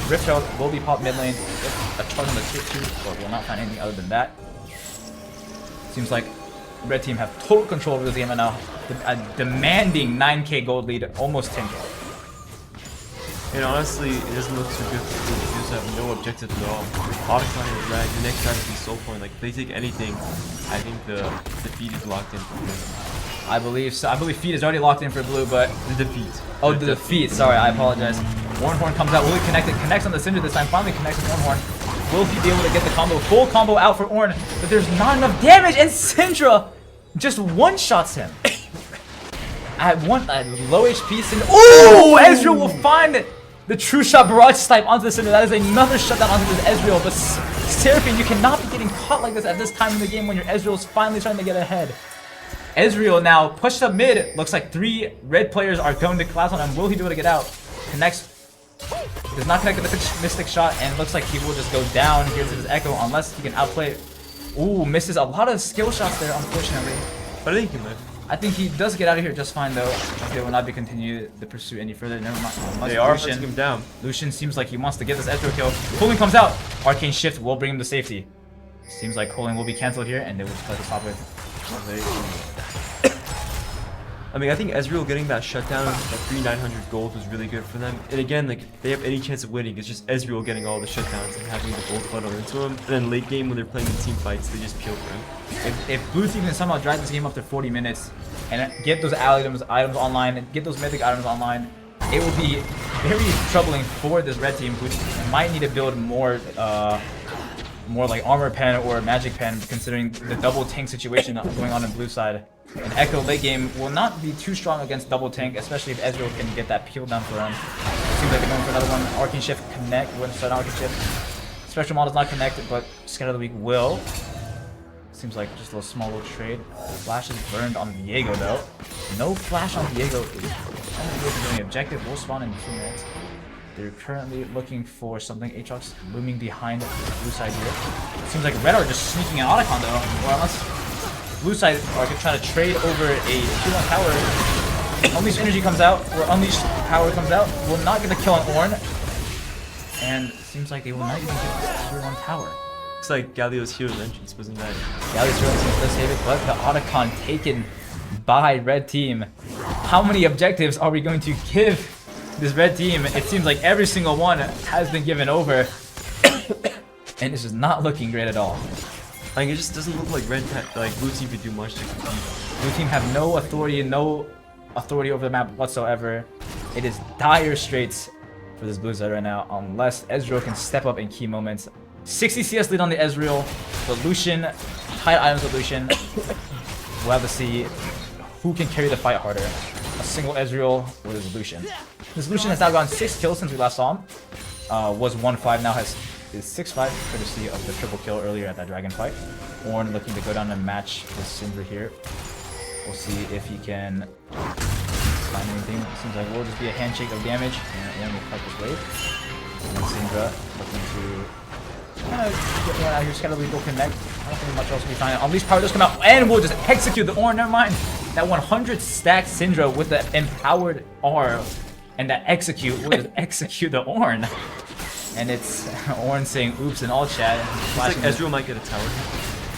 Riftshell will be popped mid lane. A charge on the tier 2, but will not find anything other than that. Seems like red team have total control over this game right now. A demanding 9k gold lead, almost 10k. And honestly, it doesn't look so good for the Blues have no objectives at all. Autocline and drag, the next time to be soul point. Like, if they take anything, I think the defeat is locked in for blue. I believe so. I believe feet is already locked in for blue, but The defeat. oh, the defeat. Sorry, I apologize. Warnhorn comes out. Will he connect it? Connects on the Syndra this time. Finally connects with Warnhorn. Will he be able to get the combo? Full combo out for Ornn, but there's not enough damage, and Syndra just one-shots him. At low HP, Syndra. Oh, Ezreal will find the true shot barrage snipe onto the Syndra. That is another shutdown onto this Ezreal. But Seraphine, you cannot be getting caught like this at this time in the game when your Ezreal is finally trying to get ahead. Ezreal now pushed up mid. Looks like 3 red players are going to collapse on him. Will he be able to get out? Connects. Does not connect with the Mystic shot, and it looks like he will just go down here to his Echo unless he can outplay it. Ooh, misses a lot of skill shots there, unfortunately. But I think he might. I think he does get out of here just fine, though. They will not be continued the pursuit any further. Never mind. They are hunting him down. Lucian seems like he wants to get this Ezreal kill. Cooling comes out. Arcane Shift will bring him to safety. Seems like Cooling will be cancelled here, and they will just try to stop it. I mean, I think Ezreal getting that shutdown at 3,900 gold was really good for them. And again, like, if they have any chance of winning, it's just Ezreal getting all the shutdowns and having the gold funnel into him. And then late game, when they're playing in team fights, they just peel for him. If blue team can somehow drag this game up to 40 minutes and get those items online and get those mythic items online, it will be very troubling for this red team, who might need to build more more like armor pen or magic pen, considering the double tank situation going on blue side. And Echo late game will not be too strong against double tank, especially if Ezreal can get that peel down for them. Seems like they're going for another one. Arcane Shift connect. We're going to start Arcane Shift. Spectral Model is not connected, but Scatter of the Week will. Seems like just a little small little trade. Flash is burned on Viego though. No flash on Viego. Only doing objective. Will spawn in 2 minutes. They're currently looking for something. Aatrox looming behind the blue side here. Seems like Red are just sneaking an Otacon though. Or unless blue side are trying to trade over a Tier 1 tower. Unleashed Energy comes out, or Unleashed Power comes out. Will not get the kill on Ornn. And seems like they will not even get this Tier 1 tower. Looks like Galio's Hero's Entrance wasn't that. Galio's Hero's Entrance does save it, but the Otacon taken by Red Team. How many objectives are we going to give this Red Team? It seems like every single one has been given over. And this is not looking great at all. Like, it just doesn't look like Blue Team could do much to compete. Blue Team have no authority over the map whatsoever. It is dire straits for this blue side right now, unless Ezreal can step up in key moments. 60 CS lead on the Ezreal. The Lucian, tight items with Lucian. We'll have to see who can carry the fight harder. A single Ezreal or this Lucian. This Lucian has now gotten 6 kills since we last saw him. Was 1-5, now is 6-5, courtesy of the triple kill earlier at that dragon fight. Ornn looking to go down and match with Syndra here. We'll see if he can find anything. Seems like it will just be a handshake of damage, and Ornn will fight this wave. And Syndra looking to get one out here. Scatter Lead will connect. I don't think much else will be fine. Unleashed Power does come out, and we'll just execute the Ornn. Never mind. That 100 stack Syndra with the empowered R, and that execute will just execute the Ornn. And it's Ornn saying oops in all chat. It's like Ezreal might get a tower.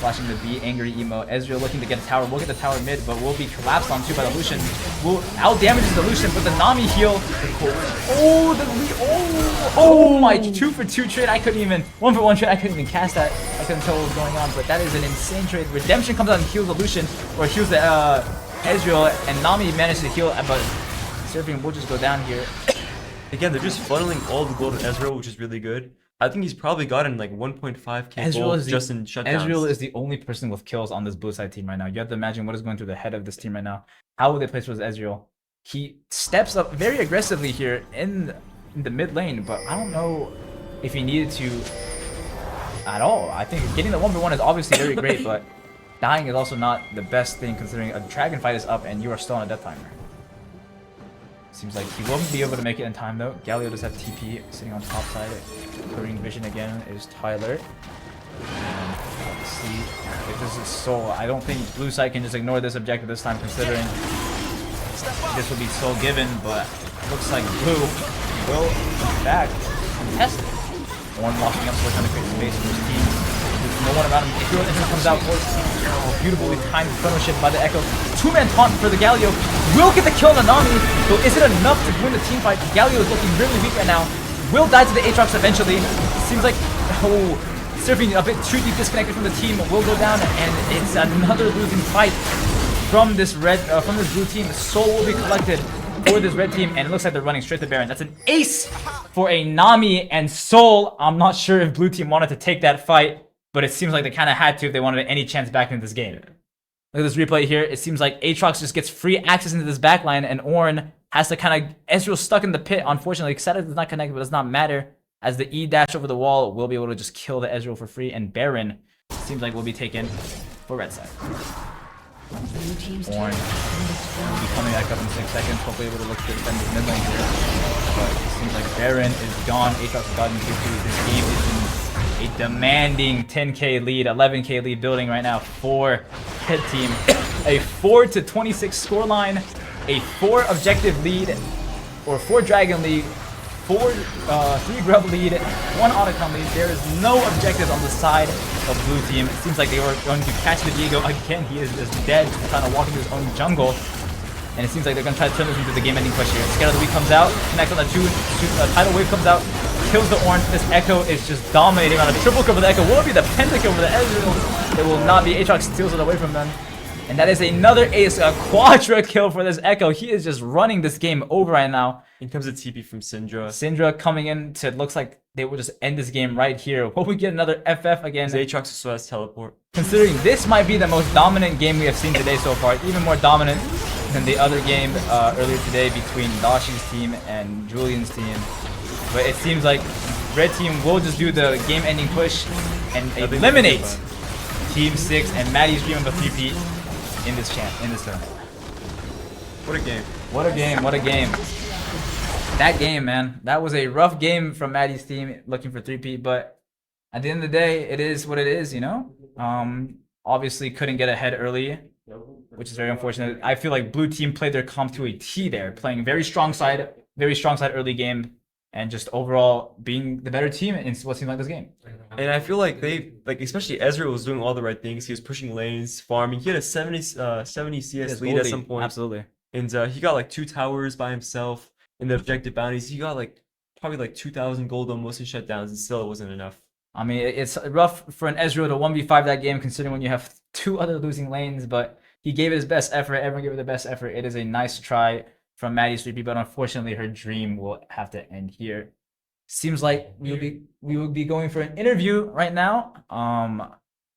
Flashing the Be Angry emo. Ezreal looking to get a tower. We'll get the tower mid, but we'll be collapsed on too by the Lucian. Will out damages the Lucian, but the Nami heal. Oh my 2-for-2 trade. I couldn't even 1-for-1 trade. I couldn't even cast that. I couldn't tell what was going on, but that is an insane trade. Redemption comes out and heals the Lucian, or heals the Ezreal, and Nami managed to heal, but Seraphine will just go down here. Again, they're just funneling all the gold to Ezreal, which is really good. I think he's probably gotten like 1.5k gold just in shutdowns. Ezreal is the only person with kills on this blue side team right now. You have to imagine what is going through the head of this team right now. How will they place with Ezreal? He steps up very aggressively here in the mid lane, but I don't know if he needed to at all. I think getting the 1v1 is obviously very great, but dying is also not the best thing considering a dragon fight is up and you are still on a death timer. Seems like he won't be able to make it in time though. Galio does have TP sitting on top side. Clearing vision again is Tyler. And let's see if this is Soul. I don't think blue side can just ignore this objective this time considering this will be Soul given, but it looks like blue will in fact contest it. Ornn washing up, so they're trying to create space for his team. There's no one around him. If your engine comes out, beautifully timed chrono shift by the Echo. 2-man taunt for the Galio. Will get the kill on the Nami. So is it enough to win the team fight? Galio is looking really weak right now. Will die to the Aatrox eventually. Seems like Seraphine a bit too deep disconnected from the team. Will go down, and it's another losing fight from this blue team. Soul will be collected for this red team, and it looks like they're running straight to Baron. That's an ace for a Nami and Soul. I'm not sure if blue team wanted to take that fight, but it seems like they kind of had to if they wanted any chance back into this game. Look at this replay here. It seems like Aatrox just gets free access into this backline, and Ornn has to kind of... Ezreal's stuck in the pit, unfortunately. Xeta does not connect, but it does not matter, as the E dash over the wall will be able to just kill the Ezreal for free, and Baron seems like will be taken for red side. Ornn will be coming back up in 6 seconds, hopefully able to look to defend his mid lane here. But it seems like Baron is gone. Aatrox has gotten 2-2. This game is in a demanding 10k lead, 11k lead building right now for Red Team. A 4-26 scoreline, a 4 objective lead, or 4 dragon lead, 3 grub lead, 1 Otacon lead. There is no objectives on the side of blue team. It seems like they were going to catch the Viego again. He is just dead, trying to walk into his own jungle. And it seems like they're going to try to turn this into the game-ending push here. Scatter of the Week comes out, connects on the 2, Tidal Wave comes out, kills the Ornn. This Echo is just dominating on a triple kill for the Echo. Will it be the pentakill for the Ezreal? It will not be. Aatrox steals it away from them. And that is another ace, a quadra kill for this Echo. He is just running this game over right now. In comes a TP from Syndra. Syndra coming in to, looks like they will just end this game right here. Will we get another FF again? His Aatrox also has teleport. Considering this might be the most dominant game we have seen today so far, even more dominant than the other game earlier today between Dashi's team and Julian's team. But it seems like red team will just do the game-ending push and eliminate Team 6 and Maddie's dream of a 3-peat in this tournament. What a game. What a game, what a game. That game, man. That was a rough game from Maddie's team looking for 3-peat, but at the end of the day, it is what it is, you know? Obviously couldn't get ahead early, which is very unfortunate. I feel like blue team played their comp to a T there, playing very strong side early game, and just overall being the better team in what seemed like this game. And I feel like especially Ezreal was doing all the right things. He was pushing lanes, farming. He had a 70 CS lead at some point. Absolutely. And he got like 2 towers by himself in the objective bounties. He got like probably like 2,000 gold on most of the shutdowns, and still it wasn't enough. I mean, it's rough for an Ezreal to 1v5 that game, considering when you have 2 other losing lanes, but he gave it his best effort. Everyone gave it the best effort. It is a nice try from Maddie's 3P, but unfortunately her dream will have to end here. Seems like we will be going for an interview right now.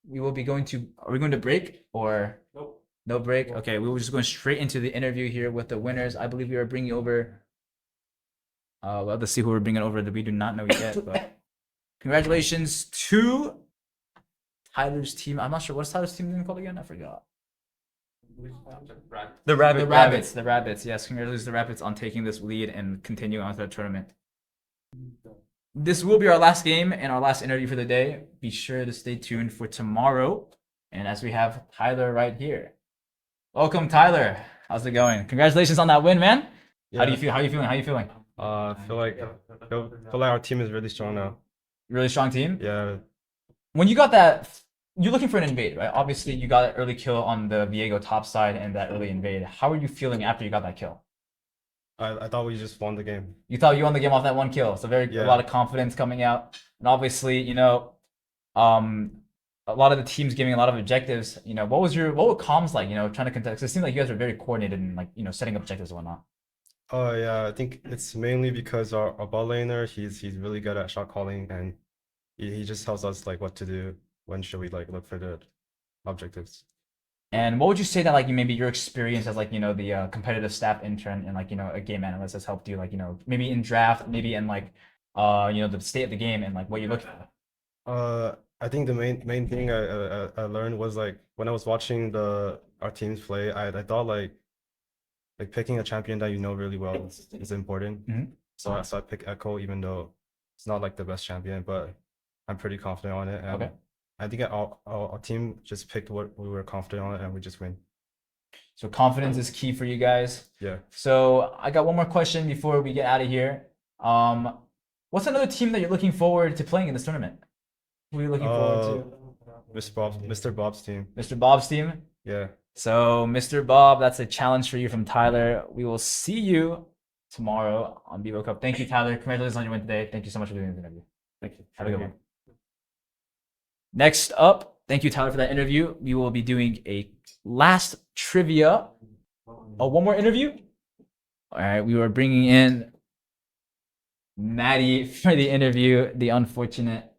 We will be going to, are we going to break or nope? No break. Okay, we were just going straight into the interview here with the winners. I believe we are bringing over. Well, let's see who we're bringing over that we do not know yet. But congratulations to Tyler's team. I'm not sure what's Tyler's team name called again. I forgot. The Rabbits. The Rabbits. Yes, congratulations to the Rabbits on taking this lead and continuing on to the tournament. This will be our last game and our last interview for the day. Be sure to stay tuned for tomorrow. And as we have Tyler right here. Welcome, Tyler. How's it going? Congratulations on that win, man. Yeah. How do you feel? How are you feeling? How are you feeling? I feel like our team is really strong now. Really strong team? Yeah. When you got that, you're looking for an invade, right? Obviously, you got an early kill on the Viego top side and that early invade. How are you feeling after you got that kill? I thought we just won the game. You thought you won the game off that one kill, so a lot of confidence coming out. And obviously, you know, a lot of the teams giving a lot of objectives. You know, what were comms like? You know, trying to contest. It seemed like you guys were very coordinated and like, you know, setting up objectives and whatnot. Oh yeah, I think it's mainly because our bot laner, he's really good at shot calling, and he just tells us like what to do, when should we like look for the objectives. And what would you say that like maybe your experience as like, you know, the competitive staff intern and like, you know, a game analyst has helped you, like, you know, maybe in draft, maybe in like you know, the state of the game and like what you look at? I think the main thing I learned was like when I was watching our teams play, I thought like picking a champion that you know really well is important. Mm-hmm. So I picked Echo, even though it's not like the best champion, but I'm pretty confident on it. And okay. I think our team just picked what we were confident on, and we just win. So confidence is key for you guys. Yeah. So I got one more question before we get out of here. What's another team that you're looking forward to playing in this tournament? Who are you looking forward to? Mr. Bob's team. Mr. Bob's team? Yeah. So Mr. Bob, that's a challenge for you from Tyler. We will see you tomorrow on BEVO Cup. Thank you, Tyler. Congratulations on your win today. Thank you so much for doing this interview. Thank you. Have a good one. Next up, thank you, Tyler, for that interview. We will be doing a last trivia. Oh, one more interview? All right, we were bringing in Maddie for the interview. The unfortunate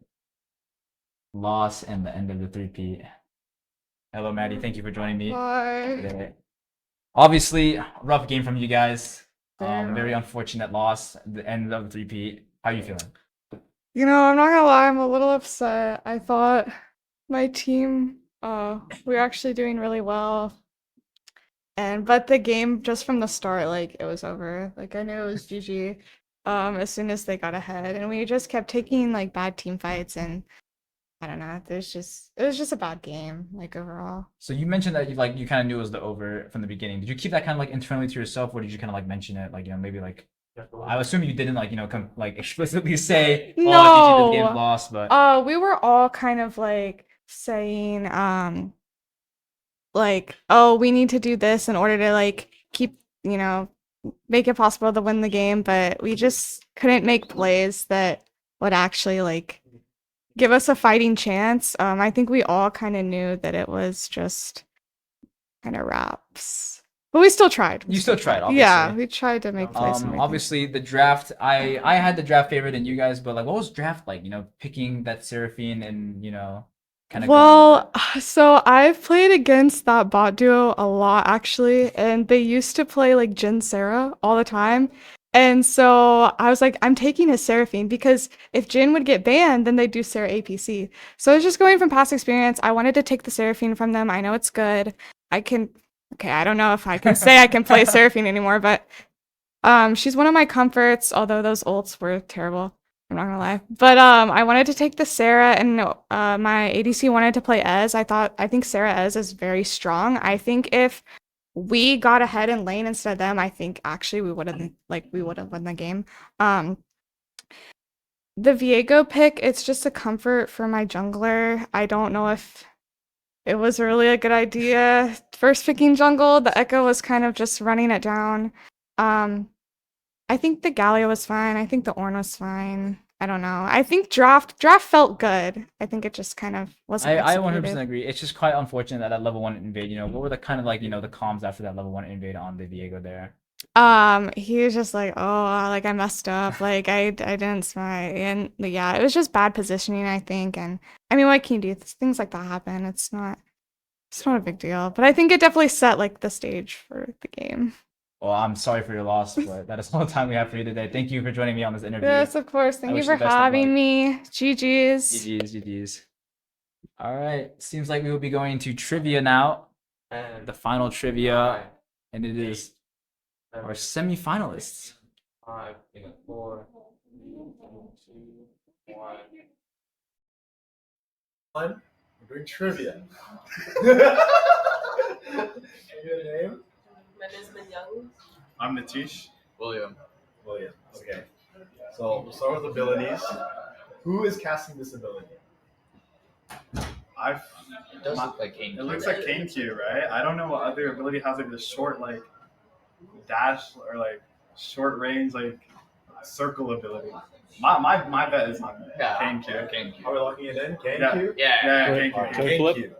loss and the end of the 3P. Hello, Maddie. Thank you for joining me today. Obviously, rough game from you guys. Very unfortunate loss. The end of the 3P. How are you feeling? You know, I'm not gonna lie, I'm a little upset. I thought my team, we were actually doing really well. But the game, just from the start, like, it was over. Like, I knew it was GG as soon as they got ahead. And we just kept taking, like, bad team fights, and I don't know, it was just a bad game, like, overall. So you mentioned that you kind of knew it was the over from the beginning. Did you keep that kind of, like, internally to yourself, or did you kind of, like, mention it, like, you know, maybe, like, I assume you didn't, like, you know, explicitly say, no, GG, the game lost, but we were all kind of like saying, like, oh, we need to do this in order to like keep, you know, make it possible to win the game, but we just couldn't make plays that would actually like give us a fighting chance. I think we all kind of knew that it was just kind of wraps. But we still tried. You still tried, Yeah, obviously. we tried to make plays. and make Obviously the draft, I had the draft favorite in you guys, but like, what was draft like? You know, picking that Seraphine and kind of. Well, so I've played against that bot duo a lot actually, and they used to play like Jin Sarah all the time. And so I was like, I'm taking a Seraphine because if Jin would get banned, then they'd do Sarah APC. So I was just going from past experience. I wanted to take the Seraphine from them. I know it's good. Okay, I don't know if I can say I can play Seraphine anymore, but she's one of my comforts, although those ults were terrible. I'm not gonna lie. But I wanted to take the Sarah, and my ADC wanted to play Ez. I think Sarah Ez is very strong. I think if we got ahead in lane instead of them, I think actually we would have won the game. The Viego pick, it's just a comfort for my jungler. I don't know if it was really a good idea. First picking jungle, the Echo was kind of just running it down. I think the Galio was fine. I think the Ornn was fine. I don't know. I think draft felt good. I think it just kind of wasn't. I 100% agree. It's just quite unfortunate that level 1 invade. What were the kind of like the comms after that level 1 invade on the Viego there? He was just like, oh, like I messed up, like I didn't smite, and yeah, it was just bad positioning, I think. And I mean, what can you do? Things like that happen. It's not a big deal, but I think it definitely set like the stage for the game. Well, I'm sorry for your loss, but that is all the time we have for you today. Thank you for joining me on this interview. Yes, of course. Thank you for having me. GG's. GG's. All right. Seems like we will be going to trivia now. And the final trivia. And it is our semi-finalists. 5, 4, 2, 1. We're doing trivia. Your name? My name is Young. I'm Natish. William. Okay. So we'll start with abilities. Who is casting this ability? It does look like Kane. It looks like Kane Q, right? I don't know what other ability has like the short like dash or like short range like circle ability. My bet is on Kane Q. Kane Q. Are we locking it in? Kane Yeah. Q? Yeah. Kane Q. Kane Q.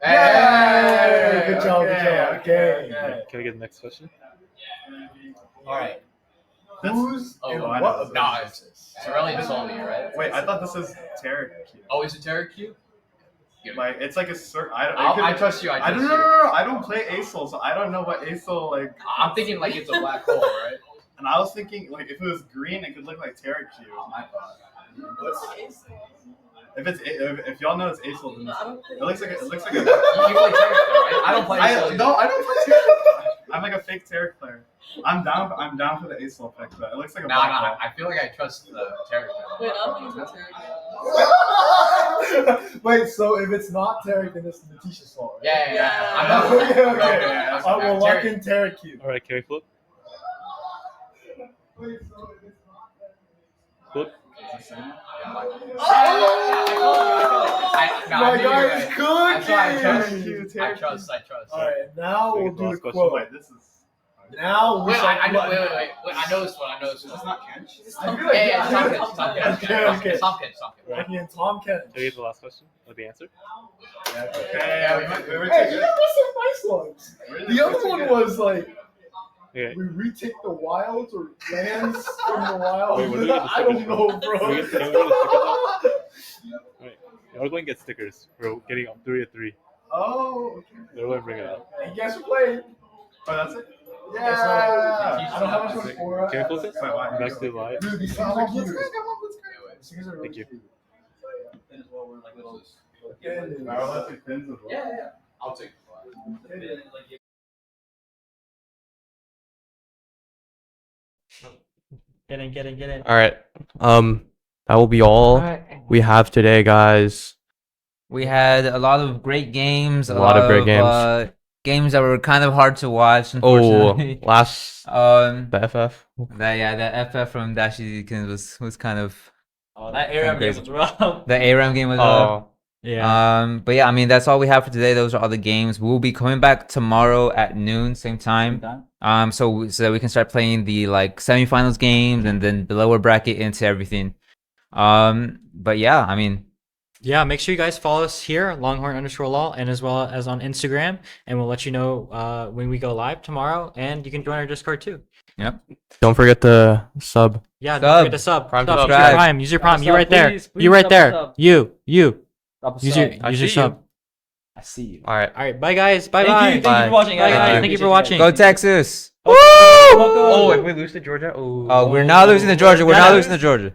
Hey! Good job. Okay. Can I get the next question? All right. Who's Oh, in I what know. ability? No, it's Cerulean Solny, right? Wait, I thought this is Tarek Q. Oh, is it Terra Q? Like it's like a certain. I trust you. I trust you. No. I don't play ASOL, so I don't know what ASOL like. I'm thinking like it's a black hole, right? And I was thinking like if it was green, it could look like Tarek Q. My thought. If y'all know it's ASOL, then it looks like a. You play Terra, right? I don't play ASOL. No, I don't play Tarek. I'm like a fake Tarek player. I'm down for the ASOL pick, but it looks like a. No, I feel like I trust the Terra. Wait, I don't think it's Tarek. Wait, so if it's not Tarek, then it's Natisha's fault, right? Yeah. I know. Okay. I will lock in Tarek Q. All right, can we flip? Flip. My guy is cooking. I trust. All right, now we'll do the question. quote. Wait, this is. Now we Wait, shall I know. play. Wait. I know this one. That's not Ken. I feel like Yeah, Tom Okay. Tom Kent. Locking in Tom Kent. Can we get the last question with the answer? Okay. We were Hey, too you good. got some nice ones. The other one was like, Okay. we retake the wilds or lands from the wild. Wait, where do we get the I don't stickers know, from? bro. Can we get the stickers Alright. We're going to get stickers for getting up 3 to 3. Oh. They're going to bring it up. And guess who played? Oh, that's it. Yeah. I don't have much more for Can we flip it? Wait, why? Back to the live. Dude, these things are cute. Let's These things are really Thank you. cute. I don't have to pins as well. Yeah. I'll take Get in. All right. That will be all we have today, guys. We had a lot of great games. A lot of great games. Games that were kind of hard to watch. Oh, Unfortunately. the FF. The FF from Dashi's was kind of. Oh, that ARAM game was rough. The ARAM game was rough. Yeah. But yeah, I mean that's all we have for today. Those are all the games. We'll be coming back tomorrow at noon, same time. So that we can start playing the like semifinals games and then the lower bracket into everything. But yeah, I mean, Yeah, make sure you guys follow us here, Longhorn_LOL, and as well as on Instagram, and we'll let you know when we go live tomorrow. And you can join our Discord too. Yep. Don't forget the sub. Yeah, don't forget to sub. Prime Sub. subscribe. Use your Prime. You right Please, there. please You right drop a there. sub. You. Drop a Use sub. your I see sub. I see you. All right. All right, bye guys. Bye bye. Thank you for watching. Bye guys. guys. Bye. Thank you for watching. Go Texas. Oh, if we lose to Georgia, We're not losing to Georgia. We're not losing to Georgia.